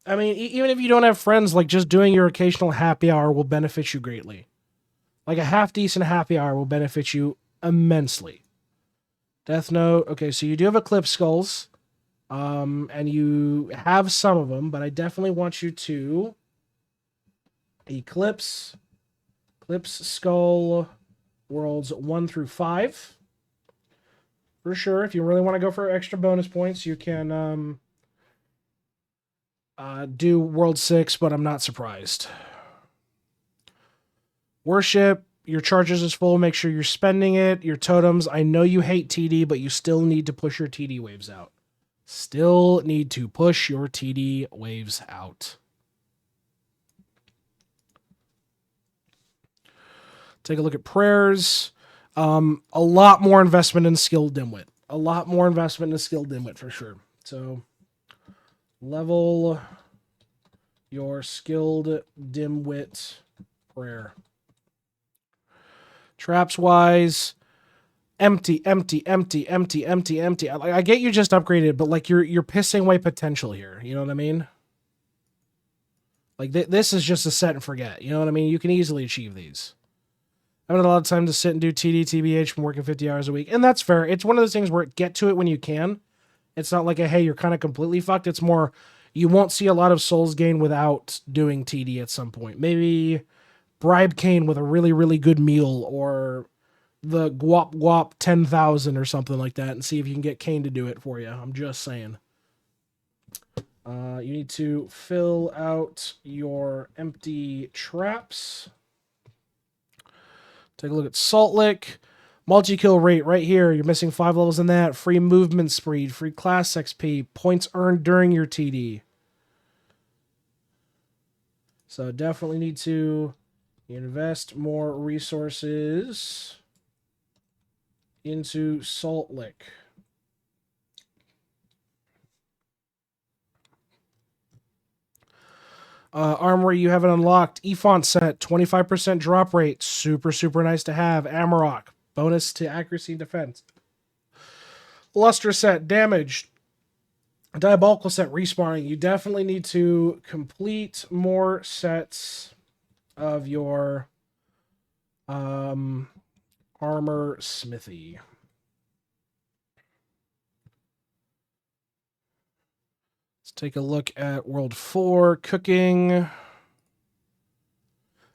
I mean, even if you don't have friends, like just doing your occasional happy hour will benefit you greatly. Like a half-decent happy hour will benefit you immensely. Death Note. Okay, so you do have Eclipse Skulls. And you have some of them, but I definitely want you to Eclipse Skull Worlds 1 through 5. For sure, if you really want to go for extra bonus points, you can do World 6, but I'm not surprised. Worship, your charges is full, make sure you're spending it. Your totems, I know you hate TD, but you still need to push your TD waves out. Still need to push your TD waves out. Take a look at prayers. A lot more investment in skilled dimwit. A lot more investment in skilled dimwit for sure. So level your skilled dimwit prayer. Traps wise, empty. I get you just upgraded, but like you're pissing away potential here. You know what I mean? Like this is just a set and forget. You know what I mean? You can easily achieve these. I haven't had a lot of time to sit and do TD, TBH from working 50 hours a week. And that's fair. It's one of those things where get to it when you can. It's not like hey, you're kind of completely fucked. It's more, you won't see a lot of souls gain without doing TD at some point. Maybe bribe Kane with a really, really good meal, or the Guap 10,000 or something like that, and see if you can get Kane to do it for you. I'm just saying. You need to fill out your empty traps. Take a look at Salt Lick. Multi-kill rate right here. You're missing 5 levels in that. Free movement speed. Free class XP. Points earned during your TD. So definitely need to invest more resources into Salt Lick. Armory, you have it unlocked. E-Font set, 25% drop rate. Super, super nice to have. Amarok, bonus to accuracy and defense. Luster set, damage. Diabolical set, respawning. You definitely need to complete more sets of your armor smithy. Let's take a look at World 4 cooking.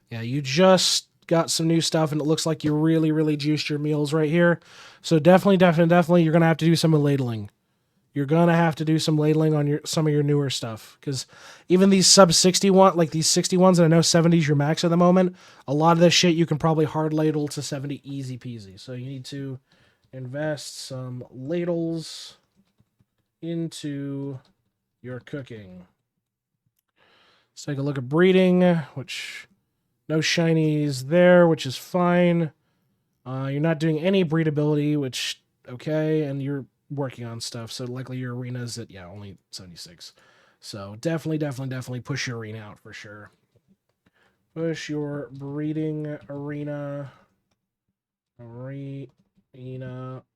Yeah, you just got some new stuff, and it looks like you really, really juiced your meals right here. So definitely, you're going to have to do some ladling. You're going to have to do some ladling on some of your newer stuff, because even these sub 61, like these 61s, and I know 70 is your max at the moment, a lot of this shit you can probably hard ladle to 70 easy peasy. So you need to invest some ladles into your cooking. Let's take a look at breeding, which no shinies there, which is fine. You're not doing any breedability, which, okay, and you're working on stuff, so likely your arena's at, yeah, only 76. So definitely push your arena out for sure. Push your breeding arena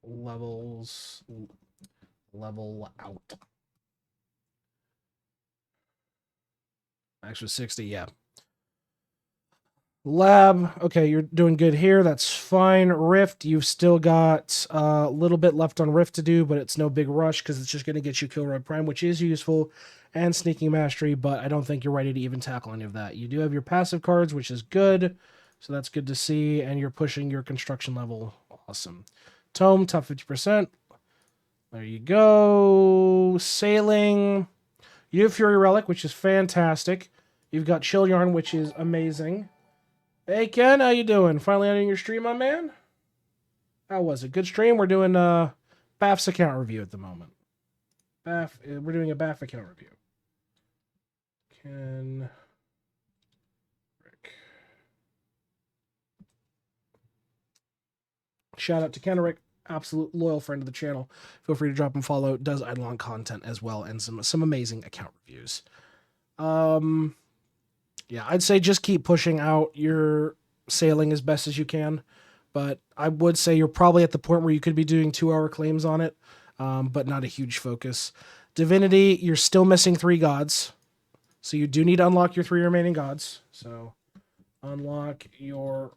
levels level out. Extra 60, yeah. Lab, okay, you're doing good here. That's fine. Rift, you've still got a little bit left on Rift to do, but it's no big rush because it's just going to get you Kilroy Prime, which is useful, and Sneaking Mastery, but I don't think you're ready to even tackle any of that. You do have your passive cards, which is good, so that's good to see, and you're pushing your construction level. Awesome. Tome, top 50%. There you go. Sailing. You have Fury Relic, which is fantastic. You've got Chill Yarn, which is amazing. Hey Ken, how you doing? Finally ending your stream, my man? How was it? Good stream? We're doing Baff's account review at the moment. Baff, we're doing a Baff account review. Ken... Rick. Shout out to Ken Rick, absolute loyal friend of the channel. Feel free to drop him a follow. Does Idleon content as well, and some amazing account reviews. Yeah, I'd say just keep pushing out your sailing as best as you can. But I would say you're probably at the point where you could be doing 2-hour claims on it, but not a huge focus. Divinity, you're still missing 3 gods. So you do need to unlock your 3 remaining gods. So unlock your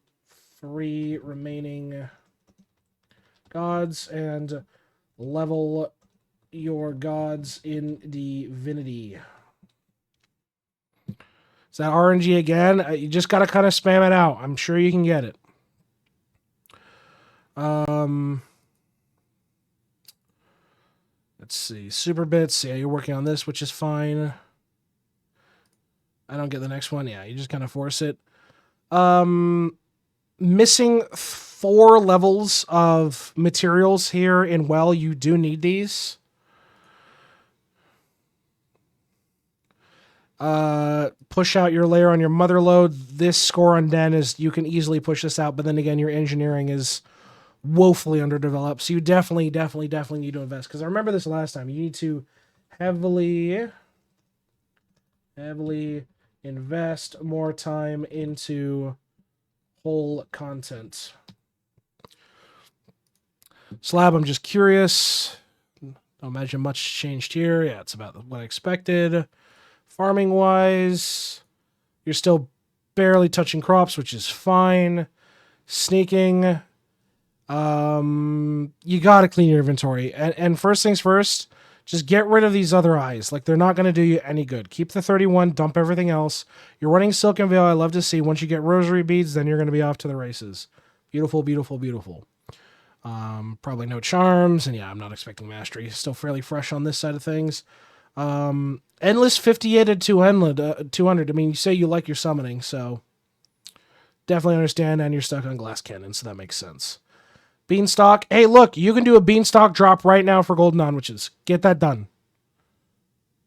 3 remaining gods and level your gods in Divinity. Is that RNG again? You just got to kind of spam it out. I'm sure you can get it. Let's see. Super Bits. Yeah, you're working on this, which is fine. I don't get the next one. Yeah, you just kind of force it. Missing 4 levels of materials here in Well. You do need these. Push out your layer on your mother load. This score on Den is, you can easily push this out, but then again, your engineering is woefully underdeveloped. So you definitely need to invest. Because I remember this last time. You need to heavily invest more time into whole content. Slab, I'm just curious. Don't imagine much changed here. Yeah, it's about what I expected. Farming wise, you're still barely touching crops, which is fine. Sneaking, you gotta clean your inventory. And first things first, just get rid of these other eyes. Like, they're not gonna do you any good. Keep the 31, dump everything else. You're running Silken Veil, I love to see. Once you get rosary beads, then you're gonna be off to the races. Beautiful, beautiful, beautiful. Probably no charms, and yeah, I'm not expecting mastery. Still fairly fresh on this side of things. Endless 58 at 200. I mean, you say you like your summoning, so definitely understand, and you're stuck on glass cannon, so that makes sense. Beanstalk. Hey, look, you can do a beanstalk drop right now for golden onwitches. Get that done.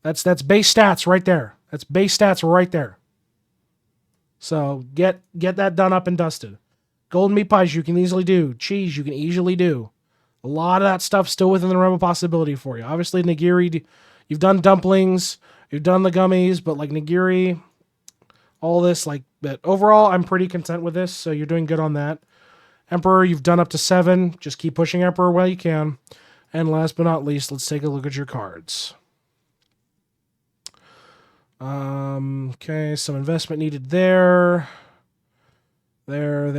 That's base stats right there. That's base stats right there. So get that done up and dusted. Golden meat pies you can easily do. Cheese you can easily do. A lot of that stuff still within the realm of possibility for you. Obviously, nigiri, you've done dumplings, you've done the gummies, but like nigiri, all this, like, but overall, I'm pretty content with this, so you're doing good on that. Emperor, you've done up to 7. Just keep pushing Emperor while you can. And last but not least, let's take a look at your cards. Okay, some investment needed there. There.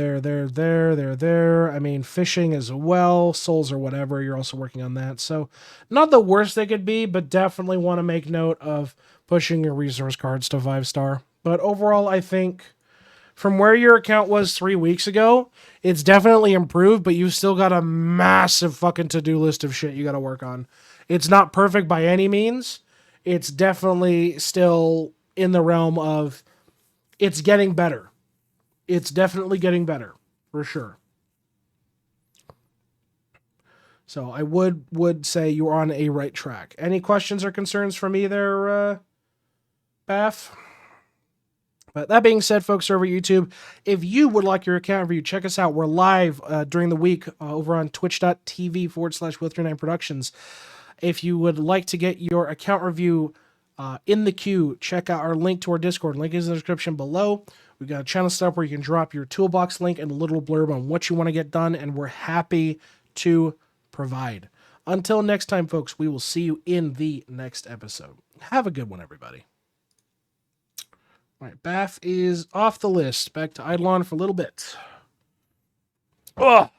I mean, fishing as well, souls or whatever, you're also working on that. So, not the worst they could be, but definitely want to make note of pushing your resource cards to 5-star. But overall, I think from where your account was 3 weeks ago, it's definitely improved, but you've still got a massive fucking to-do list of shit you got to work on. It's not perfect by any means. It's definitely still in the realm of it's getting better. It's definitely getting better, for sure. So I would say you're on a right track. Any questions or concerns from either, Baff? But that being said, folks over at YouTube, if you would like your account review, check us out. We're live during the week over on twitch.tv/With39 Productions. If you would like to get your account review in the queue, check out our link to our Discord. Link is in the description below. We've got a channel set up where you can drop your toolbox link and a little blurb on what you want to get done, and we're happy to provide. Until next time, folks, we will see you in the next episode. Have a good one, everybody. All right, Bath is off the list. Back to Idleon for a little bit. Ugh.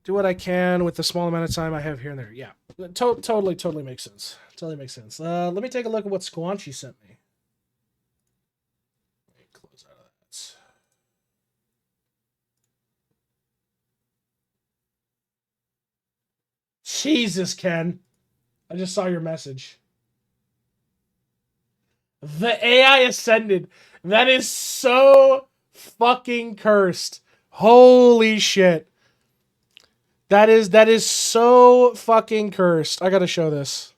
Do what I can with the small amount of time I have here and there. Yeah, totally makes sense. Totally makes sense. Let me take a look at what Squanchy sent me. Let me close out of that. Jesus, Ken. I just saw your message. The AI ascended. That is so fucking cursed. Holy shit. That is so fucking cursed. I gotta show this.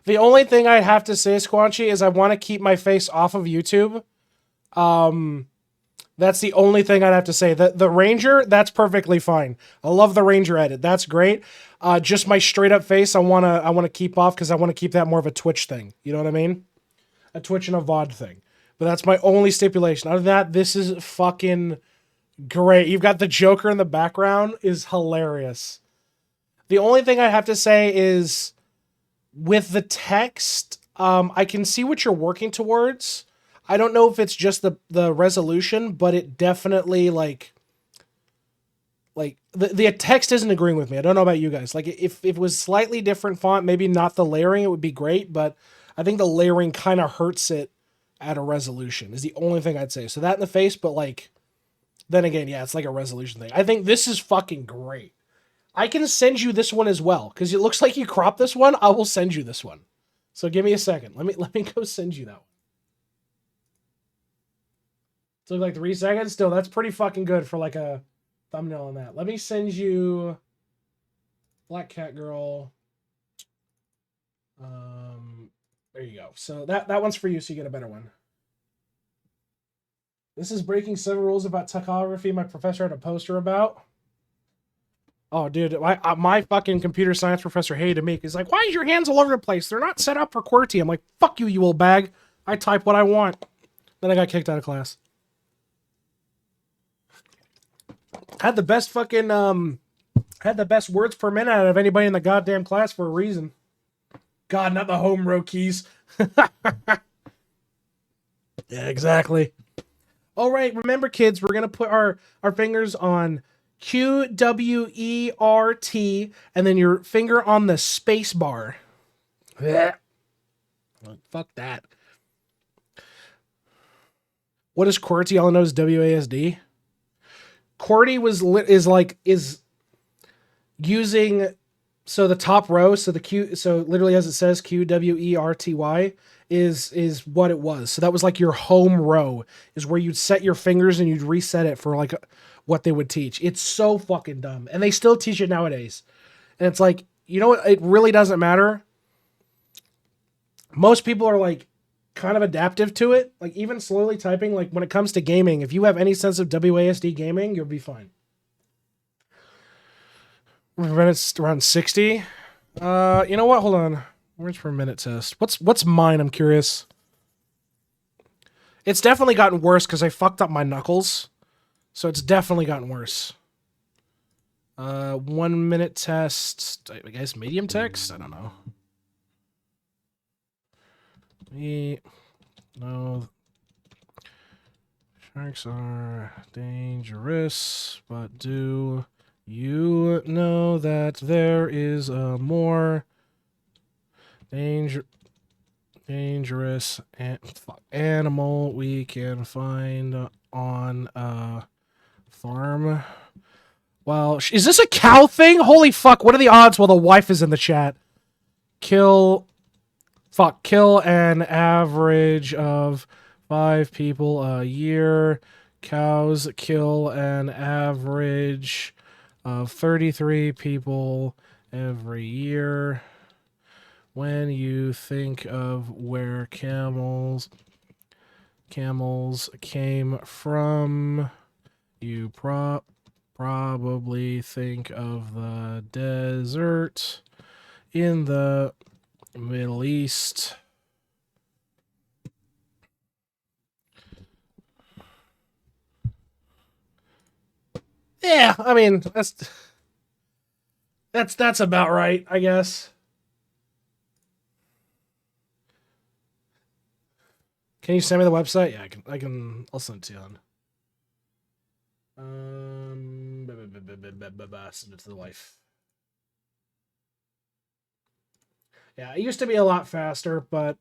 The only thing I have to say, Squanchy, is I want to keep my face off of YouTube. That's the only thing I'd have to say. The Ranger, that's perfectly fine. I love the Ranger edit. That's great. Just my straight up face, I wanna keep off because I want to keep that more of a Twitch thing. You know what I mean? A Twitch and a VOD thing. But that's my only stipulation. Other than that, this is fucking great. You've got the Joker in the background. Is hilarious. The only thing I have to say is with the text, I can see what you're working towards. I don't know if it's just the resolution, but it definitely like the text isn't agreeing with me. I don't know about you guys. Like if it was slightly different font, maybe not the layering, it would be great, but I think the layering kind of hurts it at a resolution is the only thing I'd say. So that in the face, but like, then again, yeah, it's like a resolution thing. I think this is fucking great. I can send you this one as well, because it looks like you cropped this one. I will send you this one. So give me a second. Let me go send you that one. It took like 3 seconds. Still, that's pretty fucking good for like a thumbnail on that. Let me send you Black Cat Girl. There you go. So that one's for you, so you get a better one. This is breaking several rules about typography my professor had a poster about. Oh, dude, my fucking computer science professor hated me. He's like, why is your hands all over the place? They're not set up for QWERTY. I'm like, fuck you, you old bag. I type what I want. Then I got kicked out of class. Had the best fucking, had the best words per minute out of anybody in the goddamn class for a reason. God, not the home row keys. Yeah, exactly. All right, remember, kids, we're going to put our fingers on QWERT and then your finger on the space bar. Fuck that. What is QWERTY? All I know is WASD. QWERTY is using, so the top row, so the Q, so literally as it says QWERTY is what it was. So that was like your home row, is where you'd set your fingers and you'd reset it for like what they would teach. It's so fucking dumb. And they still teach it nowadays. And it's like, you know what? It really doesn't matter. Most people are like kind of adaptive to it. Like even slowly typing, like when it comes to gaming, if you have any sense of WASD gaming, you'll be fine. Minutes around 60. You know what? Hold on. Words per minute test. What's mine? I'm curious. It's definitely gotten worse because I fucked up my knuckles. So it's definitely gotten worse. 1 minute test. I guess medium text? I don't know. No. Sharks are dangerous, but do you know that there is a more dangerous animal we can find on a farm? Well, is this a cow thing? Holy fuck, what are the odds? Well, the wife is in the chat. Kill an average of 5 people a year. Cows kill an average of 33 people every year. When you think of where camels came from, you probably think of the desert in the Middle East. Yeah, I mean, that's about right, I guess. Can you send me the website? Yeah, I'll send it to you on. Send it to the wife. Yeah, it used to be a lot faster, but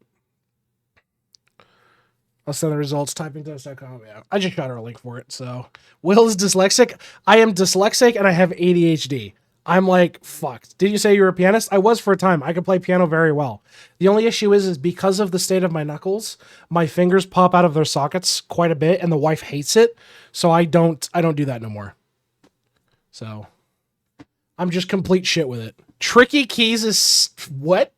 I'll send the results, typingtest.com. Yeah, I just shot her a link for it. So, Will is dyslexic. I am dyslexic and I have ADHD. I'm like, fuck. Did you say you were a pianist? I was for a time. I could play piano very well. The only issue is because of the state of my knuckles, my fingers pop out of their sockets quite a bit, and the wife hates it. So I don't do that no more. So I'm just complete shit with it. Tricky keys is what?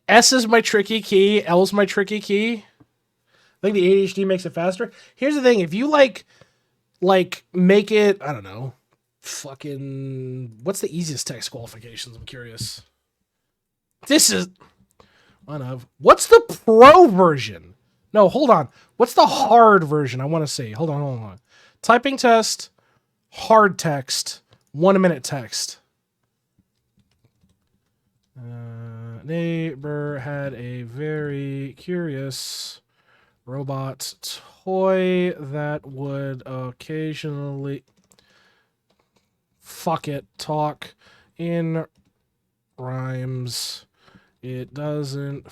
S is my tricky key. L is my tricky key. I think the ADHD makes it faster. Here's the thing: if you like make it, I don't know, fucking. What's the easiest text qualifications? I'm curious. This is one of. What's the pro version? No, hold on. What's the hard version? I want to see. Hold on. Typing test, hard text, 1 minute text. Neighbor had a very curious robot toy that would occasionally talk in rhymes. It doesn't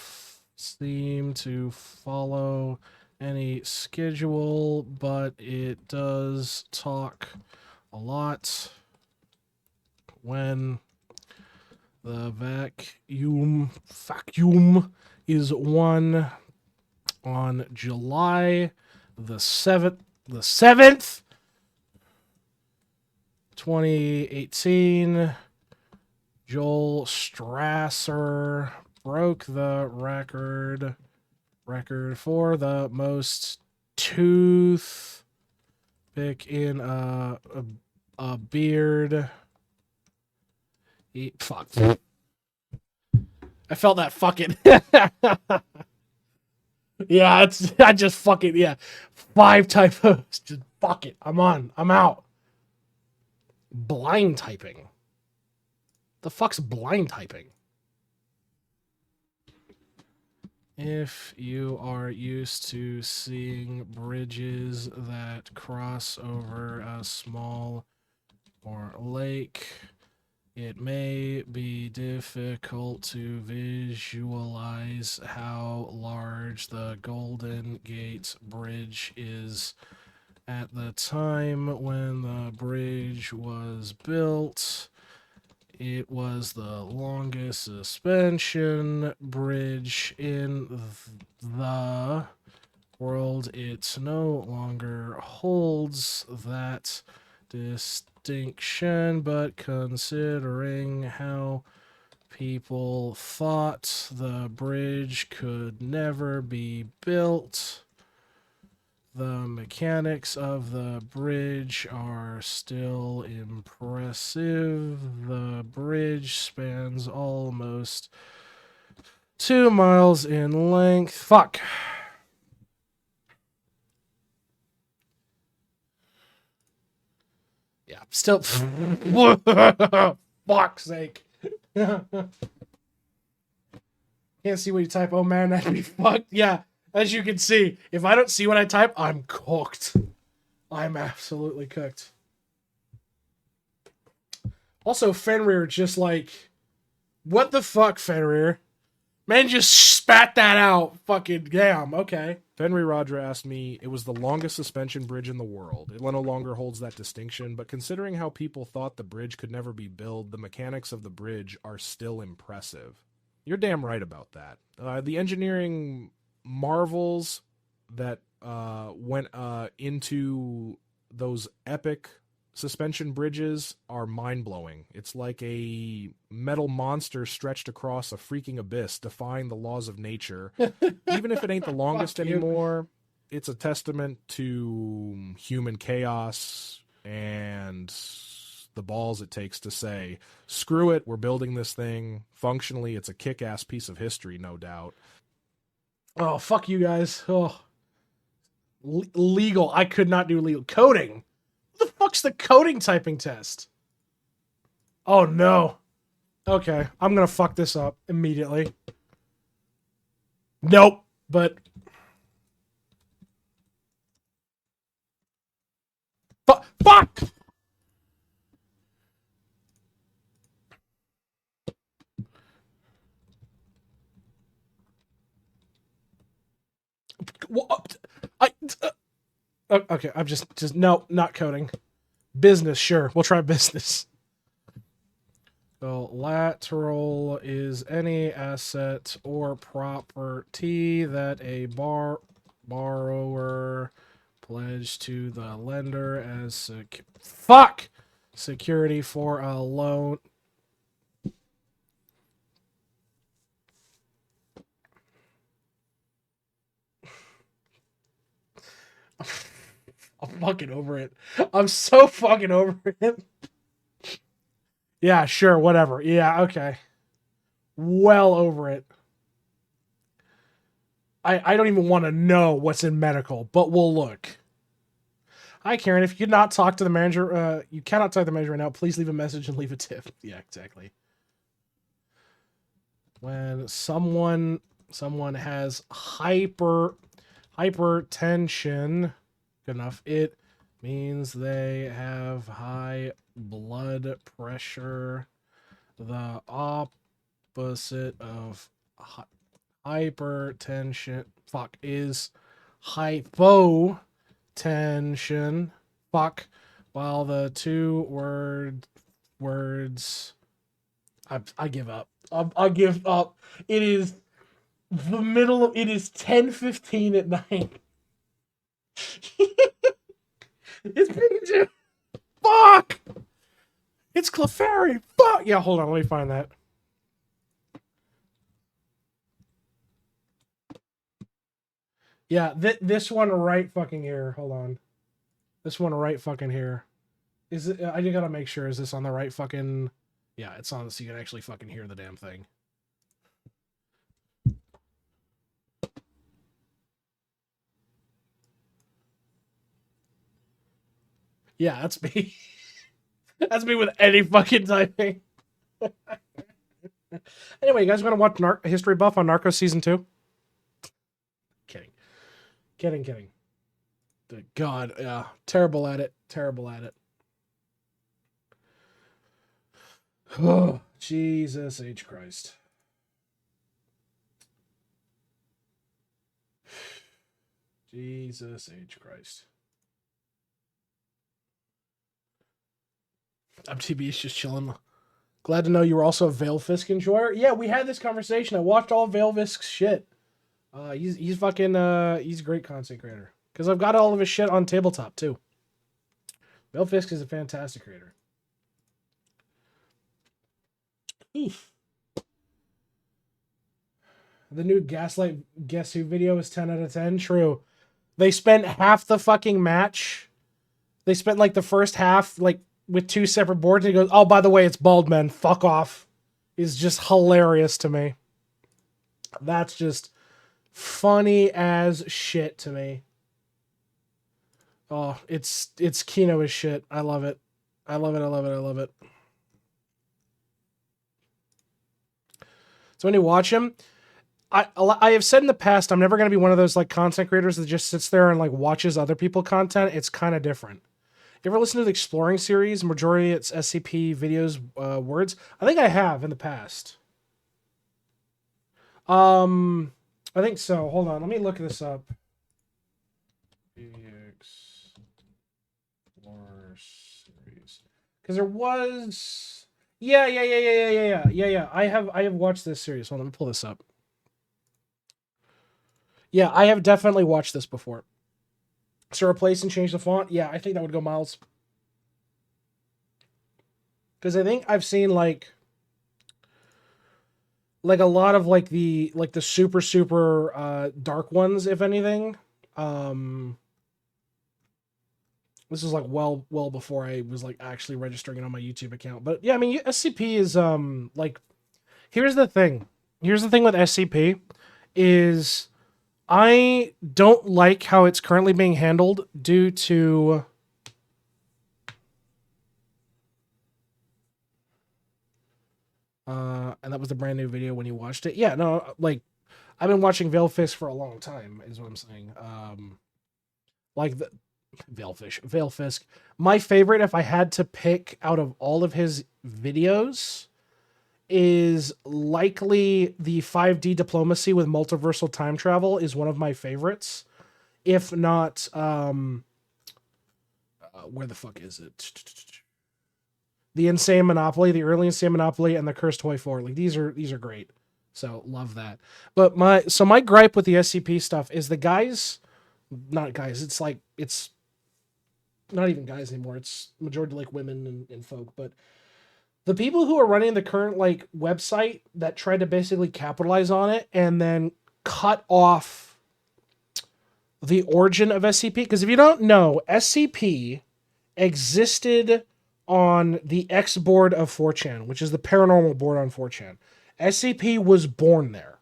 seem to follow any schedule, but it does talk a lot. When the vacuum is won on July the 7th, 2018, Joel Strasser broke the record for the most toothpick in a beard. Fuck. I felt that fucking. Yeah, I just fucking, yeah. 5 typos. Just fuck it. I'm out. Blind typing. The fuck's blind typing? If you are used to seeing bridges that cross over a small or lake, it may be difficult to visualize how large the Golden Gate Bridge is. At the time when the bridge was built, it was the longest suspension bridge in the world. It no longer holds that distinction, but considering how people thought the bridge could never be built, the mechanics of the bridge are still impressive. The bridge spans almost 2 miles in length. Fuck. Yeah, still. Fuck's sake. Can't see what you type. Oh man, that'd be fucked. Yeah. As you can see, if I don't see what I type, I'm cooked. I'm absolutely cooked. Also, Fenrir just like, what the fuck, Fenrir? Man just spat that out. Fucking damn, okay. Fenrir Roger asked me, it was the longest suspension bridge in the world. It no longer holds that distinction, but considering how people thought the bridge could never be built, the mechanics of the bridge are still impressive. You're damn right about that. The engineering marvels that went into those epic suspension bridges are mind-blowing. It's like a metal monster stretched across a freaking abyss, defying the laws of nature. Even if it ain't the longest Fuck you. anymore, it's a testament to human chaos and the balls it takes to say, screw it, we're building this thing. Functionally, it's a kick-ass piece of history, no doubt. Oh, fuck you guys. Oh. Legal. I could not do legal. Coding. What the fuck's the coding typing test? Oh, no. Okay. I'm going to fuck this up immediately. Nope. But... Fuck! What? Okay, I'm just no, not coding. Business, sure. We'll try business. So lateral is any asset or property that a borrower pledged to the lender as security for a loan. I'm fucking over it. I'm so fucking over it. Yeah, sure, whatever. Yeah, okay. Well over it. I don't even want to know what's in medical, but we'll look. Hi, Karen. If you could not talk to the manager, you cannot talk to the manager right now. Please leave a message and leave a tip. Yeah, exactly. When someone has hypertension, good enough, it means they have high blood pressure. The opposite of hypertension is hypotension. While the two words I give up. I give up. It is the middle of it is 10:15 at night. It's Pikachu. Fuck! It's Clefairy. Fuck! Yeah, hold on. Let me find that. Yeah, this one right fucking here. Hold on. This one right fucking here. Is it? I just gotta make sure. Is this on the right fucking... Yeah, it's on so you can actually fucking hear the damn thing. Yeah, that's me. That's me with any fucking typing. Anyway, you guys want to watch History Buff on Narcos Season 2? Kidding. Kidding. God, yeah. Terrible at it. Oh, Jesus H. Christ. Jesus H. Christ. MTB is just chilling. Glad to know you were also a Veilfisk enjoyer. Yeah, we had this conversation. I watched all Veilfisk's shit. He's fucking he's a great content creator. Because I've got all of his shit on tabletop too. Veilfisk is a fantastic creator. Oof. The new Gaslight Guess Who video is 10 out of 10. True. They spent half the fucking match. They spent like the first half like with two separate boards, and he goes, "Oh, by the way, it's bald men. Fuck off." Is just hilarious to me. That's just funny as shit to me. Oh, it's Kino as shit. I love it. I love it. So when you watch him, I have said in the past, I'm never going to be one of those like content creators that just sits there and like watches other people content. It's kind of different. You ever listen to the Exploring series? Majority it's SCP videos, words. I think I have in the past. I think so. Hold on, let me look this up. Explorer series, because there was. Yeah. I have watched this series. Hold on, let me pull this up. Yeah, I have definitely watched this before. So replace and change the font? Yeah, I think that would go miles. Because I think I've seen like a lot of like the super dark ones, if anything. This is like well before I was like actually registering it on my YouTube account. But yeah, I mean SCP is like here's the thing. Here's the thing with SCP is I don't like how it's currently being handled due to and that was the brand new video when you watched it. Yeah, no, like I've been watching Veilfish for a long time, is what I'm saying. Like the Veilfish. My favorite, if I had to pick out of all of his videos, is likely the 5D diplomacy with multiversal time travel is one of my favorites. If not, where the fuck is it? The Insane Monopoly, the early Insane Monopoly, and the Cursed Toy 4. Like these are great. So love that. But my gripe with the SCP stuff is the guys, not guys. It's like it's not even guys anymore. It's majority like women and folk. But the people who are running the current like website that tried to basically capitalize on it and then cut off the origin of SCP. Because if you don't know, SCP existed on the X board of 4chan, which is the paranormal board on 4chan. SCP was born there.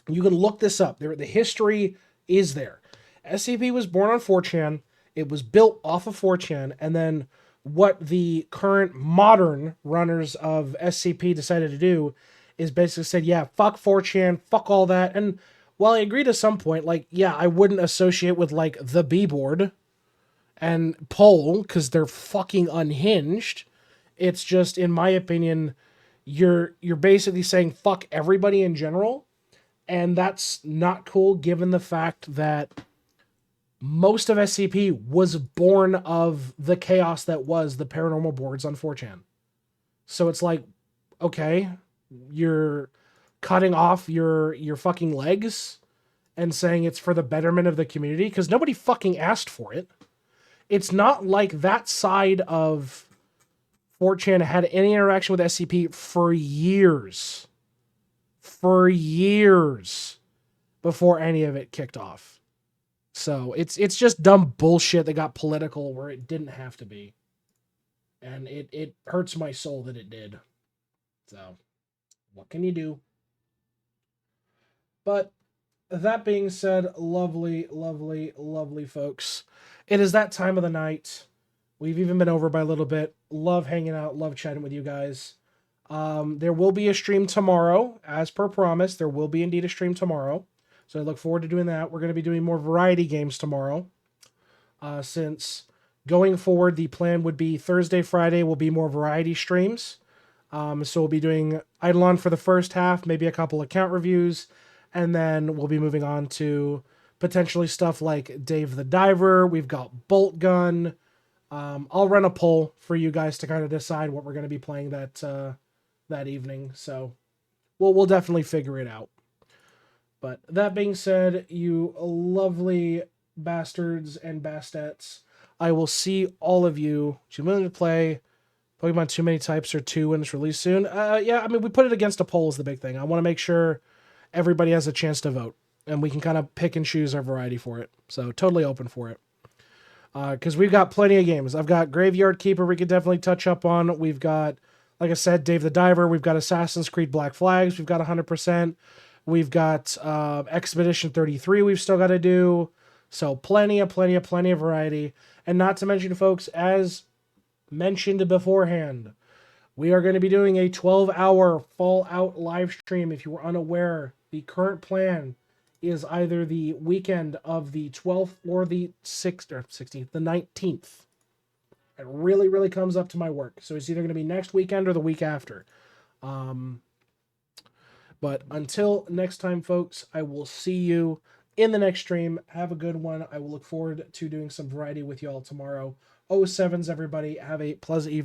You can look this up. The history is there. SCP was born on 4chan. It was built off of 4chan, and then what the current modern runners of SCP decided to do is basically said, yeah, fuck 4chan, fuck all that. And while I agree to some point, like, yeah, I wouldn't associate with like the B board and Poll because they're fucking unhinged. It's just, in my opinion, you're basically saying fuck everybody in general, and that's not cool given the fact that most of SCP was born of the chaos that was the paranormal boards on 4chan. So it's like, okay, you're cutting off your fucking legs and saying it's for the betterment of the community because nobody fucking asked for it. It's not like that side of 4chan had any interaction with SCP for years. For years before any of it kicked off. So it's just dumb bullshit that got political where it didn't have to be. And it hurts my soul that it did. So, what can you do? But that being said, lovely, lovely, lovely folks. It is that time of the night. We've even been over by a little bit. Love hanging out, love chatting with you guys. There will be a stream tomorrow, as per promise. There will be indeed a stream tomorrow. So I look forward to doing that. We're going to be doing more variety games tomorrow. Since going forward, the plan would be Thursday, Friday will be more variety streams. So we'll be doing Idleon for the first half, maybe a couple account reviews, and then we'll be moving on to potentially stuff like Dave the Diver. We've got Bolt Gun. I'll run a poll for you guys to kind of decide what we're going to be playing that evening. So we'll definitely figure it out. But that being said, you lovely bastards and bastettes, I will see all of you. If you're willing to play Pokemon Too Many Types or 2 when it's released soon, yeah, I mean, we put it against a poll is the big thing. I want to make sure everybody has a chance to vote, and we can kind of pick and choose our variety for it. So totally open for it. Because we've got plenty of games. I've got Graveyard Keeper we could definitely touch up on. We've got, like I said, Dave the Diver. We've got Assassin's Creed Black Flags. We've got 100%. We've got Expedition 33 we've still got to do. So plenty of variety. And not to mention, folks, as mentioned beforehand, we are going to be doing a 12-hour Fallout live stream. If you were unaware, the current plan is either the weekend of the 12th or the 6th or 16th, the 19th. It really, really comes up to my work. So it's either going to be next weekend or the week after. But until next time, folks, I will see you in the next stream. Have a good one. I will look forward to doing some variety with y'all tomorrow. 07s, everybody. Have a pleasant evening.